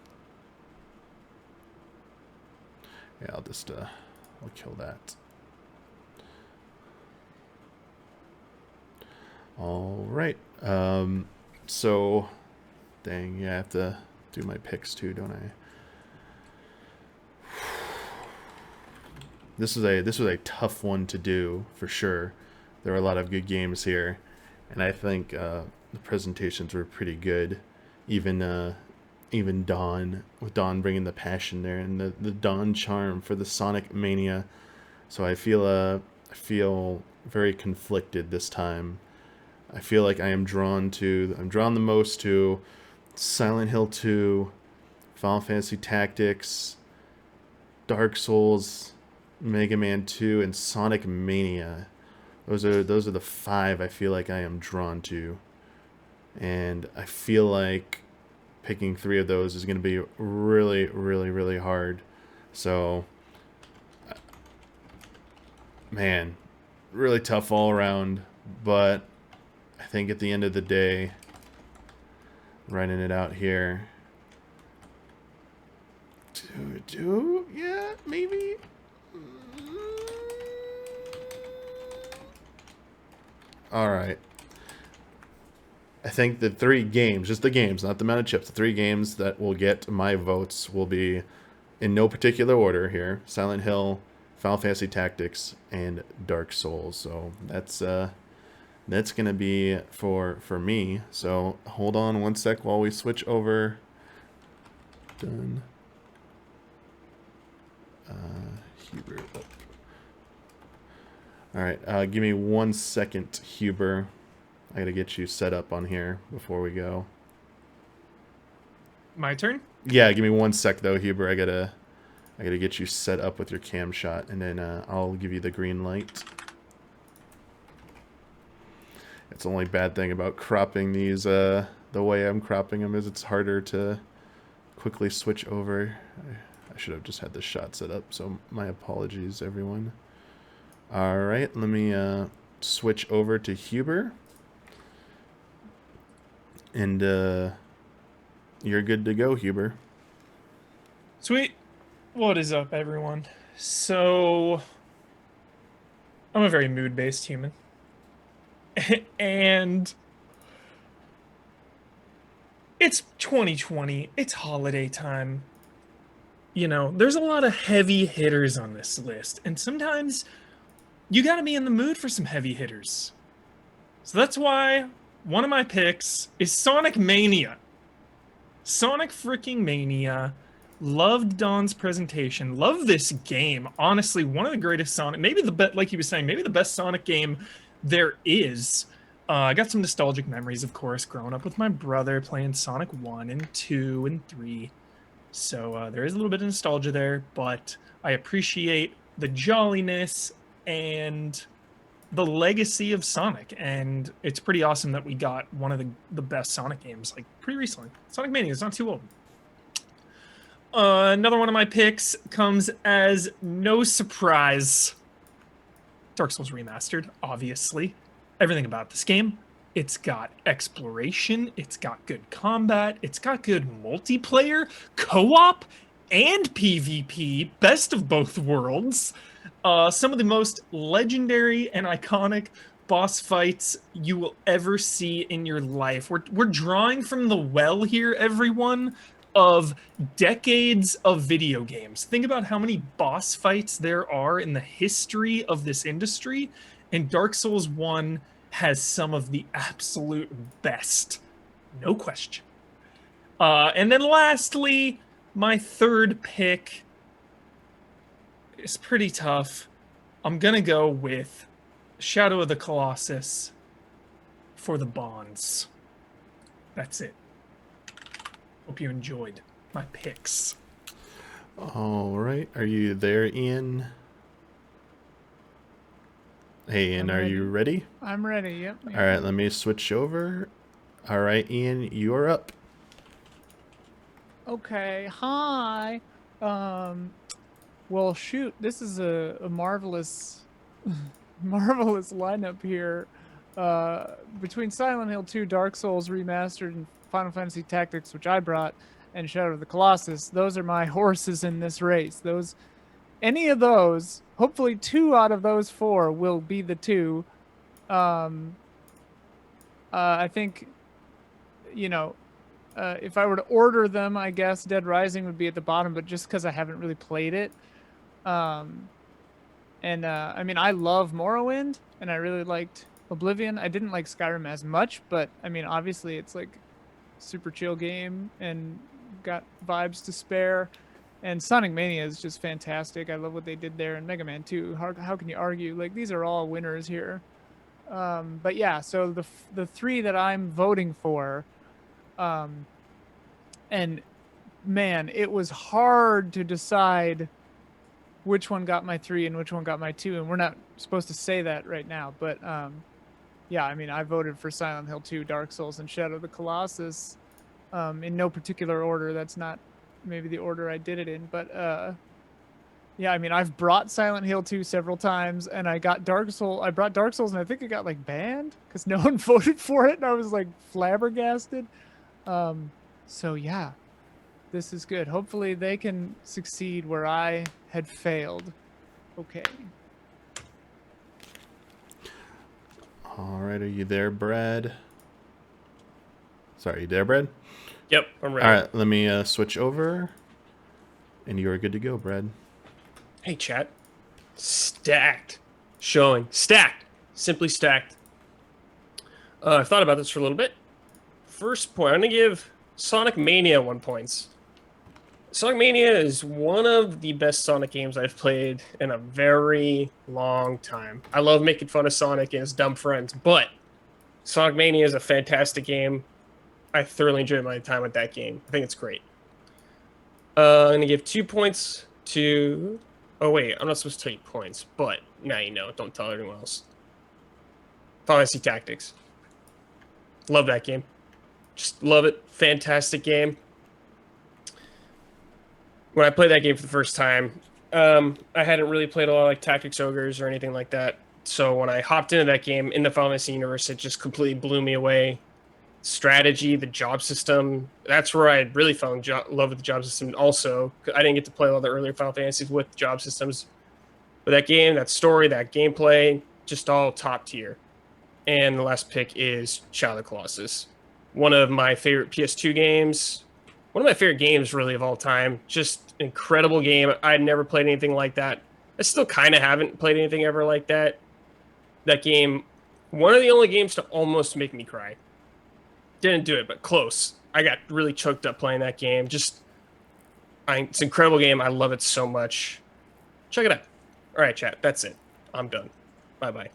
Yeah, I'll just I'll kill that. Alright. So dang, yeah, I have to do my picks too, don't I? This was a tough one to do for sure. There were a lot of good games here, and I think the presentations were pretty good. even Dawn, with Dawn bringing the passion there, and the Dawn charm for the Sonic Mania. So I feel very conflicted this time. I feel like I'm drawn the most to Silent Hill 2, Final Fantasy Tactics, Dark Souls, Mega Man 2, and Sonic Mania. Those are the 5 I feel like I am drawn to. And I feel like picking 3 of those is going to be really, really, really hard. So, man, really tough all around. But I think at the end of the day, writing it out here. Yeah, maybe. All right. I think the 3 games, just the games, not the amount of chips, the 3 games that will get my votes will be in no particular order here: Silent Hill, Final Fantasy Tactics, and Dark Souls. So that's gonna be for me. So hold on one sec while we switch over. Done. Huber. All right, give me 1 second, Huber. I gotta get you set up on here before we go. My turn? Yeah, give me 1 sec though, Huber. I gotta get you set up with your cam shot, and then I'll give you the green light. It's the only bad thing about cropping these the way I'm cropping them is it's harder to quickly switch over. I should have just had the shot set up, so my apologies, everyone. All right, let me switch over to Huber. And you're good to go, Huber. Sweet. What is up, everyone? So, I'm a very mood-based human. And it's 2020. It's holiday time. You know, there's a lot of heavy hitters on this list. And sometimes you gotta be in the mood for some heavy hitters. So that's why one of my picks is Sonic Mania. Sonic freaking Mania. Loved Don's presentation. Love this game. Honestly, one of the greatest Sonic, maybe the best, like he was saying, maybe the best Sonic game there is. I got some nostalgic memories, of course, growing up with my brother playing Sonic 1 and 2 and 3. So there is a little bit of nostalgia there, but I appreciate the jolliness and the legacy of Sonic, and it's pretty awesome that we got one of the best Sonic games like pretty recently. Sonic Mania is not too old. Another one of my picks comes as no surprise. Dark Souls Remastered, obviously. Everything about this game. It's got exploration, it's got good combat, it's got good multiplayer, co-op, and PvP, best of both worlds. Some of the most legendary and iconic boss fights you will ever see in your life. We're drawing from the well here, everyone, of decades of video games. Think about how many boss fights there are in the history of this industry, and Dark Souls 1 has some of the absolute best. No question. And then lastly, my third pick is pretty tough. I'm gonna go with Shadow of the Colossus for the bonds. That's it. Hope you enjoyed my picks. All right, are you there, Ian? Hey, Ian, are you ready? I'm ready. Yep. All right, let me switch over. All right, Ian, you are up. Okay. Hi. Well, shoot. This is a marvelous, marvelous lineup here. Between Silent Hill 2, Dark Souls Remastered, and Final Fantasy Tactics, which I brought, and Shadow of the Colossus, those are my horses in this race. Any of those, hopefully 2 out of those 4 will be the 2. I think, if I were to order them, I guess Dead Rising would be at the bottom, but just because I haven't really played it. I mean, I love Morrowind, and I really liked Oblivion. I didn't like Skyrim as much, but I mean, obviously it's like super chill game and got vibes to spare. And Sonic Mania is just fantastic. I love what they did there, and Mega Man 2. How can you argue? Like, these are all winners here. But yeah, so the three that I'm voting for, and man, it was hard to decide which one got my 3 and which one got my 2, and we're not supposed to say that right now. But yeah, I mean, I voted for Silent Hill 2, Dark Souls, and Shadow of the Colossus, in no particular order. That's not maybe the order I did it in, but yeah, I mean, I've brought Silent Hill 2 several times, and I brought Dark Souls, and I think it got like banned because no one voted for it, and I was like flabbergasted. So yeah, this is good. Hopefully they can succeed where I had failed. Okay. All right, are you there, Brad? Sorry, you there, Brad? Yep, I'm ready. All right, let me switch over, and you are good to go, Brad. Hey, chat. Stacked. Showing. Stacked. Simply stacked. I've thought about this for a little bit. First point, I'm going to give Sonic Mania 1 point. Sonic Mania is one of the best Sonic games I've played in a very long time. I love making fun of Sonic and his dumb friends, but Sonic Mania is a fantastic game. I thoroughly enjoyed my time with that game. I think it's great. I'm going to give 2 points to... Oh, wait, I'm not supposed to tell you points, but now you know. Don't tell everyone else. Final Fantasy Tactics. Love that game. Just love it. Fantastic game. When I played that game for the first time, I hadn't really played a lot of like Tactics Ogres or anything like that. So when I hopped into that game in the Final Fantasy universe, it just completely blew me away. Strategy, the job system, that's where I really fell in love with the job system. Also, I didn't get to play a lot of the earlier Final Fantasies with job systems. But that game, that story, that gameplay, just all top tier. And the last pick is Shadow of the Colossus. One of my favorite PS2 games. One of my favorite games, really, of all time. Just incredible game. I'd never played anything like that. I still kind of haven't played anything ever like that. That game, one of the only games to almost make me cry. Didn't do it, but close. I got really choked up playing that game. It's an incredible game. I love it so much. Check it out. All right, chat. That's it. I'm done. Bye-bye.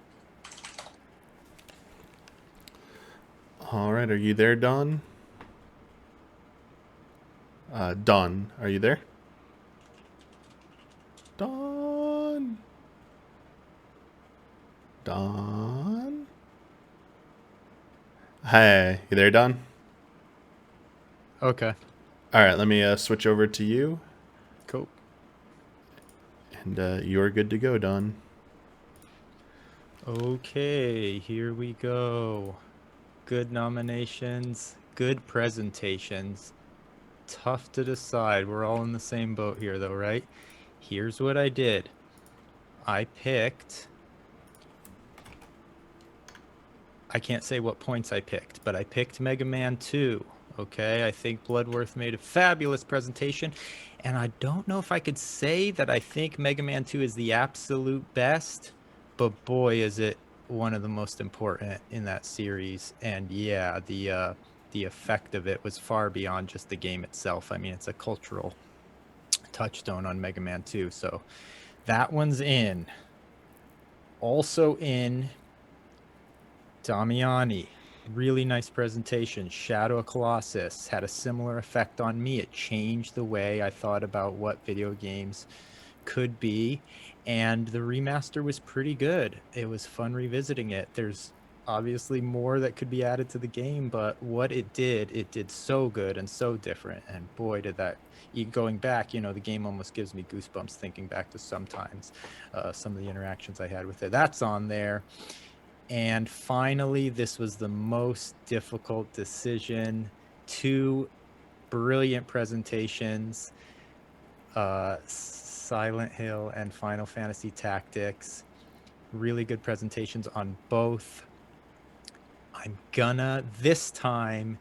All right, are you there, Don? Don, are you there? Don? Don? Hey, you there, Don? Okay. All right, let me switch over to you, Cool. and you're good to go, Don. Okay, here we go. Good nominations, good presentations. Tough to decide. We're all in the same boat here, though, right? Here's what I did. I can't say what points I picked, but I picked Mega Man 2. Okay, I think Bloodworth made a fabulous presentation, and I don't know if I could say that I think Mega Man 2 is the absolute best, but boy, is it one of the most important in that series. And yeah, the effect of it was far beyond just the game itself. I mean, it's a cultural touchstone on Mega Man 2, so that one's in. Also in, Damiani, really nice presentation. Shadow of Colossus had a similar effect on me. It changed the way I thought about what video games could be, and the remaster was pretty good. It was fun revisiting it. There's obviously more that could be added to the game, but what it did so good and so different, and boy, did that, going back, the game almost gives me goosebumps thinking back to sometimes some of the interactions I had with it. That's on there. And finally, this was the most difficult decision. 2 brilliant presentations, Silent Hill and Final Fantasy Tactics. Really good presentations on both. I'm gonna, this time,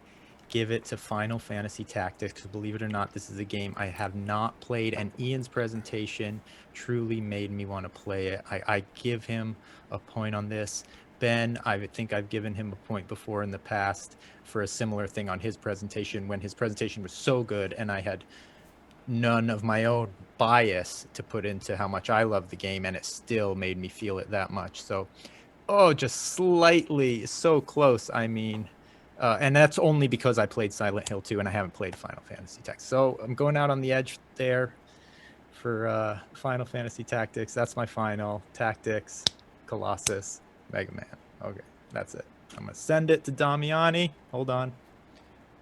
give it to Final Fantasy Tactics, because believe it or not, this is a game I have not played, and Ian's presentation truly made me want to play it. I give him a point on this. Ben, I think I've given him a point before in the past for a similar thing on his presentation when his presentation was so good and I had none of my own bias to put into how much I love the game, and it still made me feel it that much. So, just slightly, so close. I mean, and that's only because I played Silent Hill 2 and I haven't played Final Fantasy Tactics. So I'm going out on the edge there for Final Fantasy Tactics. That's my final. Tactics, Colossus, Mega Man. Okay, that's it. I'm going to send it to Damiani. Hold on.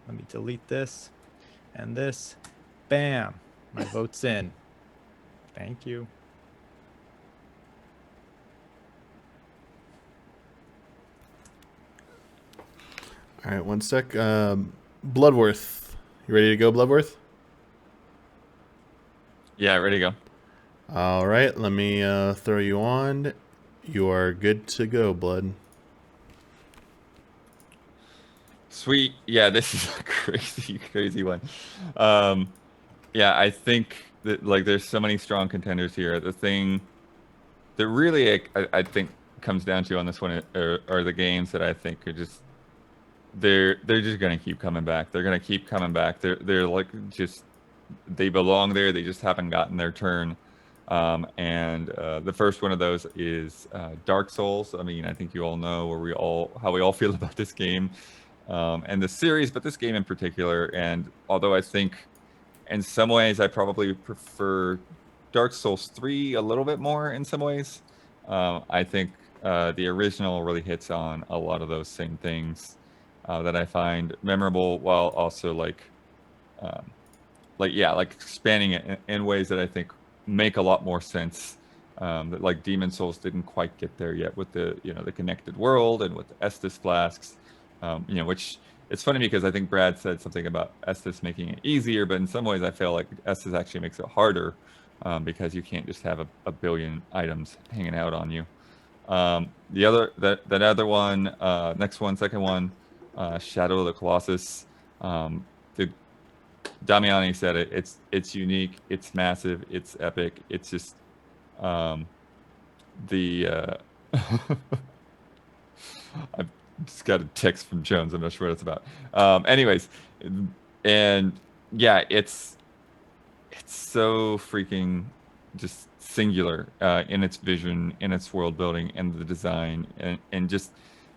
Let me delete this and this. Bam. My vote's in. Thank you. All right, one sec. Bloodworth. You ready to go, Bloodworth? Yeah, ready to go. All right, let me throw you on. You are good to go, Blood. Sweet. Yeah, this is a crazy one. Yeah, I think that like there's so many strong contenders here. The thing that really I think comes down to on this one are the games that I think are just they're just gonna keep coming back. They're gonna keep coming back. They're like just they belong there. They just haven't gotten their turn. And the first one of those is Dark Souls. I mean, I think you all know how we all feel about this game and the series, but this game in particular. And although I think in some ways I probably prefer Dark Souls 3 a little bit more in some ways, I think the original really hits on a lot of those same things that I find memorable, while also like expanding it in ways that I think make a lot more sense. That like Demon Souls didn't quite get there yet with the the connected world and with the Estus flasks, which it's funny because I think Brad said something about Estus making it easier, but in some ways I feel like Estus actually makes it harder because you can't just have a billion items hanging out on you. That other one, second one, Shadow of the Colossus. The Damiani said it. It's unique. It's massive. It's epic. It's just I've just got a text from Jones. I'm not sure what it's about. Anyways, and yeah, it's so freaking just singular in its vision, in its world building, and the design, and just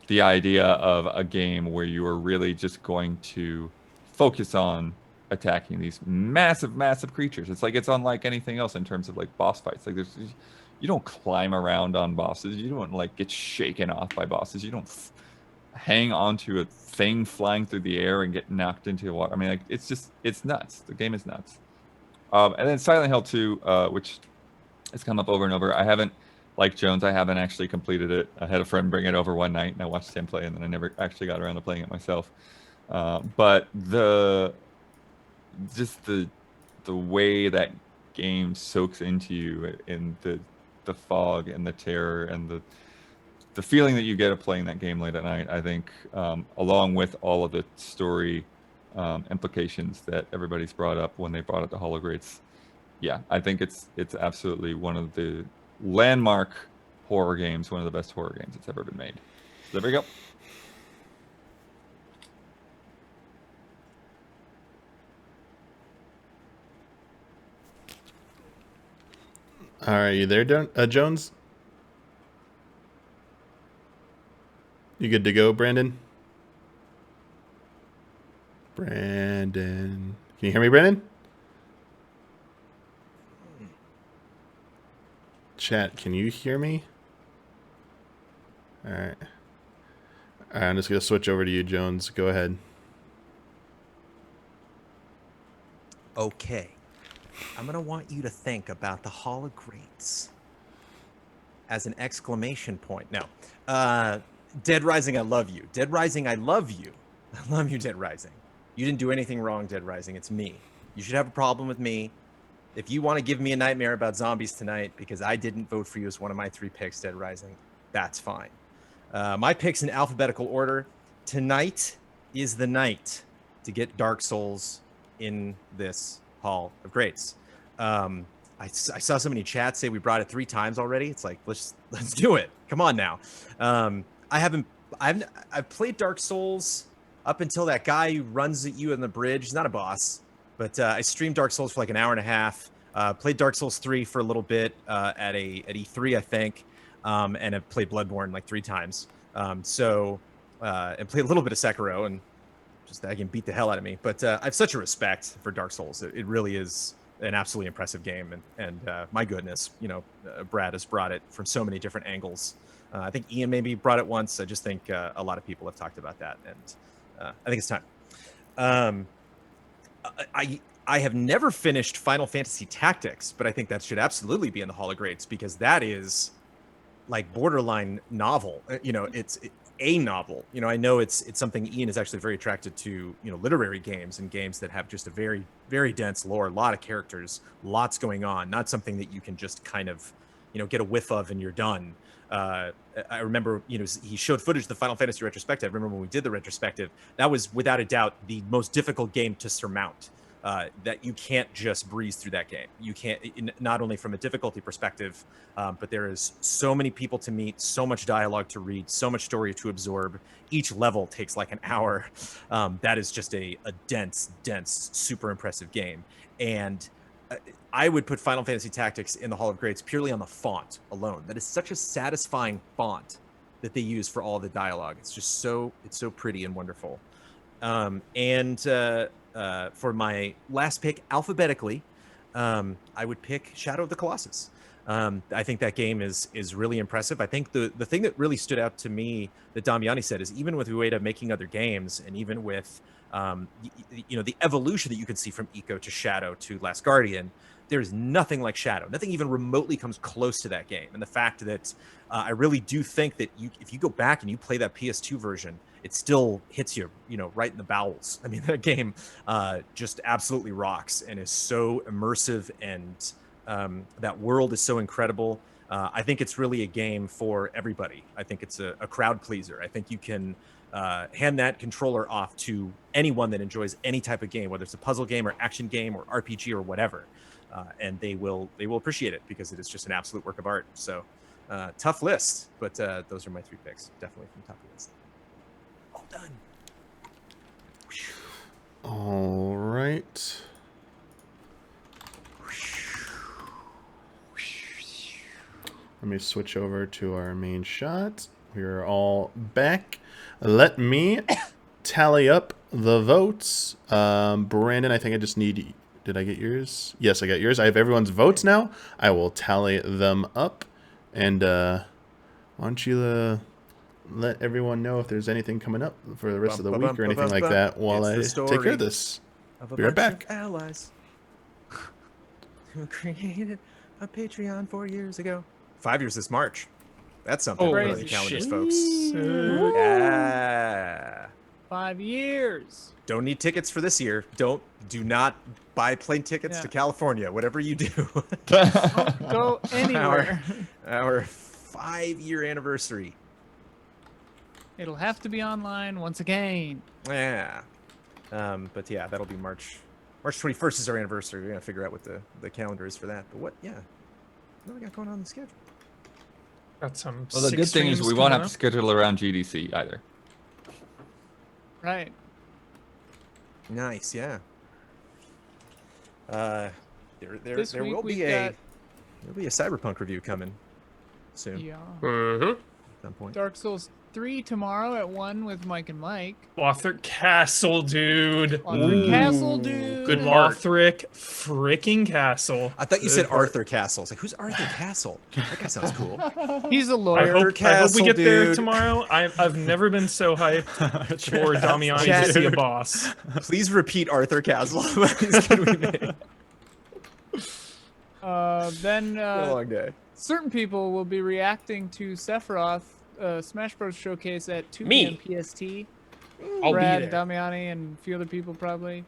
the idea of a game where you are really just going to focus on attacking these massive creatures. It's like it's unlike anything else in terms of like boss fights. Like you don't climb around on bosses. You don't like get shaken off by bosses. You don't hang onto a thing flying through the air and get knocked into the water. I mean, like it's nuts. The game is nuts. And then Silent Hill 2, which has come up over and over. I haven't, like Jones, I haven't actually completed it. I had a friend bring it over one night and I watched him play, and then I never actually got around to playing it myself. But the way that game soaks into you in the fog and the terror and the feeling that you get of playing that game late at night, I think, along with all of the story implications that everybody's brought up when they brought up the Hologrades, yeah, I think it's absolutely one of the landmark horror games, one of the best horror games that's ever been made. So there we go. All right, you there, Jones? You good to go, Brandon? Brandon. Can you hear me, Brandon? Chat, can you hear me? All right. All right, I'm just going to switch over to you, Jones. Go ahead. Okay. I'm going to want you to think about the Hologrades as an exclamation point. Now, Dead Rising, I love you. Dead Rising, I love you. I love you, Dead Rising. You didn't do anything wrong, Dead Rising. It's me. You should have a problem with me. If you want to give me a nightmare about zombies tonight because I didn't vote for you as one of my 3 picks, Dead Rising, that's fine. My picks in alphabetical order. Tonight is the night to get Dark Souls in this Hall of Greats. I saw somebody in chat say we brought it 3 times already. It's like, let's do it. Come on now. I've played Dark Souls up until that guy who runs at you on the bridge. He's not a boss, but I streamed Dark Souls for like an hour and a half. Played Dark Souls 3 for a little bit at E3, I think, and have played Bloodborne like 3 times. And played a little bit of Sekiro, and just that game beat the hell out of me. But I have such a respect for Dark Souls. It really is an absolutely impressive game, and my goodness, Brad has brought it from so many different angles. I think Ian maybe brought it once. I just think a lot of people have talked about that, and I think it's time. I have never finished Final Fantasy Tactics, but I think that should absolutely be in the Hall of Greats, because that is like borderline novel. It's a novel. I know it's something Ian is actually very attracted to. Literary games and games that have just a very, very dense lore, a lot of characters, lots going on. Not something that you can just kind of, get a whiff of and you're done. I remember, he showed footage of the Final Fantasy retrospective. I remember when we did the retrospective, that was without a doubt the most difficult game to surmount. That you can't just breeze through that game. You can't, not only from a difficulty perspective, but there is so many people to meet, so much dialogue to read, so much story to absorb. Each level takes like an hour. That is just a dense, super impressive game. And I would put Final Fantasy Tactics in the Hall of Greats purely on the font alone. That is such a satisfying font that they use for all the dialogue. It's just it's so pretty and wonderful. For my last pick, alphabetically, I would pick Shadow of the Colossus. I think that game is really impressive. I think the thing that really stood out to me that Damiani said is, even with Ueda making other games, and even with the evolution that you can see from Eco to Shadow to Last Guardian, there's nothing like Shadow. Nothing even remotely comes close to that game. And the fact that I really do think that if you go back and you play that PS2 version, it still hits you, right in the bowels. I mean, that game just absolutely rocks and is so immersive, and that world is so incredible. I think it's really a game for everybody. I think it's a crowd pleaser. I think you can hand that controller off to anyone that enjoys any type of game, whether it's a puzzle game or action game or RPG or whatever, and they will appreciate it, because it is just an absolute work of art. So tough list, but those are my 3 picks, definitely from the top of the list. All done. All right. Let me switch over to our main shot. We are all back. Let me tally up the votes. Brandon, I think I just need... Did I get yours? Yes, I got yours. I have everyone's votes now. I will tally them up. And why don't you let everyone know if there's anything coming up for the rest of the week or anything like that while I take care of this. Be right back. Allies who created a Patreon 4 years ago. 5 years this March. That's something for the calendars, folks. Yeah. 5 years. Don't need tickets for this year. Do not buy plane tickets to California. Whatever you do. Don't go anywhere. Our 5-year anniversary. It'll have to be online once again. Yeah. But yeah, that'll be March 21st is our anniversary. We're gonna figure out what the calendar is for that. But what we got going on the schedule? Got some. Well, the good thing is we won't have to schedule around GDC either. Right. Nice, yeah. There will be a Cyberpunk review coming soon. Yeah. At some point. Dark Souls 3 tomorrow at 1 with Mike and Mike. Lothric Castle, dude. Lothric Castle, dude. Good Lothric freaking Castle. I thought you said Arthur Castle. I was like, who's Arthur Castle? That guy sounds cool. He's a lawyer. I hope we get there tomorrow. I've never been so hyped for Damiani to see a boss. Please repeat Arthur Castle. Please, can we make? Then a long day. Certain people will be reacting to Sephiroth Smash Bros. Showcase at 2 p.m. PST. I'll Brad, be there. Damiani, and a few other people probably.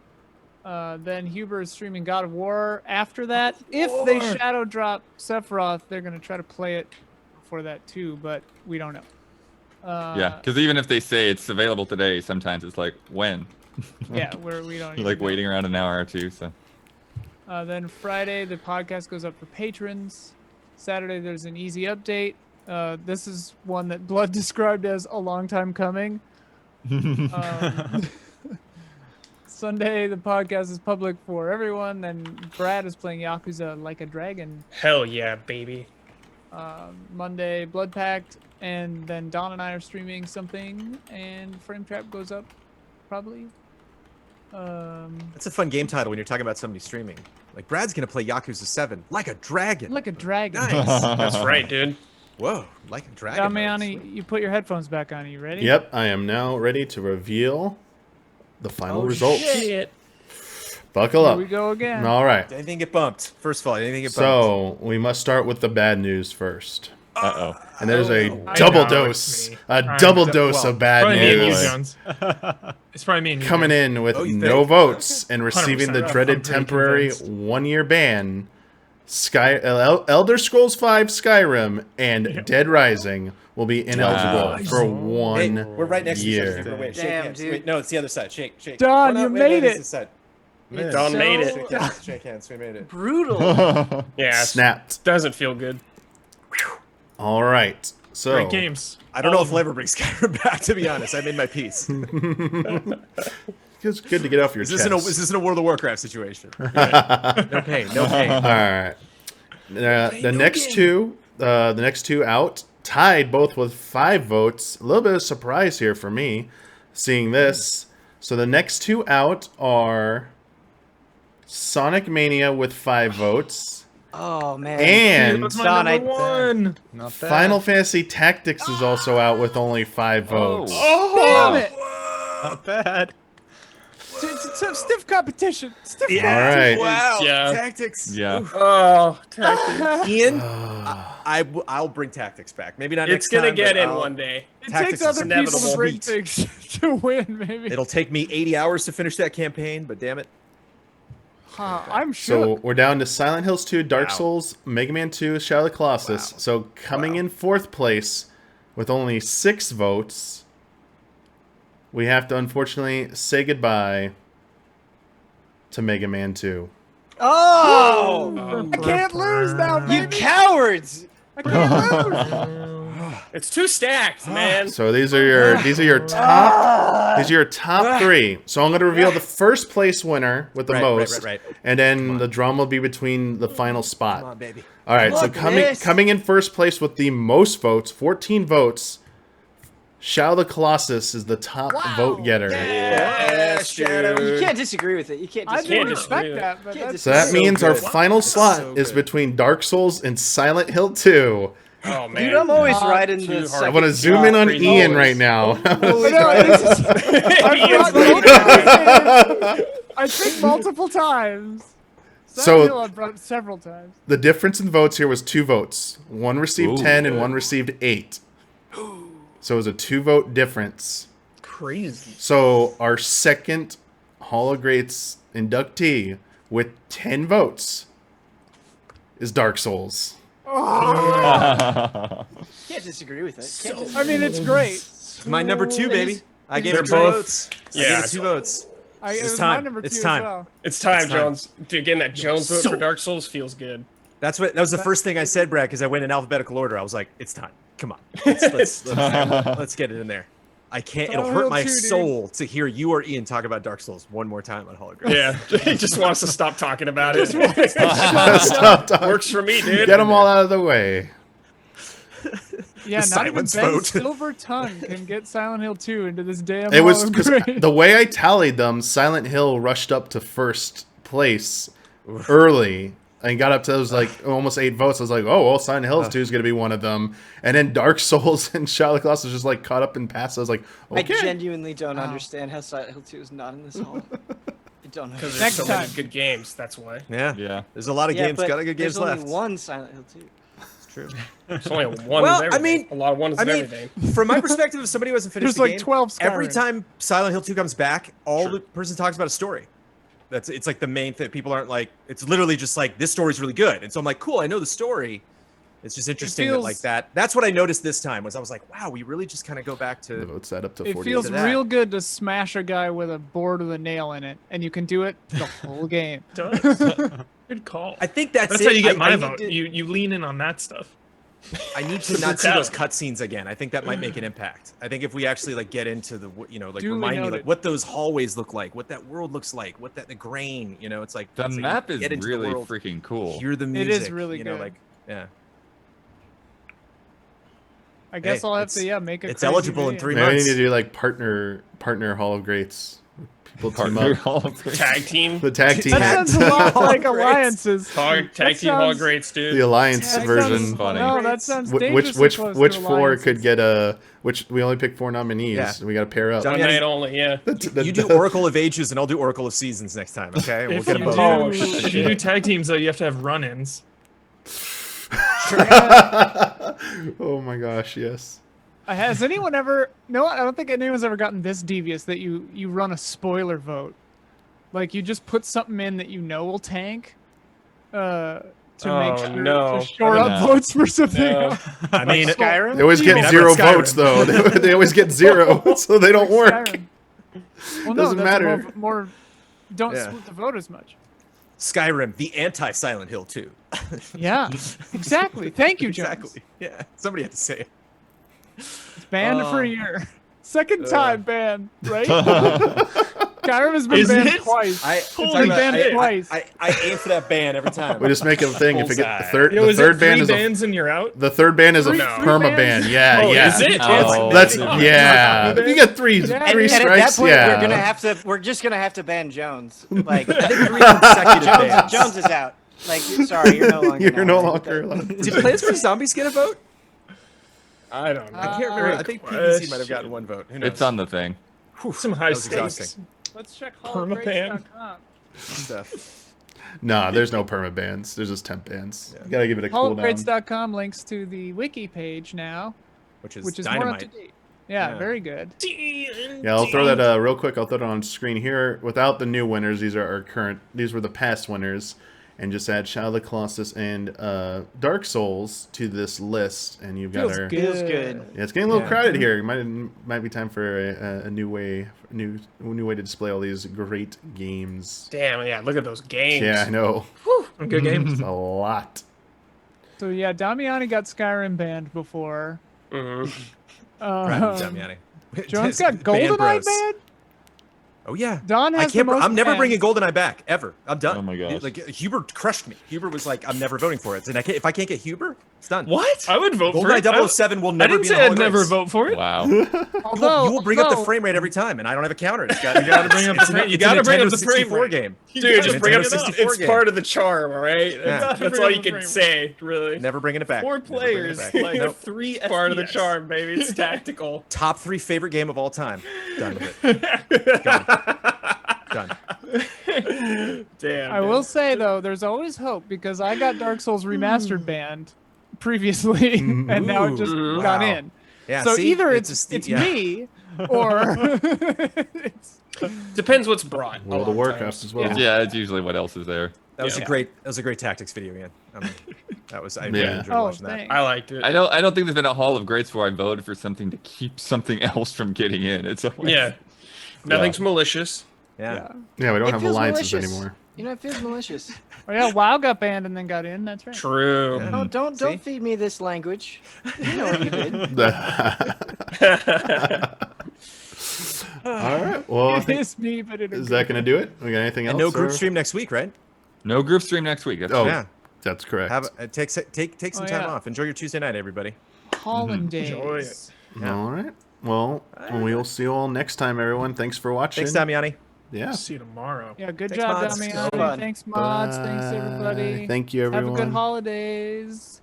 Then Huber is streaming God of War after that. If they shadow drop Sephiroth, they're going to try to play it for that too, but we don't know. Yeah, because even if they say it's available today, sometimes it's like, when? Yeah, we don't. Like even waiting around an hour or two. So. Then Friday, the podcast goes up for patrons. Saturday, there's an easy update. This is one that Blood described as a long time coming. Sunday, the podcast is public for everyone, and Brad is playing Yakuza Like a Dragon. Hell yeah, baby. Monday, Blood Pact, and then Don and I are streaming something, and Frame Trap goes up, probably. That's a fun game title when you're talking about somebody streaming. Like, Brad's gonna play Yakuza 7 like a dragon. Like a dragon. Nice. That's right, dude. Whoa, like a dragon. Damiani, you put your headphones back on. You ready? Yep, I am now ready to reveal the final results. Shit. Buckle Here up. we go again. All right. Did anything get bumped? First of all, did anything get bumped? So we must start with the bad news first. Uh-oh. And there's a I double know, dose, it's a double dose well, of bad Probably me and you, news Jones. It's probably me and you. coming Jones. in with Oh, you no think? votes and receiving 100%. the I'm dreaded pretty temporary convinced. 1-year ban. Elder Scrolls V Skyrim and Dead Rising will be ineligible Wow. for Hey, 1 we're right next to each year. other. Wait, shake Damn, hands. dude. Wait, no, it's the other side. Shake, shake. Don, Oh, no, you wait, made it's it. this side. It's Don made it. Shake hands. Shake hands. We made it. Brutal. Yeah. Snapped. Doesn't feel good. All right. So Great games. I don't know if we'll ever bring Skyrim back, to be honest. I made my peace. it's good to get off your This chest. isn't a World of Warcraft situation. No pain. No pain. All right. The next two out tied both with 5 votes. A little bit of surprise here for me, seeing this. So the next two out are Sonic Mania with 5 votes, Oh man. and That's my Sonic. number one. Not bad. Final Fantasy Tactics is also out with only 5 votes. Damn it! Not bad. It's stiff competition. Stiff All right. Wow. Yeah. Tactics. Yeah. Oh, tactics. Ian, I'll bring tactics back. Maybe not It's next gonna time. get but in I'll- one day. It Tactics takes is other people inevitable. to bring Sweet. things to win, maybe. It'll take me 80 hours to finish that campaign, but damn it. I'm So sure. we're down to Silent Hills 2, Dark Wow. Souls, Mega Man 2, Shadow of the Colossus. Wow. So coming Wow. in 4th place with only 6 votes, we have to unfortunately say goodbye to Mega Man 2. Oh, I can't lose now, you baby. cowards! I can't lose. It's too stacked, man. So these are your top 3. So I'm going to reveal the first place winner with the Right, most, right. and then the drama will be between the final spot. Come on, baby. All right, so Look at this. coming in first place with the most votes, 14 votes. Shadow of the Colossus is the top vote getter. Yes, Shadow. You can't disagree with it. You can't I disagree. didn't Can't expect disagree. that, but Can't that's So that So means our good. final slot so is good. between Dark Souls and Silent Hill 2. Oh man. Dude, I'm always Not riding too the hard. I second want to zoom in on spot. Ian always. right now. Always No, riding- this is- I've brought I think multiple times. So- Silent Hill I've brought several times. The difference in votes here was 2 votes. One received Ooh. 10 and one received 8. So it was a 2-vote difference. Crazy. So our second Hall of Greats inductee with 10 votes is Dark Souls. Can't disagree with it. Can't disagree. I mean, it's great. My number 2, baby. I gave They're it 2 both- votes. I Yeah. gave it 2 votes. It It's was time. my number 2 It's as time. well. It's time, It's time. Jones. Dude, getting that Jones vote So- for Dark Souls feels good. That was the first thing I said, Brad, because I went in alphabetical order. I was like, it's time. Come on. Let's get it in there. I can't. It'll Silent hurt Hill my 2, dude. soul to hear you or Ian talk about Dark Souls one more time on Hologram. Yeah, he just wants to stop talking about it. Stop talking. Works for me, dude. Get them all out of the way. Yeah, The not even silence Ben's vote. silver tongue can get Silent Hill 2 into this damn It was Hall of because Greats. the way I tallied them, Silent Hill rushed up to first place early and got up to those like almost 8 votes. I was like, oh well, Silent Hills 2 is going to be one of them. And then Dark Souls and Shadow of the Colossus just like caught up and passed. I was like, I okay. genuinely don't understand how Silent Hill 2 is not in this hall. I don't know. Because there's Next so many time. good games. That's why. Yeah. Yeah. There's a lot of Yeah, games. but Got good games there's left. only one Silent Hill 2. It's true. There's only one. Well, of I everything. mean- a lot of ones I of mean, everything. from my perspective, if somebody wasn't finished There's the like game, 12 Skyrim. every time Silent Hill 2 comes back, all Sure. the person talks about a story. It's like the main thing. People aren't like, it's literally just like, this story's really good. And so I'm like, cool, I know the story. It's just interesting that feels- like that. That's what I noticed this time was I was like, wow, we really just kind of go back The to. votes add up to It 40. feels to that. real good to smash a guy with a board with a nail in it, and you can do it the whole game. Does. Good call. I think that's That's it. how you get I my need vote. to- You lean in on that stuff. I need to not see those cutscenes again. I think that might make an impact. I think if we actually like get into the, like Duly remind me noted. like what those hallways look like, what that world looks like, what the grain, it's like The it's like map you is get into the really world, freaking cool. hear the It music. is really good. Like yeah. I guess Hey, I'll have to make a. it's crazy eligible in video. 3 Maybe we months. need to do like partner Hall of Greats. People team Partner up. Hall of Greats. Tag team. The tag team. That sounds a lot like Greats. alliances. Tag That team all sounds- greats, dude. The alliance That version. sounds- Funny. No, that sounds Which dangerously close which to four could alliances. get a which we only picked 4 nominees. Yeah. We got to pair up. Done. One night only, yeah. You do Oracle of Ages and I'll do Oracle of Seasons next time, okay? And we'll If get you, them do, both. Oh, if you do tag teams, though, you have to have run-ins. Oh my gosh, yes. Has anyone ever? No, I don't think anyone's ever gotten this devious that you run a spoiler vote, like you just put something in that you know will tank, to make sure no. to shore up No. votes for something. No. else. I mean, Skyrim? They always get I mean, 0 I've read votes Skyrim. though. They always get 0, so they don't work. Skyrim. Well, no, Doesn't that's matter. More don't Yeah. split the vote as much. Skyrim, the anti-Silent Hill 2. Yeah, exactly. Thank you, Jones. Exactly. Yeah, somebody had to say it. It's banned for a year. Second time banned, right? Skyrim has been Is banned it? twice. Holy It's been banned shit. twice. I aim for that ban every time. We just make a thing. If it get the Bullseye. third, Yo, the is third it ban 3 is a bans and you're out? the third ban is a Three perma ban. bans? Yeah, Oh, yeah. is it? Oh, That's man. yeah. If you get three Yeah, three and And at that strikes, point, yeah. we're just gonna have to ban Jones. Like I think 3 consecutive bans. Jones is out. Like, sorry, you're no longer. You're no nominated. longer allowed. Did Plants vs Zombies get a vote? I don't know. I can't remember. I think PVC might have gotten 1 vote. Who knows? It's on the thing. Some high was stakes. exhausting. Let's check Permaban. hallofreaks.com. Stuff. Nah, there's no perma bans. There's just temp bans. You gotta give it a cooldown. Hallofreaks.com links to the wiki page now, Which is which is more up to dynamite. date. Yeah, Yeah. very good. Yeah, I'll throw that real quick. I'll throw it on screen here. Without the new winners, these are our current. These were the past winners, and just add Shadow of the Colossus and Dark Souls to this list, and you've got Feels our. good. Feels good. Yeah, it's getting a little Yeah. crowded here. Might be time for a new way to display all these great games. Damn, yeah, look at those games. Yeah, I know. Good games. It's a lot. So yeah, Damiani got Skyrim banned before. Mhm. Proud of you, Damiani. Jones got Band GoldenEye bros. banned. Oh yeah. Don has the most I'm never bans. bringing GoldenEye back ever. I'm done. Oh my gosh. Like Huber crushed me. Huber was like, I'm never voting for it. And if I can't get Huber, it's done. What? I would vote for it. GoldenEye 007 will I never didn't be in say the Hall I'd of never Grace. vote for it. Wow. Although You will bring up the although- frame rate every time, and I don't have a counter. It's got, You gotta bring up the frame. You gotta bring up the frame rate. game. Dude, just bring up Nintendo the 64 It's game. part of the charm, all right? Yeah. That's Bring all up you the can frame rate. say, really. Never bringing it back. 4 Never bringing players, it back. like Nope. 3 Part of the FPS. charm, baby. It's tactical. Top 3 favorite game of all time. Done with it. Done. Damn. I will say though, there's always hope because I got Dark Souls Remastered banned previously, and now it just Ooh. got Wow. in. Yeah. So see? either It's it's a steep- yeah. me or it's Depends what's brought. a World lot of of Warcraft times. as well. Yeah, it's usually what else is there. That was Yeah. a great tactics video, man. I really Yeah. enjoyed oh, watching that. thanks. I liked it. I don't think there's been a Hall of Greats where I voted for something to keep something else from getting in. It's always, Yeah. Nothing's malicious. Yeah. Yeah, we don't It have feels alliances malicious. anymore. You know, it feels malicious. Oh yeah, WoW got banned and then got in. That's right. True. Yeah. Don't See? feed me this language. You know what you did. All right. Well, I It think, is me, but it is that going to do it? We got anything else? And no group or- stream next week, right? No group stream next week. That's Oh, Yeah. that's correct. Take some Oh, time yeah. off. Enjoy your Tuesday night, everybody. Hollandaise. Enjoy it. Yeah. All right. Well, we'll see you all next time, everyone. Thanks for watching. Thanks, Damiani. Yeah. See you tomorrow. Yeah, good Thanks, job, mods. Damiani. Fun. Thanks, mods. Thanks, everybody. Thank you, Have everyone. a good holidays.